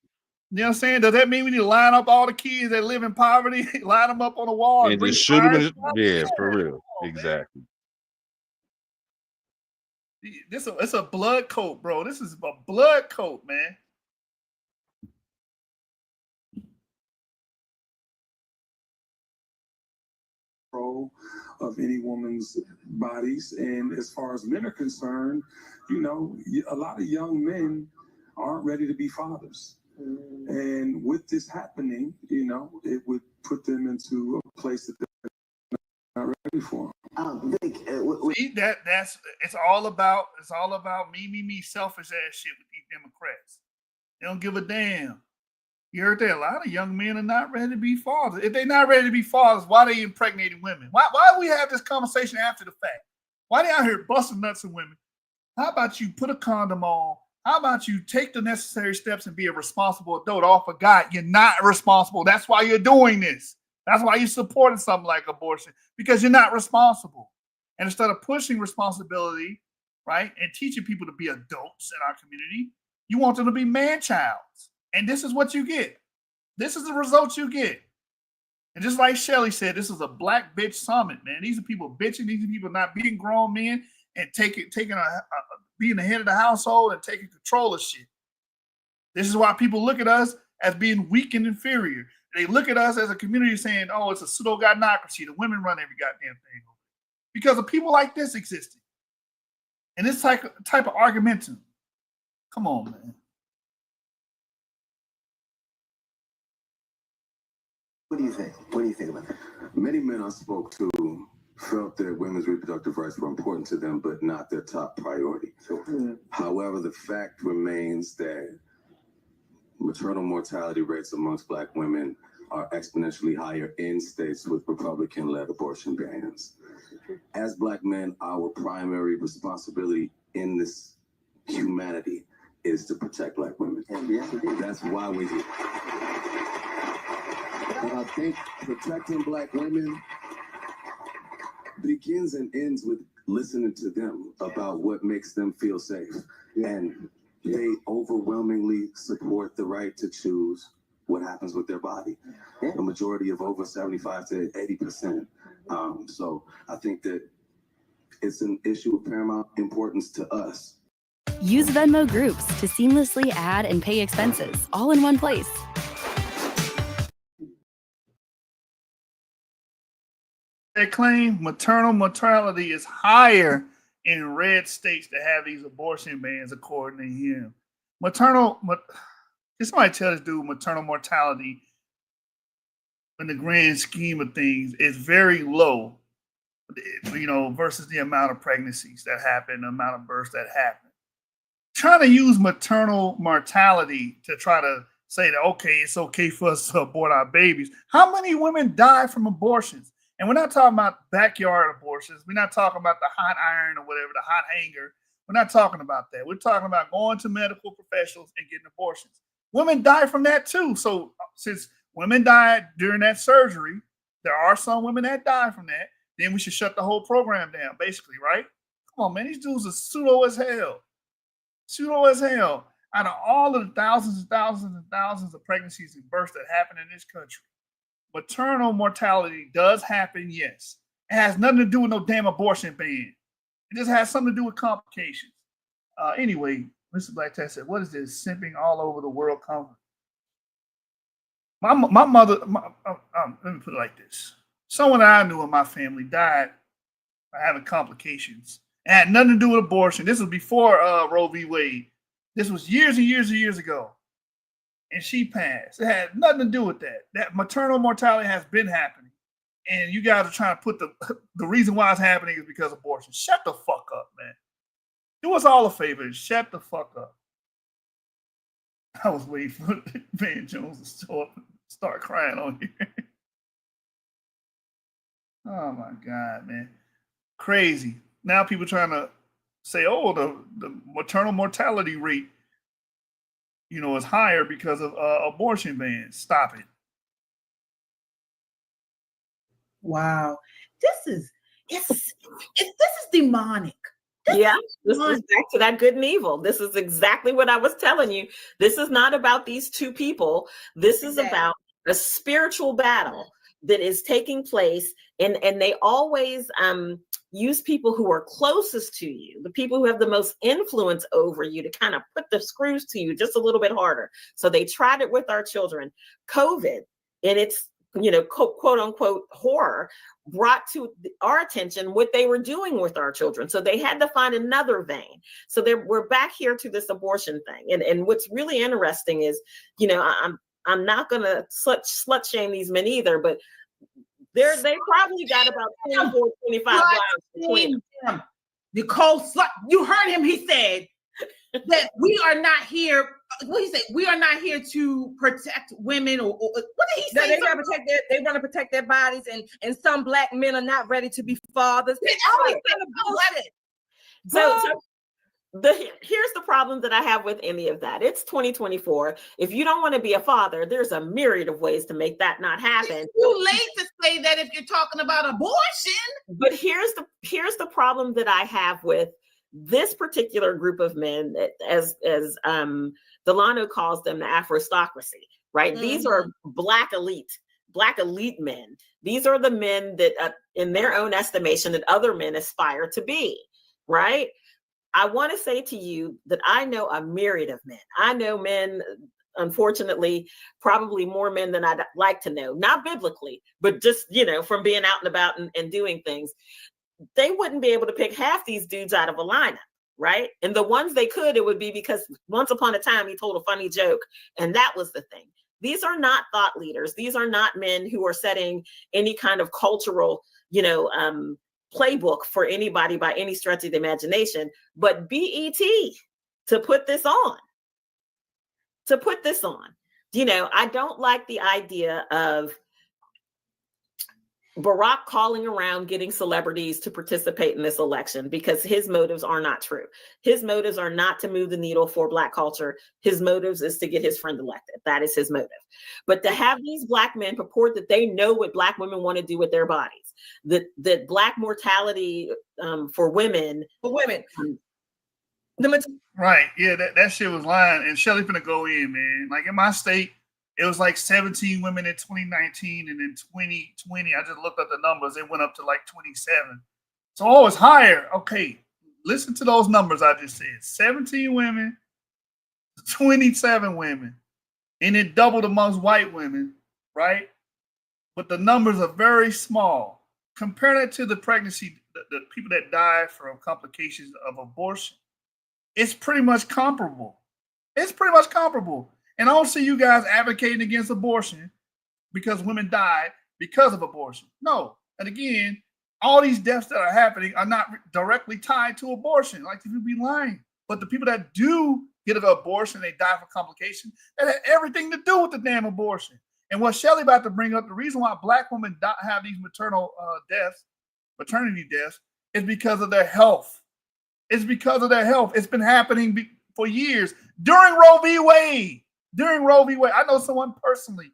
You know what I'm saying? Does that mean we need to line up all the kids that live in poverty, line them up on the wall? And it should have been, yeah, for real. Exactly. It's a blood coat, bro. This is a blood coat, man. control of any woman's bodies. And as far as men are concerned, you know, a lot of young men aren't ready to be fathers. And with this happening, you know, it would put them into a place that they're not ready for. See, that's it's all about me, selfish ass shit with these Democrats. They don't give a damn. You heard that? A lot of young men are not ready to be fathers. If they're not ready to be fathers, why are they impregnating women? Why do we have this conversation after the fact? Why they out here busting nuts in women? How about you put a condom on? How about you take the necessary steps and be a responsible adult? Oh, I forgot, you're not responsible. That's why you're doing this. That's why you're supporting something like abortion, because you're not responsible. And instead of pushing responsibility, right, and teaching people to be adults in our community, you want them to be man-childs. And this is what you get. This is the results you get. And just like Shelly said, this is a black bitch summit, man. These are people bitching. These are people not being grown men and being the head of the household and taking control of shit. This is why people look at us as being weak and inferior. They look at us as a community saying, oh, it's a pseudo-godnocracy. The women run every goddamn thing. Because of people like this existing. And this type of argumentum. Come on, man. What do you think? What do you think about that? Many men I spoke to felt that women's reproductive rights were important to them, but not their top priority. However, the fact remains that maternal mortality rates amongst Black women are exponentially higher in states with Republican-led abortion bans. As Black men, our primary responsibility in this humanity is to protect Black women. That's why we're here. And I think protecting Black women begins and ends with listening to them about what makes them feel safe. And they overwhelmingly support the right to choose what happens with their body. A majority of over 75 to 80%. So I think that it's an issue of paramount importance to us. Use Venmo Groups to seamlessly add and pay expenses all in one place. They claim maternal mortality is higher in red states that have these abortion bans, according to him. Can somebody tell this dude maternal mortality in the grand scheme of things is very low, you know, versus the amount of pregnancies that happen, the amount of births that happen. Trying to use maternal mortality to try to say that, okay, it's okay for us to abort our babies. How many women die from abortions? And we're not talking about backyard abortions. We're not talking about the hot iron or whatever, the hot hanger. We're not talking about that. We're talking about going to medical professionals and getting abortions. Women die from that too. So since women died during that surgery, there are some women that die from that, then we should shut the whole program down, basically, right? Come on, man. These dudes are pseudo as hell. Pseudo as hell. Out of all of the thousands and thousands and thousands of pregnancies and births that happen in this country, maternal mortality does happen, yes. It has nothing to do with no damn abortion ban. It just has something to do with complications. Anyway, Mr. Black Tech said, what is this simping all over the world conference? My mother, let me put it like this. Someone I knew in my family died by having complications. It had nothing to do with abortion. This was before Roe v. Wade. This was years and years and years ago. And she passed. It had nothing to do with that. That maternal mortality has been happening. And you guys are trying to put the reason why it's happening is because of abortion. Shut the fuck up, man. Do us all a favor and shut the fuck up. I was waiting for Van Jones to start crying on here. Oh my God, man. Crazy. Now people trying to say, oh, the maternal mortality rate, you know, is higher because of abortion bans. Stop it. Wow. This is demonic. Yeah, this is back to that good and evil. This is exactly what I was telling you. This is not about these two people. This is about a spiritual battle that is taking place, and they always use people who are closest to you, the people who have the most influence over you, to kind of put the screws to you just a little bit harder. So they tried it with our children. COVID, in its quote unquote horror, brought to our attention what they were doing with our children. So they had to find another vein. So we're back here to this abortion thing. And what's really interesting is, I'm not going to slut shame these men either, but they probably got about 24, 25 lives between them. Nicole, you heard him. He said that we are not here. What he said? We are not here to protect women, or what did he say? They want to protect their bodies, and some black men are not ready to be fathers. Here's the problem that I have with any of that. It's 2024. If you don't want to be a father, there's a myriad of ways to make that not happen. It's too late to say that if you're talking about abortion. But here's the problem that I have with this particular group of men, as Delano calls them, the Afrostocracy, right? Mm-hmm. These are black elite men. These are the men that, in their own estimation, that other men aspire to be, right? I want to say to you that I know a myriad of men. I know men, unfortunately, probably more men than I'd like to know, not biblically, but just, from being out and about and doing things. They wouldn't be able to pick half these dudes out of a lineup, right? And the ones they could, it would be because once upon a time he told a funny joke, and that was the thing. These are not thought leaders. These are not men who are setting any kind of cultural, playbook for anybody by any stretch of the imagination, but BET to put this on. I don't like the idea of Barack calling around getting celebrities to participate in this election, because his motives are not true. His motives are not to move the needle for Black culture. His motives is to get his friend elected. That is his motive. But to have these Black men purport that they know what Black women want to do with their bodies, that Black mortality for women. Right. Yeah, that shit was lying. And Shelly finna go in, man. Like in my state, it was like 17 women in 2019, and in 2020, I just looked up the numbers. It went up to like 27. So, it's higher. Okay, listen to those numbers I just said. 17 women, 27 women, and it doubled amongst white women, right? But the numbers are very small. Compare that to the pregnancy, the people that die from complications of abortion. It's pretty much comparable. And I don't see you guys advocating against abortion because women died because of abortion. No. And again, all these deaths that are happening are not directly tied to abortion. Like, if you be lying. But the people that do get an abortion, they die from complications, that had everything to do with the damn abortion. And what Shelly about to bring up, the reason why Black women have these maternity deaths, is because of their health. It's because of their health. It's been happening for years. During Roe v. Wade, I know someone personally,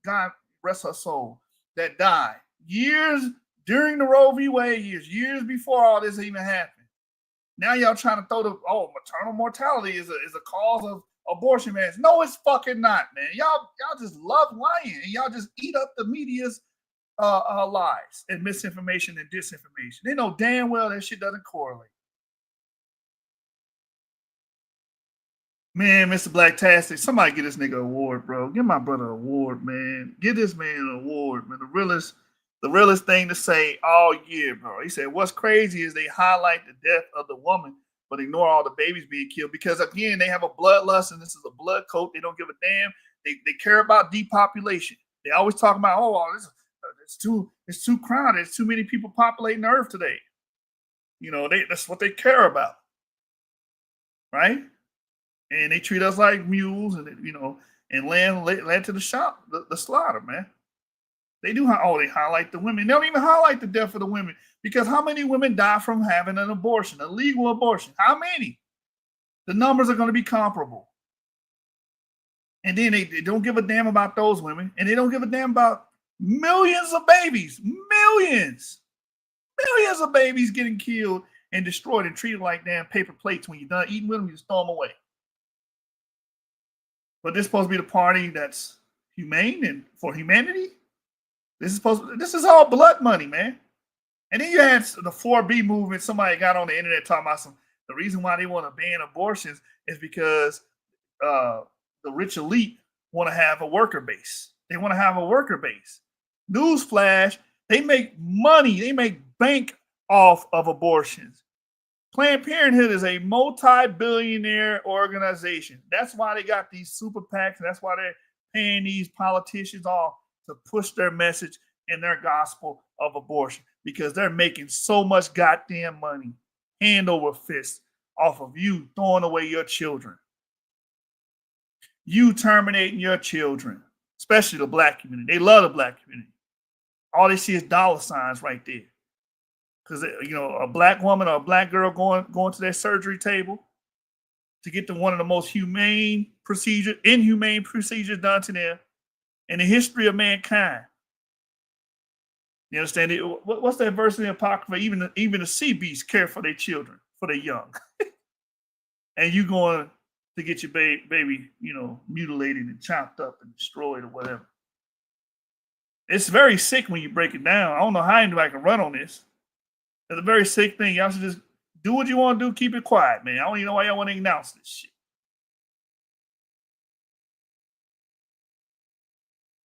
God rest her soul, that died years during the Roe v. Wade years before all this even happened. Now y'all trying to throw maternal mortality is a cause of abortion, man. No, it's fucking not, man. Y'all just love lying, and y'all just eat up the media's lies and misinformation and disinformation. They know damn well that shit doesn't correlate. Man, Mr. Blacktastic, somebody get this nigga an award, bro. Give my brother an award, man. Give this man an award, man. The realest thing to say all year, bro. He said, what's crazy is they highlight the death of the woman, but ignore all the babies being killed. Because, again, they have a bloodlust, and this is a blood coat. They don't give a damn. They care about depopulation. They always talk about, it's too crowded. There's too many people populating the earth today. That's what they care about. Right? And they treat us like mules, and and land to the shop, the slaughter, man. They do. They highlight the women. They don't even highlight the death of the women, because how many women die from having an abortion, a legal abortion? How many? The numbers are going to be comparable. And then they don't give a damn about those women, and they don't give a damn about millions of babies, millions of babies getting killed and destroyed and treated like damn paper plates. When you're done eating with them, you just throw them away. But this is supposed to be the party that's humane and for humanity. This is all blood money, man. And then you had the 4B movement. Somebody got on the internet talking about the reason why they want to ban abortions is because the rich elite want to have a worker base. They want to have a worker base. Newsflash, they make money, they make bank off of abortions. Planned Parenthood is a multi-billionaire organization. That's why they got these super PACs. That's why they're paying these politicians off to push their message and their gospel of abortion, because they're making so much goddamn money, hand over fist, off of you throwing away your children. You terminating your children, especially the black community. They love the black community. All they see is dollar signs right there. Because, a black woman or a black girl going to their surgery table to get to one of the most inhumane procedures done to them in the history of mankind. You understand it? What's that verse in the Apocrypha? Even the sea beasts care for their children, for their young. And you going to get your baby, mutilated and chopped up and destroyed or whatever. It's very sick when you break it down. I don't know how anybody can run on this. It's a very sick thing. Y'all should just do what you want to do. Keep it quiet, man. I don't even know why y'all want to announce this shit.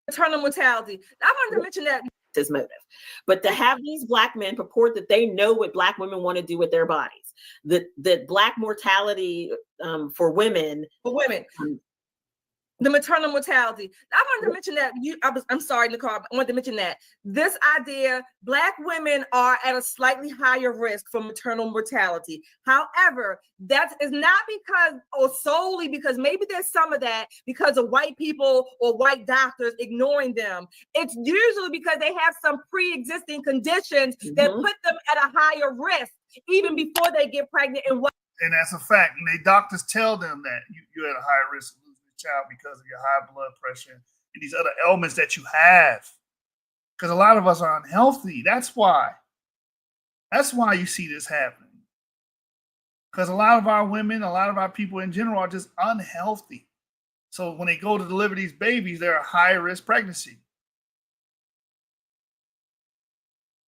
Maternal mortality. I wanted to mention that. His motive, but to have these black men purport that they know what black women want to do with their bodies, that black mortality for women. The maternal mortality. I wanted to mention that. I'm sorry, Nicole. I wanted to mention that this idea, black women are at a slightly higher risk for maternal mortality. However, that is not because or solely because maybe there's some of that because of white people or white doctors ignoring them. It's usually because they have some pre-existing conditions that put them at a higher risk even before they get pregnant. And that's a fact. And they doctors tell them that you're at a higher risk of losing a child because of your high blood pressure and these other ailments that you have. Because a lot of us are unhealthy. That's why you see this happening. Because a lot of our women, a lot of our people in general are just unhealthy. So when they go to deliver these babies, they're a higher risk pregnancy.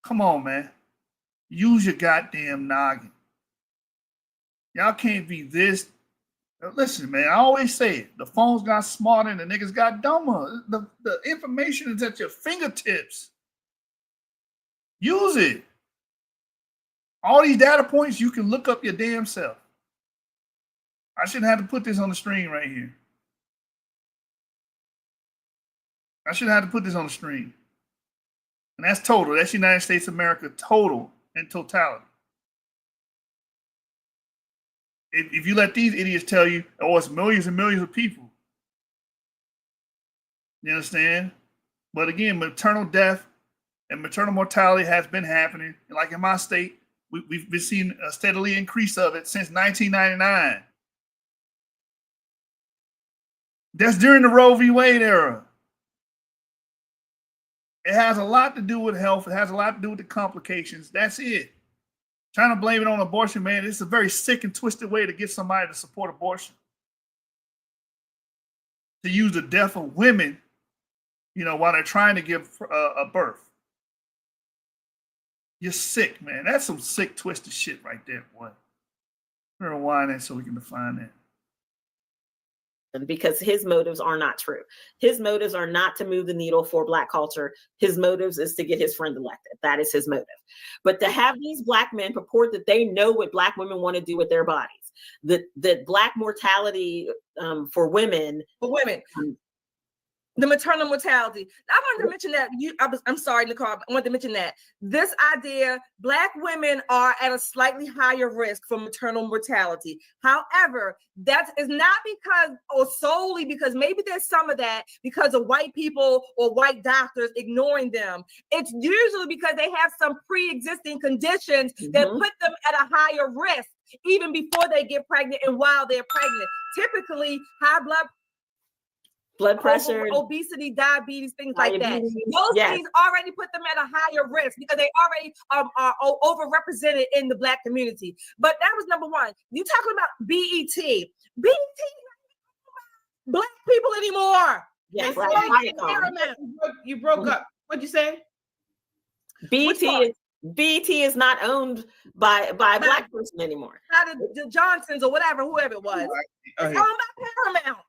Come on, man. Use your goddamn noggin. Y'all can't be this. Listen, man, I always say it. The phones got smarter and the niggas got dumber. The information is at your fingertips. Use it. All these data points, you can look up your damn self. I shouldn't have to put this on the screen right here. I shouldn't have to put this on the screen. And that's total. That's United States of America total and totality. If you let these idiots tell you, oh, it's millions and millions of people. You understand? But again, maternal death and maternal mortality has been happening. Like in my state, we've been seeing a steadily increase of it since 1999. That's during the Roe v. Wade era. It has a lot to do with health. It has a lot to do with the complications. That's it. Trying to blame it on abortion, man, it's a very sick and twisted way to get somebody to support abortion. To use the death of women, while they're trying to give a birth. You're sick, man. That's some sick, twisted shit right there, boy. We're going to rewind that so we can define that. Because his motives are not true. His motives are not to move the needle for Black culture. His motives is to get his friend elected. That is his motive. But to have these Black men purport that they know what Black women want to do with their bodies, that Black mortality for women. The maternal mortality. I wanted to mention that. I'm sorry, Nicole. I wanted to mention that this idea, Black women are at a slightly higher risk for maternal mortality. However, that is not because or solely because maybe there's some of that because of white people or white doctors ignoring them. It's usually because they have some pre-existing conditions that put them at a higher risk even before they get pregnant and while they're pregnant. Typically, high blood pressure, obesity, diabetes, things like that. Those things already put them at a higher risk because they already are overrepresented in the Black community. But that was number one. You talking about BET. BET Black people anymore. Yes, you broke up. What'd you say? BET is not owned by Black person anymore. How did the Johnsons or whoever it was. It's owned by Paramount.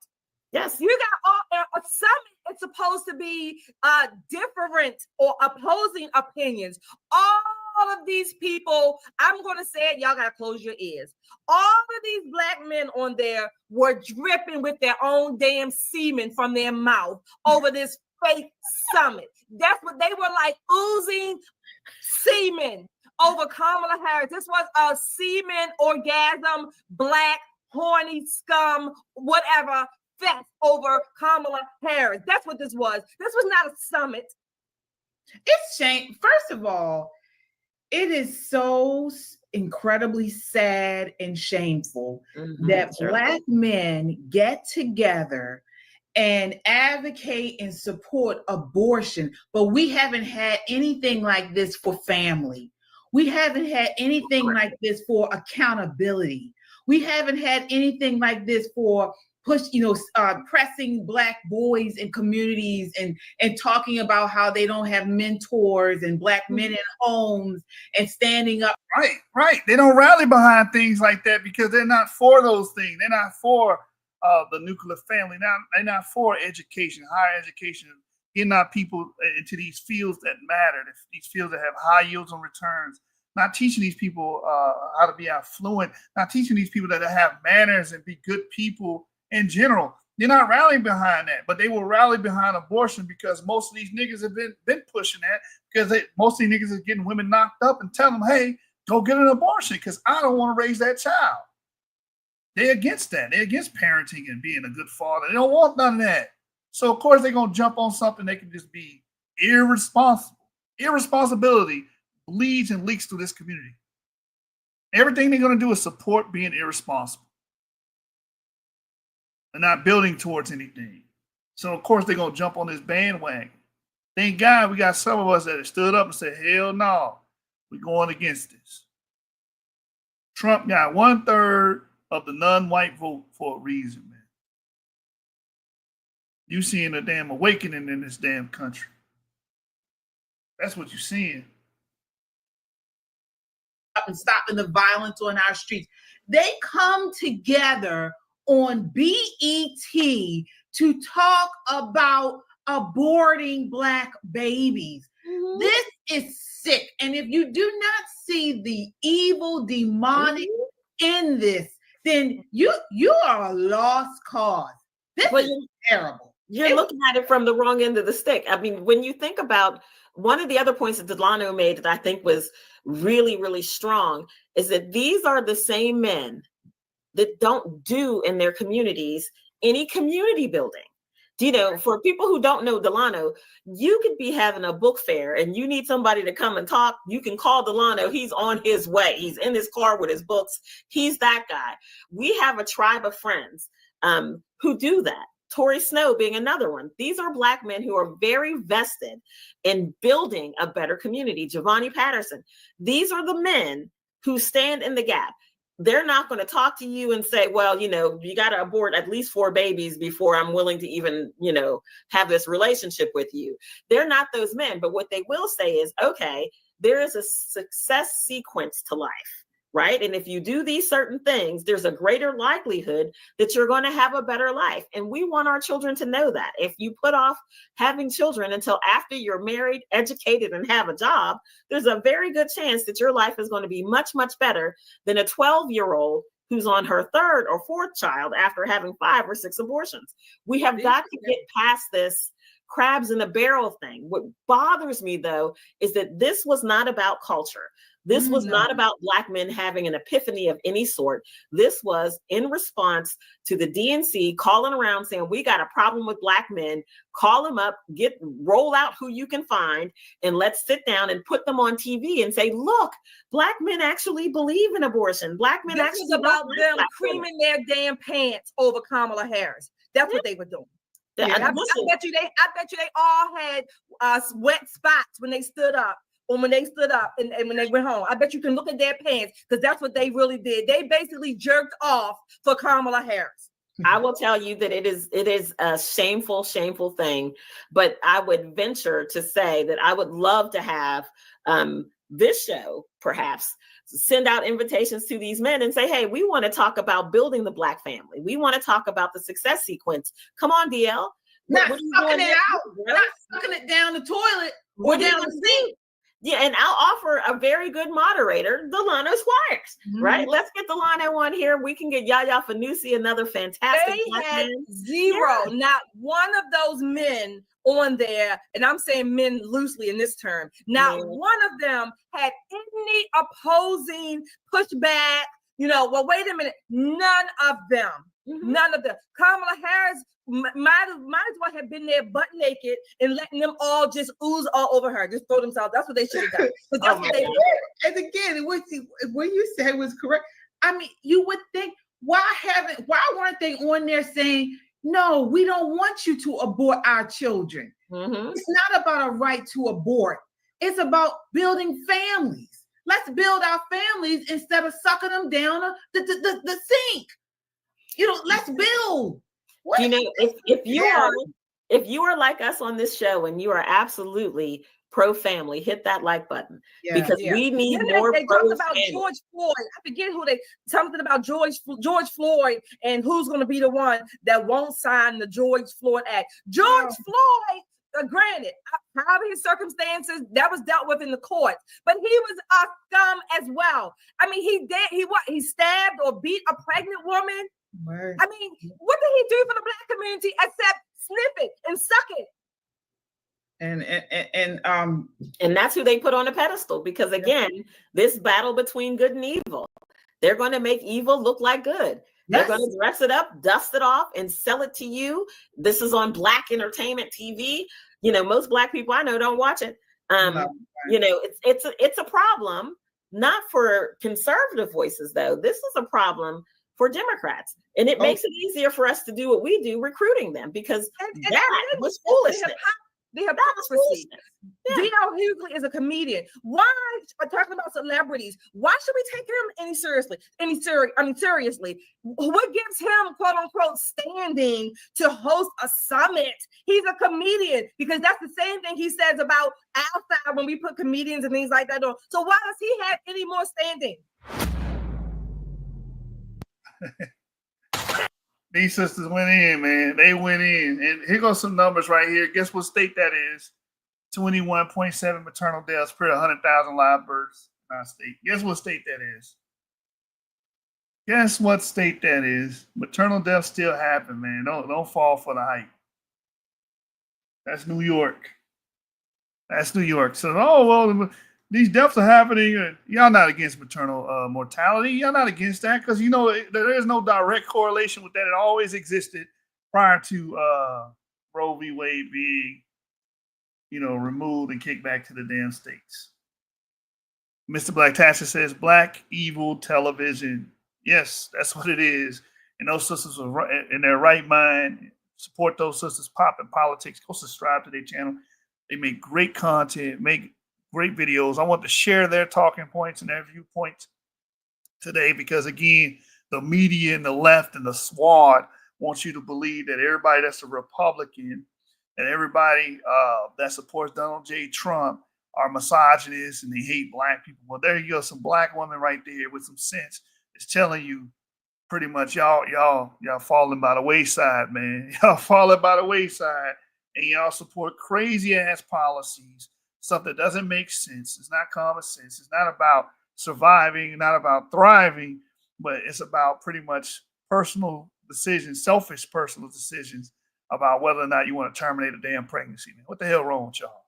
Yes. You got some it's supposed to be different or opposing opinions. All of these people, I'm going to say it, y'all got to close your ears. All of these black men on there were dripping with their own damn semen from their mouth over this fake summit. That's what they were like, oozing semen over Kamala Harris. This was a semen orgasm, black, horny scum, whatever, fest over Kamala Harris. That's what this was. This was not a summit. It's shame. First of all, it is so incredibly sad and shameful that Black men get together and advocate and support abortion, but we haven't had anything like this for family. We haven't had anything like this for accountability. We haven't had anything like this for pressing Black boys in communities and talking about how they don't have mentors and Black men in homes and standing up. Right. They don't rally behind things like that because they're not for those things. They're not for the nuclear family. They're not for education, higher education, getting our people into these fields that matter, these fields that have high yields on returns. Not teaching these people how to be affluent, not teaching these people that have manners and be good people in general. They're not rallying behind that, but they will rally behind abortion because most of these niggas have been pushing that because most of these niggas are getting women knocked up and telling them, hey, go get an abortion because I don't want to raise that child. They're against that. They're against parenting and being a good father. They don't want none of that. So, of course, they're going to jump on something they can just be irresponsible. Irresponsibility bleeds and leaks through this community. Everything they're going to do is support being irresponsible. They're not building towards anything. So, of course, they're going to jump on this bandwagon. Thank God we got some of us that have stood up and said, hell no, we're going against this. Trump got 1/3 of the non-white vote for a reason, man. You seeing a damn awakening in this damn country. That's what you're seeing. And stopping the violence on our streets. They come together on BET to talk about aborting Black babies. This is sick. And if you do not see the evil demonic in this, then you are a lost cause. This is terrible. You're looking at it from the wrong end of the stick. I mean, when you think about one of the other points that Delano made that I think was really, really strong is that these are the same men that don't do in their communities any community building. You know, for people who don't know Delano, you could be having a book fair and you need somebody to come and talk. You can call Delano. He's on his way. He's in his car with his books. He's that guy. We have a tribe of friends who do that. Tory Snow being another one. These are Black men who are very vested in building a better community. Giovanni Patterson. These are the men who stand in the gap. They're not going to talk to you and say, well, you know, you got to abort at least 4 babies before I'm willing to even, you know, have this relationship with you. They're not those men. But what they will say is, okay, there is a success sequence to life, right? And if you do these certain things, there's a greater likelihood that you're going to have a better life. And we want our children to know that. If you put off having children until after you're married, educated, and have a job, there's a very good chance that your life is going to be much, much better than a 12-year-old who's on her 3rd or 4th child after having 5 or 6 abortions. We have got to get past this crabs in a barrel thing. What bothers me, though, is that this was not about culture. This was not about Black men having an epiphany of any sort. This was in response to the DNC calling around saying, we got a problem with Black men, call them up, roll out who you can find, and let's sit down and put them on TV and say, look, Black men actually believe in abortion. Black men This actually was about them Black creaming their damn pants over Kamala Harris. That's what they were doing. Yeah, I bet you they all had wet spots when they stood up. Or when they stood up and when they went home. I bet you can look at their pants because that's what they really did. They basically jerked off for Kamala Harris. I will tell you that it is a shameful, shameful thing. But I would venture to say that I would love to have this show perhaps send out invitations to these men and say, hey, we want to talk about building the Black family. We want to talk about the success sequence. Come on, DL. Not what are you sucking doing it next out, week, bro? not sucking it down the toilet or What are you down gonna the sink. do? Yeah, and I'll offer a very good moderator, Delano Squires. Right? Let's get Delano on here. We can get Yaya Fanusi, another fantastic They black had man. zero, not one of those men on there, and I'm saying men loosely in this term, not Yeah. one of them had any opposing pushback. Well, wait a minute, none of them. None of them. Kamala Harris might as well have been there butt naked and letting them all just ooze all over her, just throw themselves. That's what they should have done. But that's what they did. And again, what you said was correct. I mean, you would think, why weren't they on there saying, no, we don't want you to abort our children? It's not about a right to abort. It's about building families. Let's build our families instead of sucking them down the sink. Let's build. What? If you are like us on this show and you are absolutely pro-family, hit that like button because we need more. They talked about George Floyd. I forget something about George Floyd and who's going to be the one that won't sign the George Floyd Act. George Floyd, granted, however his circumstances, that was dealt with in the courts, but he was a scum as well. I mean, he stabbed or beat a pregnant woman. Word. I mean, what did he do for the black community except sniff it and suck it? And that's who they put on a pedestal because again, this battle between good and evil, they're going to make evil look like good. They're going to dress it up, dust it off, and sell it to you. This is on Black entertainment TV. Most black people I know don't watch it. It's a problem, not for conservative voices though. This is a problem for Democrats. And it makes it easier for us to do what we do, recruiting them, because that was foolishness. The hypocrisy. D.L. Hughley is a comedian. Why talking about celebrities? Why should we take him seriously? What gives him quote unquote standing to host a summit? He's a comedian because that's the same thing he says about outside when we put comedians and things like that on. So why does he have any more standing? These sisters went in, man. They went in. And here goes some numbers right here. Guess what state that is? 21.7 maternal deaths per 100,000 live births in our state. Guess what state that is? Guess what state that is? Maternal deaths still happen, man. Don't fall for the hype. That's New York. That's New York. So, these deaths are happening. Y'all not against maternal mortality. Y'all not against that because there is no direct correlation with that. It always existed prior to Roe v. Wade being, removed and kicked back to the damn states. Mr. Black Tasha says Black evil television. Yes, that's what it is. And those sisters are in their right mind. Support those sisters. Pop in Politics. Go subscribe to their channel. They make great content. Make great videos. I want to share their talking points and their viewpoints today because, again, the media and the left and the SWAT wants you to believe that everybody that's a Republican and everybody that supports Donald J. Trump are misogynists and they hate black people. Well, there you go. Some black woman right there with some sense is telling you pretty much y'all falling by the wayside, man. Y'all falling by the wayside and y'all support crazy ass policies. Stuff that doesn't make sense. It's not common sense. It's not about surviving, not about thriving, but it's about pretty much personal decisions, selfish personal decisions about whether or not you want to terminate a damn pregnancy. Man. What the hell wrong with y'all?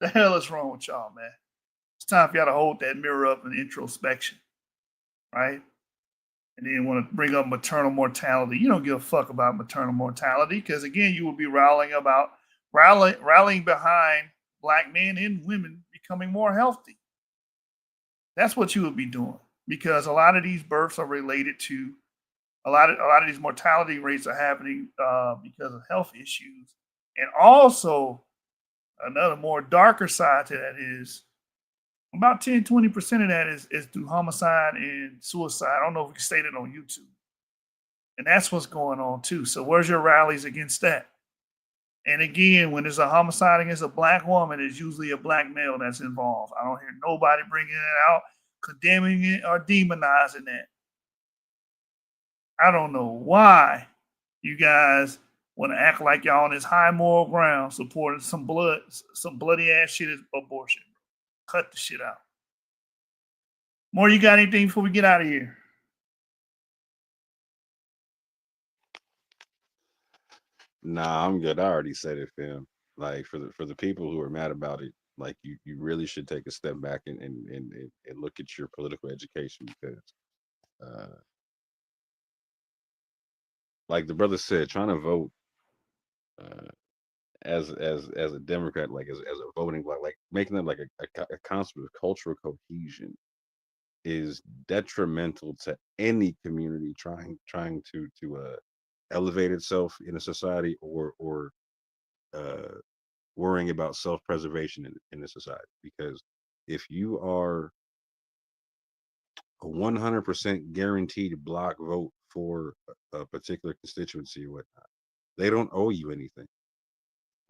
The hell is wrong with y'all, man? It's time for y'all to hold that mirror up in introspection, right? And then want to bring up maternal mortality. You don't give a fuck about maternal mortality because, again, you will be rallying behind Black men and women becoming more healthy. That's what you would be doing because a lot of these births are related to a lot of these mortality rates are happening because of health issues. And also another more darker side to that is about 10-20% of that is through homicide and suicide. I don't know if we can state it on YouTube. And that's what's going on too. So where's your rallies against that? And again, when there's a homicide against a black woman, it's usually a black male that's involved. I don't hear nobody bringing it out, condemning it, or demonizing that. I don't know why you guys want to act like y'all on this high moral ground supporting some bloody ass shit is abortion. Cut the shit out. More, you got anything before we get out of here? Nah, I'm good. I already said it, fam. Like for the people who are mad about it, like you really should take a step back and look at your political education, because like the brother said, trying to vote as a Democrat, like as a voting bloc, like making them like a concept of cultural cohesion is detrimental to any community trying to elevate itself in a society, or worrying about self-preservation in a society. Because if you are a 100% guaranteed block vote for a particular constituency or whatnot, they don't owe you anything.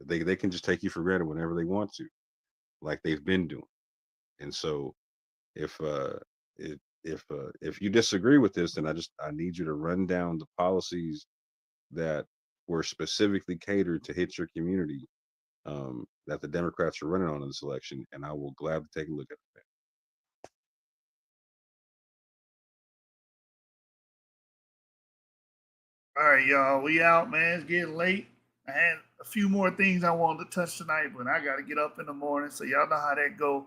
They can just take you for granted whenever they want to, like they've been doing. And so if you disagree with this, then I need you to run down the policies that were specifically catered to hit your community, that the Democrats are running on in this election, and I will gladly take a look at it. All right, y'all. We out, man. It's getting late. I had a few more things I wanted to touch tonight, but I got to get up in the morning. So y'all know how that go.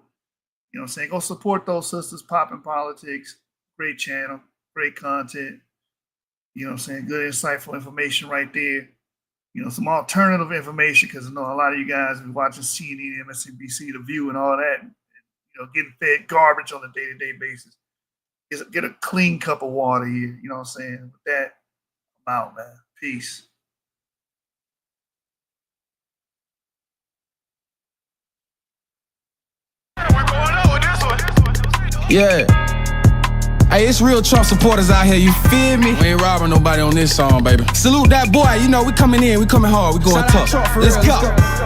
You know what I'm saying? Go support those sisters, Poppin' Politics. Great channel, great content. You know what I'm saying? Good, insightful information right there. You know, some alternative information, because I know a lot of you guys have been watching CNN, MSNBC, The View, and all that. And, you know, getting fed garbage on a day-to-day basis. Get a clean cup of water here. You know what I'm saying? With that, I'm out, man. Peace. Yeah. Hey, it's real Trump supporters out here, you feel me? We ain't robbing nobody on this song, baby. Salute that boy, you know, we coming in, we coming hard, we going tough. Let's go.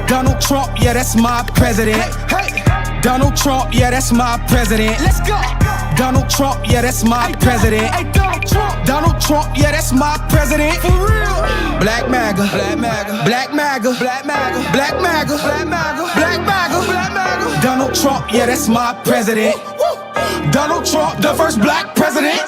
Donald Trump, yeah, that's my president. Hey. Donald Trump, yeah, that's my president. Let's go. Donald Trump, yeah, that's my president. Hey, Donald Trump, yeah, that's my president. For real. Black MAGA, Black MAGA, Black MAGA, Black MAGA, Black MAGA, Black MAGA, Black MAGA, Black MAGA. Donald Trump, yeah, that's my president. Donald Trump, the first black president.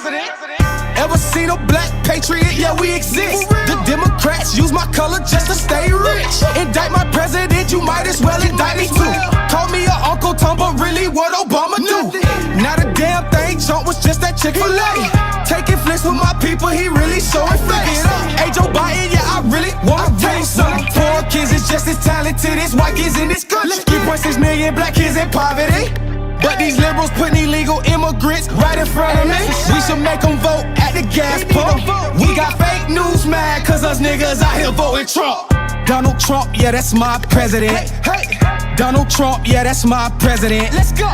Ever seen a black patriot? Yeah, we exist. The Democrats use my color just to stay rich. Indict my president, you might as well indict me too. Call me your Uncle Tom, but really what Obama do? Not a damn thing, Trump was just that Chick-fil-A. Taking flicks with my people, he really showing face. Hey, Joe Biden, yeah, I really wanna taste some. Poor kids is just as talented as white kids in this country. 3.6 million black kids in poverty. But these liberals putting illegal immigrants right in front of me. We should make them vote at the gas pump. We got fake news mad, cause us niggas out here voting Trump. Donald Trump, yeah, that's my president. Hey. Donald Trump, yeah, that's my president. Let's go.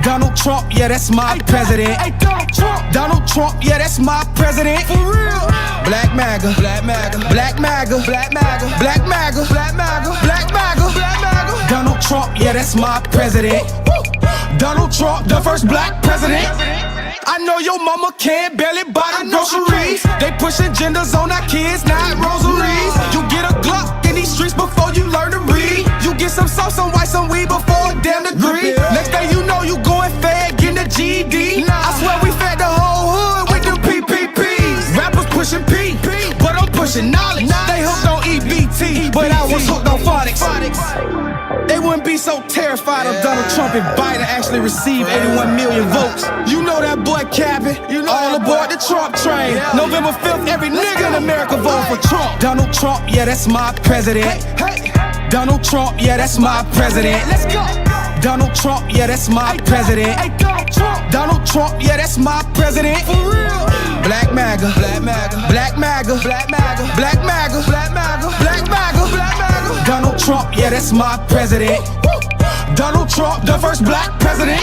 Donald Trump, yeah, that's my president. Hey, Donald Trump, yeah, that's my president. For real. Black MAGA, Black MAGA, Black MAGA, Black MAGA, Black MAGA, Black MAGA, Black MAGA, Black MAGA. Donald Trump, yeah, that's my president. Donald Trump, the first black president. I know your mama can't barely buy the groceries. They pushing genders on our kids, not rosaries. You get a Glock in these streets before you learn to read. You get some sauce, some white, some weed before a damn degree. Next thing you know, you going fed, getting a GED. I swear we fed the whole hood with them PPPs. Rappers pushing P, but I'm pushing knowledge. They hooked on EBT, but I was hooked on phonics. They wouldn't be so terrified of Donald Trump if Biden actually received 81 million votes. You know that boy capping, all aboard the Trump train. November 5th, every nigga in America vote for Trump. Donald Trump, yeah, that's my president. Donald Trump, yeah, that's my president. Let's go. Donald Trump, yeah, that's my president. Donald Trump, yeah, that's my president. For real. Black MAGA, Black MAGA, Black MAGA, Black MAGA, Black MAGA, Black MAGA, Black MAGA, Black MAGA. Donald Trump, yeah, that's my president. Donald Trump, the first black president.